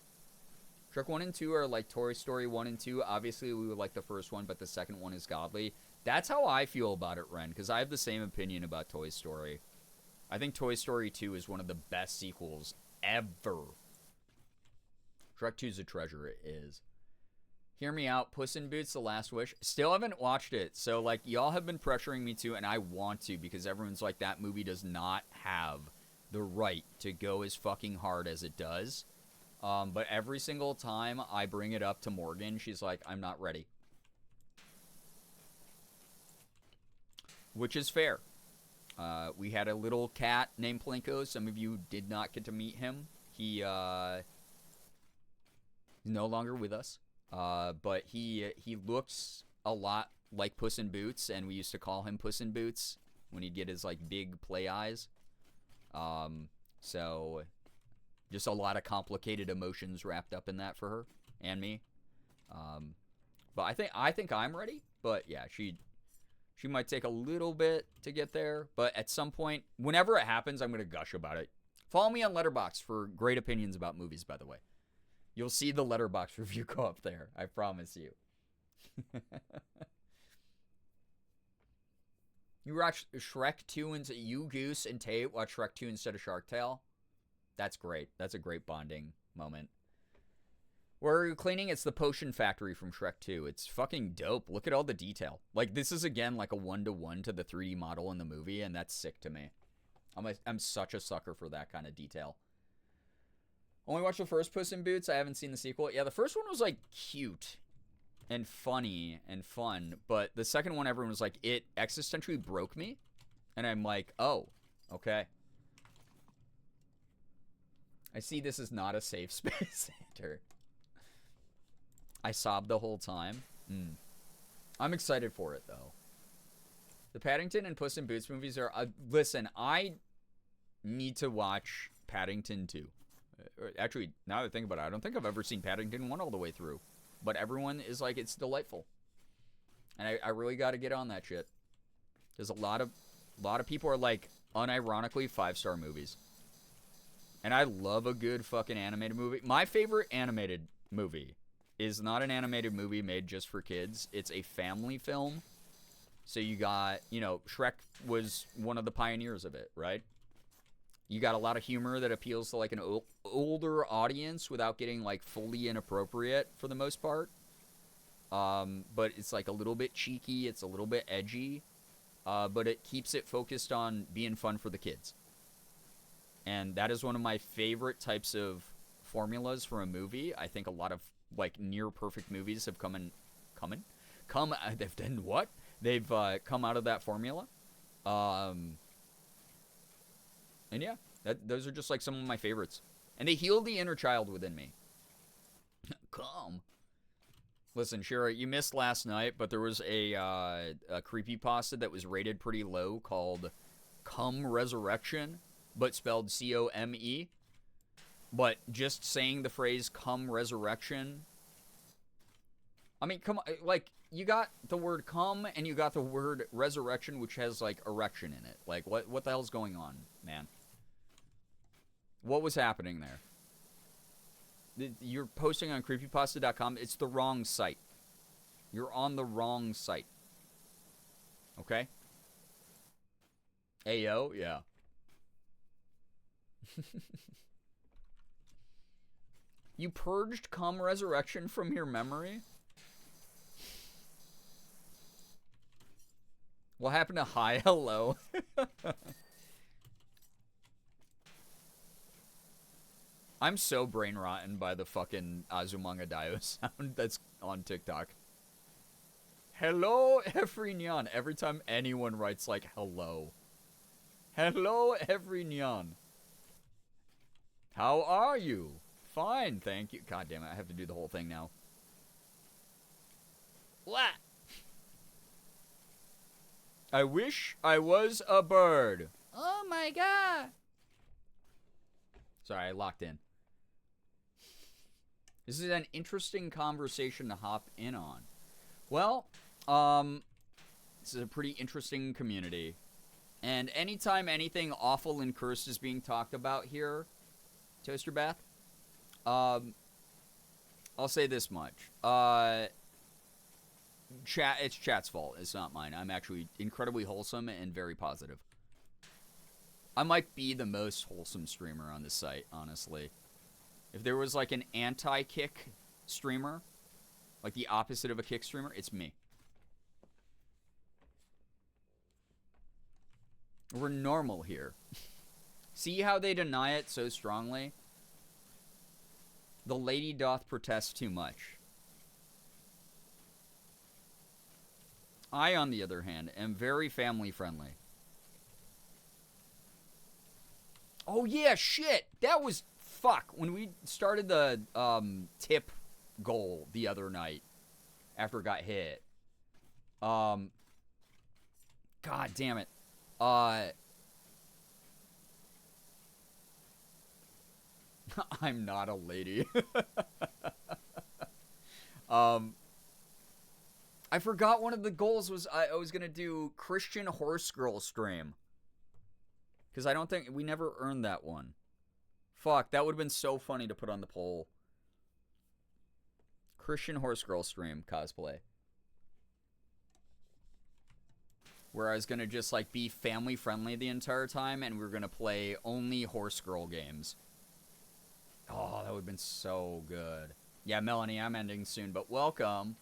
Shrek 1 and 2 are like Toy Story 1 and 2. Obviously, we would like the first one, but the second one is godly. That's how I feel about it, Ren, because I have the same opinion about Toy Story. I think Toy Story 2 is one of the best sequels ever. Shrek 2 is a treasure, it is. Hear me out. Puss in Boots: The Last Wish. Still haven't watched it. So, like, y'all have been pressuring me to, and I want to because everyone's like, that movie does not have the right to go as fucking hard as it does. But every single time I bring it up to Morgan, she's like, I'm not ready. Which is fair. We had a little cat named Plinko. Some of you did not get to meet him. He's no longer with us. But he looks a lot like Puss in Boots, and we used to call him Puss in Boots when he'd get his like big play eyes. So just a lot of complicated emotions wrapped up in that for her and me. But I think I'm ready. But yeah, she might take a little bit to get there. But at some point, whenever it happens, I'm gonna gush about it. Follow me on Letterboxd for great opinions about movies. By the way, you'll see the Letterboxd review go up there. I promise you. You watch Shrek 2 and you, Goose, and Tate watch Shrek 2 instead of Shark Tale. That's great. That's a great bonding moment. Where are you cleaning? It's the potion factory from Shrek 2. It's fucking dope. Look at all the detail. Like, this is, again, like a 1-to-1 to the 3D model in the movie, and that's sick to me. I'm such a sucker for that kind of detail. Only watched the first Puss in Boots. I haven't seen the sequel. Yeah, the first one was, like, cute and funny and fun, but the second one, everyone was like, it existentially broke me, and I'm like, oh, okay. I see this is not a safe space, Hunter. I sobbed the whole time. I'm excited for it, though. The Paddington and Puss in Boots movies are... listen, I need to watch Paddington 2. Actually, now that I think about it, I don't think I've ever seen Paddington 1 all the way through. But everyone is like, it's delightful. And I really got to get on that shit. There's a lot of people are like, unironically, 5-star movies. And I love a good fucking animated movie. My favorite animated movie is not an animated movie made just for kids. It's a family film. So you got, Shrek was one of the pioneers of it, right? You got a lot of humor that appeals to like an older audience without getting like fully inappropriate for the most part. But it's like a little bit cheeky. It's a little bit edgy. But it keeps it focused on being fun for the kids. And that is one of my favorite types of formulas for a movie. I think a lot of like near perfect movies have they've done what? They've come out of that formula. And yeah, those are just like some of my favorites. And they heal the inner child within me. Come. Listen, Shira, you missed last night, but there was a creepypasta that was rated pretty low called Come Resurrection, but spelled C-O-M-E. But just saying the phrase Come Resurrection... I mean, come on, like, you got the word come and you got the word resurrection, which has, like, erection in it. Like, what the hell's going on, man? What was happening there? You're posting on creepypasta.com. It's the wrong site. You're on the wrong site. Okay? Ayo? Yeah. You purged Come Resurrection from your memory? What happened to hi, hello? I'm so brain rotten by the fucking Azumanga Daioh sound that's on TikTok. Hello, everyone. Every time anyone writes like hello. Hello, everyone. How are you? Fine, thank you. God damn it, I have to do the whole thing now. What? I wish I was a bird. Oh my god. Sorry, I locked in. This is an interesting conversation to hop in on. Well, this is a pretty interesting community. And anytime anything awful and cursed is being talked about here, Toaster Bath, I'll say this much. It's chat's fault. It's not mine. I'm actually incredibly wholesome and very positive. I might be the most wholesome streamer on this site, honestly. If there was like an anti-kick streamer, like the opposite of a kick streamer, it's me. We're normal here. See how they deny it so strongly? The lady doth protest too much. I, on the other hand, am very family friendly. Oh yeah, shit! That was... Fuck, when we started the tip goal the other night after it got hit. God damn it. I'm not a lady. I forgot one of the goals was I was going to do Christian Horse Girl stream. Because I don't think we never earned that one. Fuck, that would have been so funny to put on the poll. Christian Horse Girl stream cosplay. Where I was going to just like be family friendly the entire time and we were going to play only Horse Girl games. Oh, that would have been so good. Yeah, Melanie, I'm ending soon, but welcome.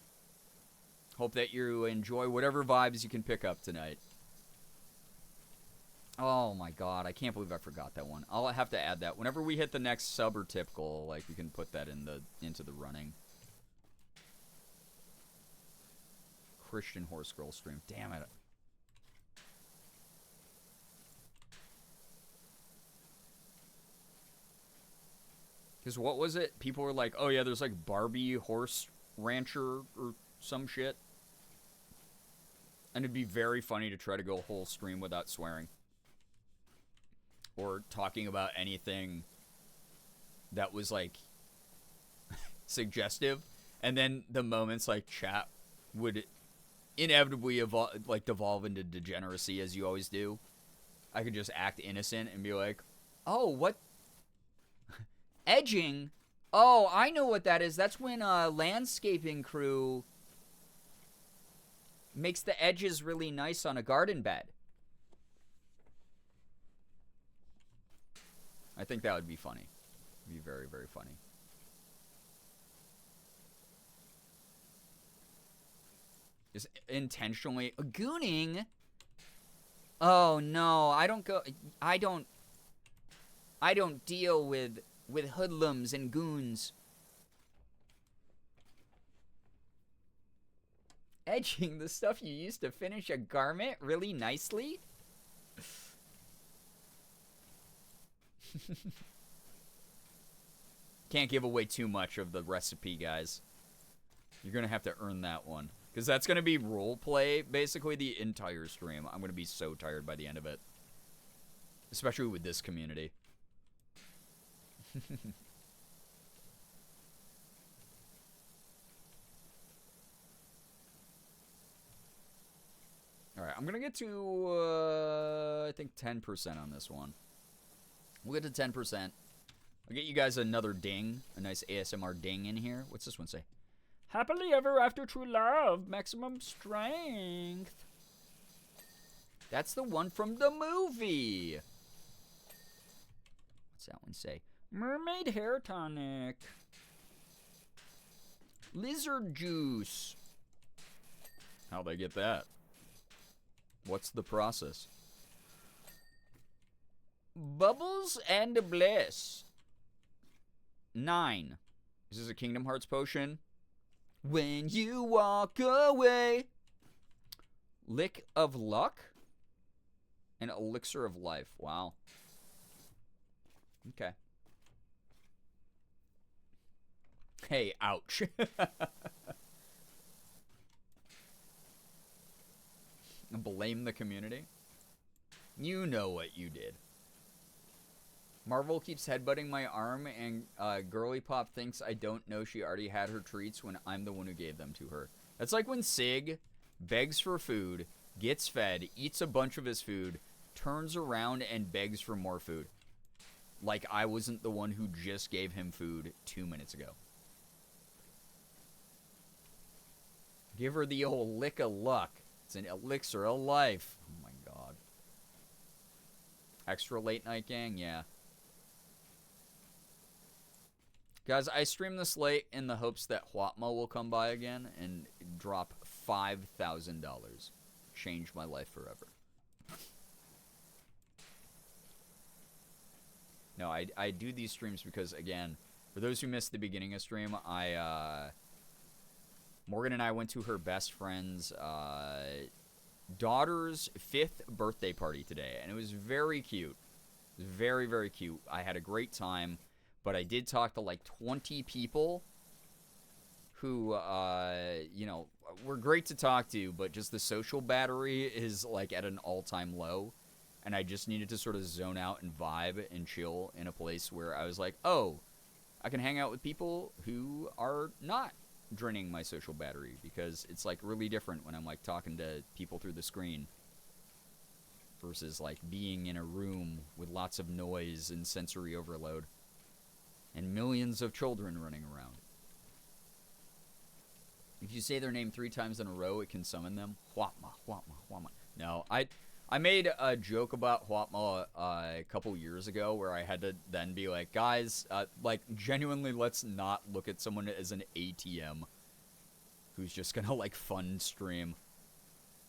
Hope that you enjoy whatever vibes you can pick up tonight. Oh my god, I can't believe I forgot that one. I'll have to add that. Whenever we hit the next sub or tip goal, like we can put that into the running. Christian Horse Girl stream. Damn it. Because what was it? People were like, oh yeah, there's like Barbie Horse Rancher or some shit. And it'd be very funny to try to go whole stream without swearing. Or talking about anything that was like suggestive. And then the moments like chat would inevitably devolve into degeneracy as you always do. I could just act innocent and be like, oh, what? Edging? Oh, I know what that is. That's when a landscaping crew makes the edges really nice on a garden bed. I think that would be funny. It'd be very, very funny. Just intentionally gooning. Oh no, I don't deal with hoodlums and goons. Edging, the stuff you use to finish a garment really nicely? Can't give away too much of the recipe, guys. You're gonna have to earn that one. Because that's gonna be roleplay, basically, the entire stream. I'm gonna be so tired by the end of it. Especially with this community. Alright, I'm gonna get to, I think 10% on this one. We'll get to 10%. I'll get you guys another ding. A nice ASMR ding in here. What's this one say? Happily ever after true love. Maximum strength. That's the one from the movie. What's that one say? Mermaid hair tonic. Lizard juice. How'd they get that? What's the process? Bubbles and bliss. 9. Is this a Kingdom Hearts potion? When you walk away. Lick of luck? An elixir of life. Wow. Okay. Hey, ouch. Blame the community? You know what you did. Marvel keeps headbutting my arm, and Girly Pop thinks I don't know she already had her treats when I'm the one who gave them to her. That's like when Sig begs for food, gets fed, eats a bunch of his food, turns around and begs for more food. Like I wasn't the one who just gave him food 2 minutes ago. Give her the old lick of luck. It's an elixir of life. Oh my god. Extra late night gang? Yeah. Guys, I stream this late in the hopes that Huatma will come by again and drop $5,000. Change my life forever. No, I do these streams because, again, for those who missed the beginning of stream, Morgan and I went to her best friend's daughter's 5th birthday party today, and it was very cute. It was very, very cute. I had a great time, but I did talk to like 20 people who, you know, were great to talk to, but just the social battery is like at an all-time low, and I just needed to sort of zone out and vibe and chill in a place where I was like, oh, I can hang out with people who are not draining my social battery because it's like really different when I'm like talking to people through the screen versus like being in a room with lots of noise and sensory overload and millions of children running around. If you say their name 3 times in a row, it can summon them. Huatma, Huatma, Huatma. No, I made a joke about Huatma a couple years ago where I had to then be like, guys, like, genuinely, let's not look at someone as an ATM who's just gonna, like, fun stream.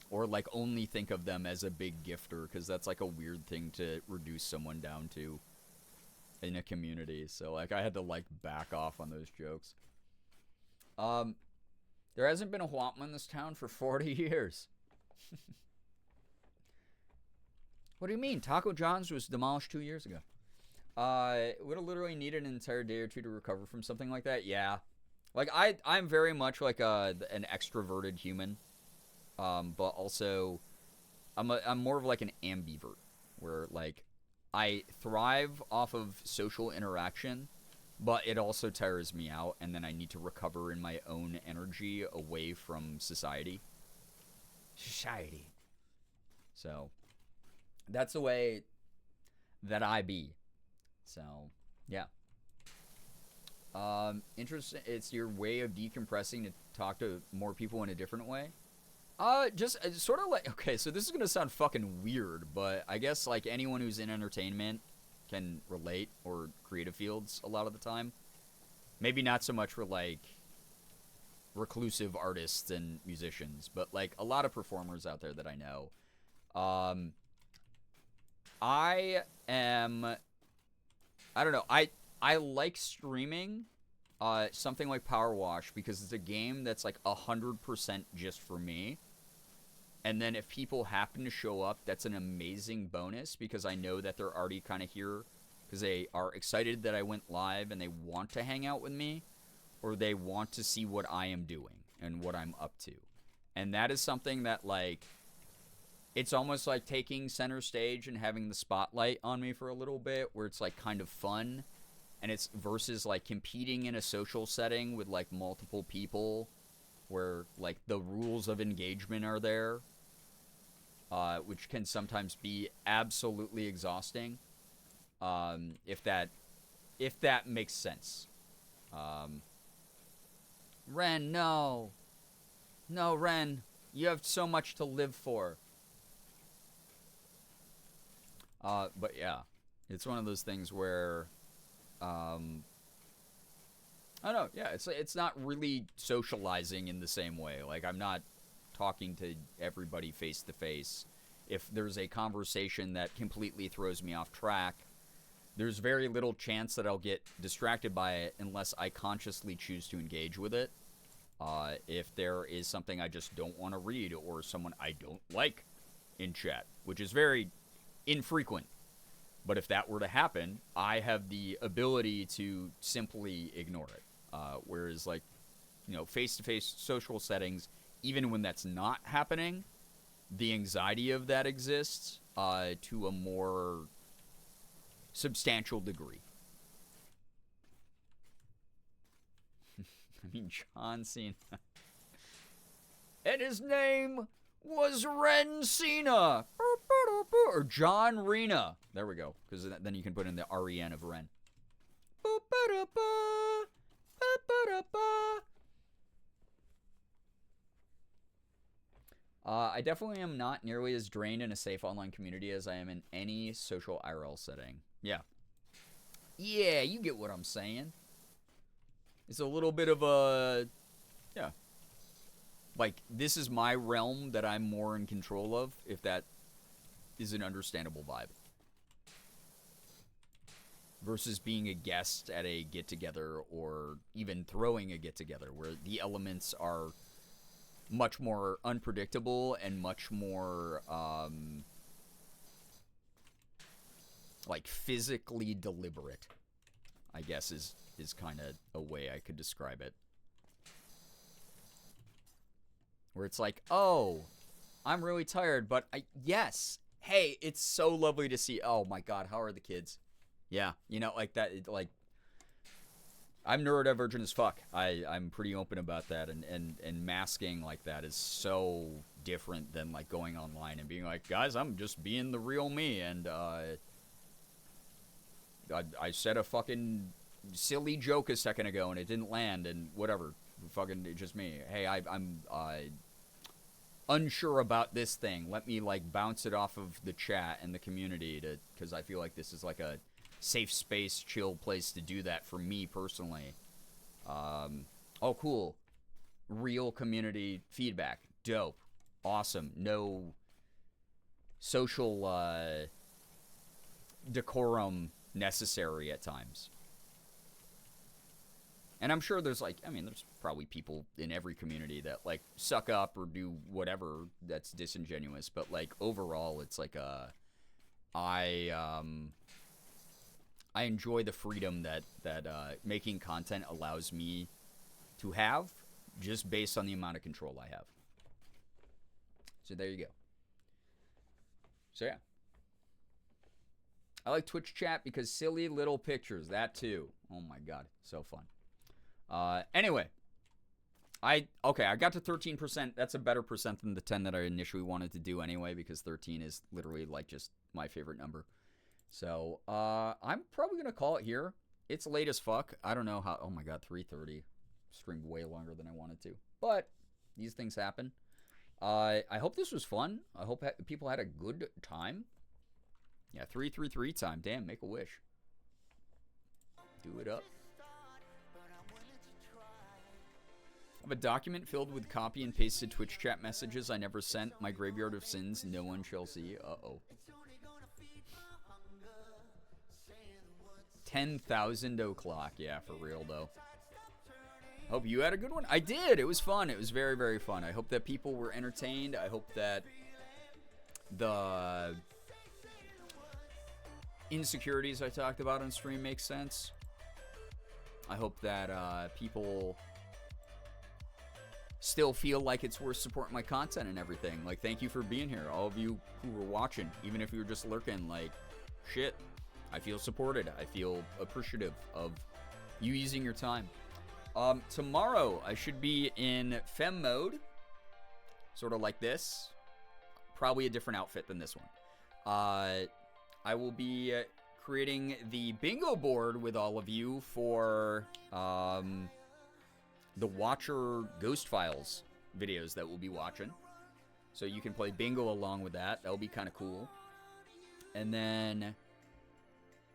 Or, like, only think of them as a big gifter, because that's, like, a weird thing to reduce someone down to in a community. So, like, I had to, like, back off on those jokes. There hasn't been a Huatma in this town for 40 years. What do you mean? Taco John's was demolished 2 years ago. Would have literally needed an entire day or two to recover from something like that. Yeah. Like, I'm very much like an extroverted human. But also, I'm more of like an ambivert. Where, like, I thrive off of social interaction, but it also tires me out, and then I need to recover in my own energy away from society. So, that's the way that I be. So, yeah. Interesting. It's your way of decompressing to talk to more people in a different way. Just sort of like, okay, so this is gonna sound fucking weird, but I guess like anyone who's in entertainment can relate, or creative fields a lot of the time. Maybe not so much for like reclusive artists and musicians, but like a lot of performers out there that I know. I don't know. I like streaming something like Powerwash because it's a game that's like 100% just for me. And then if people happen to show up, that's an amazing bonus because I know that they're already kind of here because they are excited that I went live and they want to hang out with me, or they want to see what I am doing and what I'm up to. And that is something that, like, it's almost like taking center stage and having the spotlight on me for a little bit, where it's like kind of fun. And it's versus like competing in a social setting with like multiple people where like the rules of engagement are there, which can sometimes be absolutely exhausting. If that makes sense. Ren, no, Ren, you have so much to live for. But yeah, it's one of those things where, I don't know. Yeah, it's not really socializing in the same way. Like, I'm not talking to everybody face to face. If there's a conversation that completely throws me off track, there's very little chance that I'll get distracted by it unless I consciously choose to engage with it. If there is something I just don't want to read, or someone I don't like in chat, which is very infrequent. But if that were to happen, I have the ability to simply ignore it. Whereas, like, you know, face-to-face social settings, even when that's not happening, the anxiety of that exists to a more substantial degree. I mean, John Cena. And his name was Ren Cena. Or John Rena. There we go. Because then you can put in the REN of Ren. I definitely am not nearly as drained in a safe online community as I am in any social IRL setting. Yeah. Yeah, you get what I'm saying. It's a little bit of a... Yeah. Like, this is my realm that I'm more in control of, if that is an understandable vibe. Versus being a guest at a get-together, or even throwing a get-together, where the elements are much more unpredictable and much more, like, physically deliberate, I guess is kind of a way I could describe it. Where it's like, oh, I'm really tired, but yes, hey, it's so lovely to see. Oh my God, how are the kids? Yeah, you know, like that, like, I'm neurodivergent as fuck. I'm pretty open about that, and masking like that is so different than like going online and being like, guys, I'm just being the real me, and I said a fucking silly joke a second ago and it didn't land, and whatever, fucking it's just me. Hey, I'm unsure about this thing. Let me like bounce it off of the chat and the community because I feel like this is like a safe space, chill place to do that for me personally. Oh, cool. Real community feedback. Dope. Awesome. No social decorum necessary at times. And I'm sure there's like, I mean, there's probably people in every community that like suck up or do whatever that's disingenuous. But like overall, it's like I enjoy the freedom that making content allows me to have, just based on the amount of control I have. So there you go. So yeah. I like Twitch chat because silly little pictures. That too. Oh my god. So fun. Anyway. I got to 13%. That's a better percent than the 10 that I initially wanted to do anyway, because 13 is literally like just my favorite number. So, I'm probably going to call it here. It's late as fuck. I don't know how... Oh my god, 3:30. Streamed way longer than I wanted to. But, these things happen. I hope this was fun. I hope people had a good time. Yeah, 333 time. Damn, make a wish. Do it up. I have a document filled with copy and pasted Twitch chat messages I never sent. My graveyard of sins no one shall see. Uh-oh. 10,000 o'clock. Yeah, for real, though. Hope you had a good one. I did. It was fun. It was very, very fun. I hope that people were entertained. I hope that the insecurities I talked about on stream make sense. I hope that people still feel like it's worth supporting my content and everything. Like, thank you for being here. All of you who were watching, even if you were just lurking, like, shit. I feel supported. I feel appreciative of you using your time. Tomorrow, I should be in femme mode. Sort of like this. Probably a different outfit than this one. I will be creating the bingo board with all of you for the Watcher Ghost Files videos that we'll be watching. So you can play bingo along with that. That'll be kind of cool. And then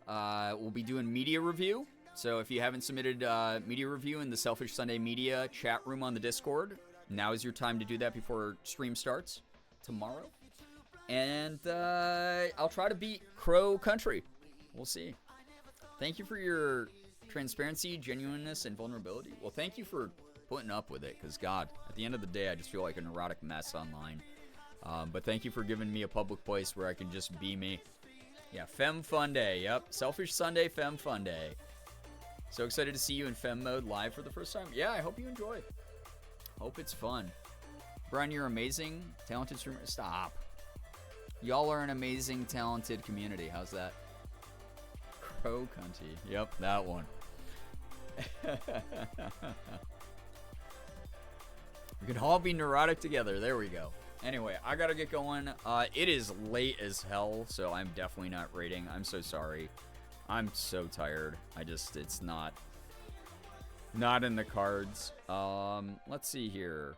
we'll be doing media review. So if you haven't submitted media review in the Selfish Sunday Media chat room on the Discord, now is your time to do that before stream starts tomorrow. And I'll try to beat Crow Country. We'll see. Thank you for your transparency, genuineness, and vulnerability. Well, thank you for putting up with it, because, God, at the end of the day, I just feel like a neurotic mess online. But thank you for giving me a public place where I can just be me. Yeah, Femme Fun Day. Yep, Selfish Sunday, Femme Fun Day. So excited to see you in Femme mode live for the first time. Yeah, I hope you enjoy. Hope it's fun. Brian, you're amazing. Talented streamer. Stop. Y'all are an amazing, talented community. How's that? Crow Country. Yep, that one. We can all be neurotic together. There we go. Anyway, I gotta get going. It is late as hell, so I'm definitely not raiding. I'm so sorry. I'm so tired. It's not in the cards. Let's see here.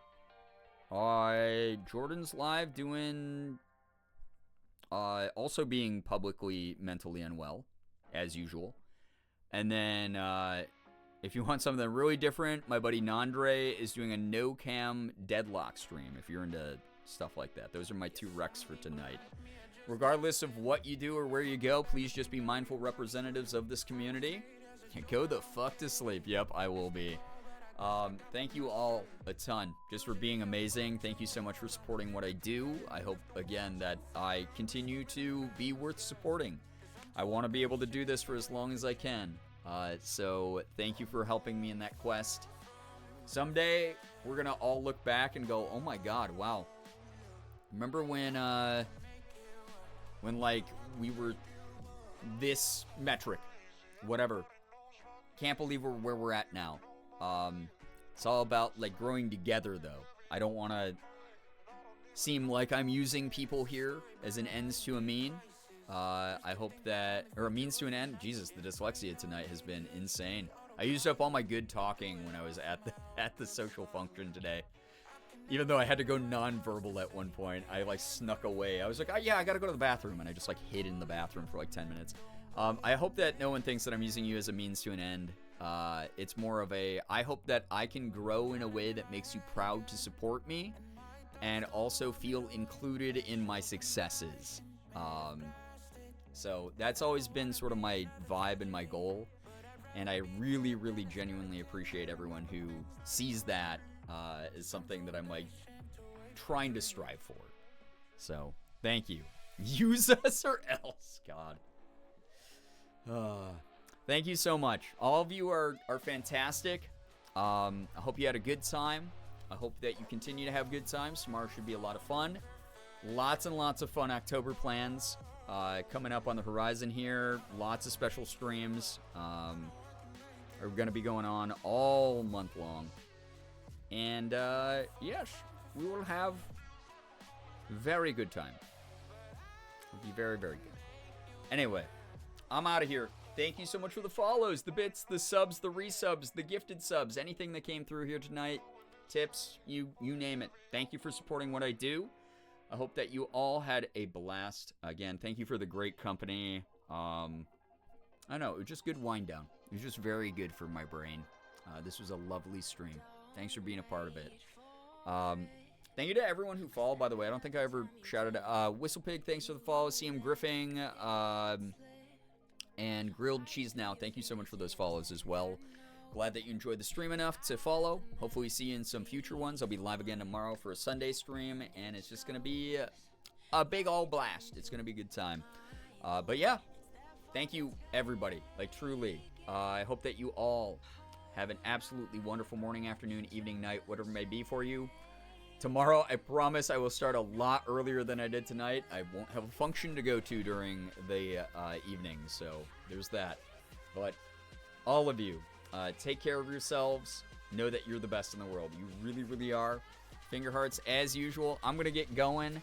Jordan's live doing, also being publicly mentally unwell, as usual. And then, if you want something really different, my buddy Nandre is doing a no-cam deadlock stream, if you're into stuff like that. Those are my two recs for tonight. Regardless of what you do or where you go, please just be mindful representatives of this community. Go the fuck to sleep. Yep, I will be. Thank you all a ton just for being amazing. Thank you so much for supporting what I do. I hope, again, that I continue to be worth supporting. I want to be able to do this for as long as I can. So thank you for helping me in that quest. Someday, we're going to all look back and go, oh my god, wow. Remember when like, we were this metric, whatever. can't believe where we're at now. It's all about like growing together, though. I don't want to seem like I'm using people here as an ends to a mean. I hope that, or a means to an end. Jesus, the dyslexia tonight has been insane. I used up all my good talking when I was at the social function today. Even though I had to go nonverbal at one point, I like snuck away. I was like, oh, yeah, I gotta go to the bathroom, and I just like hid in the bathroom for like 10 minutes. I hope that no one thinks that I'm using you as a means to an end. It's more of a, I hope that I can grow in a way that makes you proud to support me and also feel included in my successes. So that's always been sort of my vibe and my goal. And I really, really genuinely appreciate everyone who sees that as something that I'm like trying to strive for. So thank you. Use us or else, God. Thank you so much. All of you are fantastic. I hope you had a good time. I hope that you continue to have good times. Tomorrow should be a lot of fun. Lots and lots of fun October plans coming up on the horizon here. Lots of special streams are going to be going on all month long. And yes, we will have very good time. It'll be very, very good. Anyway, I'm out of here. Thank you so much for the follows, the bits, the subs, the resubs, the gifted subs, anything that came through here tonight. Tips, you name it. Thank you for supporting what I do. I hope that you all had a blast. Again, thank you for the great company. I don't know, it was just good wind down. It was just very good for my brain. This was a lovely stream. Thanks for being a part of it. Thank you to everyone who followed, by the way. I don't think I ever shouted out. Whistlepig, thanks for the follow. CM Griffing, and Grilled Cheese Now. Thank you so much for those follows as well. Glad that you enjoyed the stream enough to follow. Hopefully see you in some future ones. I'll be live again tomorrow for a Sunday stream, and it's just going to be a big old blast. It's going to be a good time. But yeah, thank you, everybody. Like, truly. I hope that you all have an absolutely wonderful morning, afternoon, evening, night, whatever it may be for you. Tomorrow, I promise I will start a lot earlier than I did tonight. I won't have a function to go to during the evening, so there's that. But all of you, take care of yourselves. Know that you're the best in the world. You really, really are. Finger hearts as usual. I'm going to get going,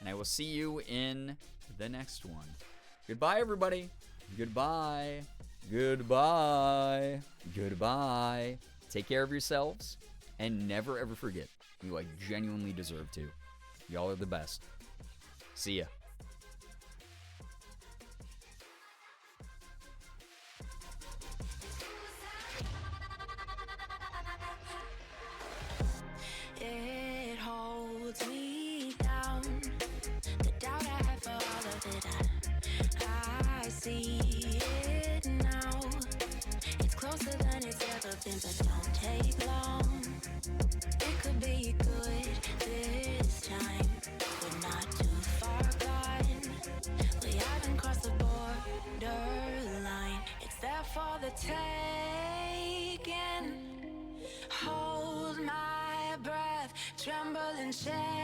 and I will see you in the next one. Goodbye, everybody. Goodbye. Goodbye. Goodbye. Take care of yourselves, and never, ever forget, you like genuinely deserve to. Y'all are the best. See ya. It holds me down. The doubt I had for all of it, I see it now. It's closer than it's ever been, but don't take long. It could be good this time. We're not too far gone. We haven't crossed the borderline. It's there for the taking. Hold my breath, tremble and shake.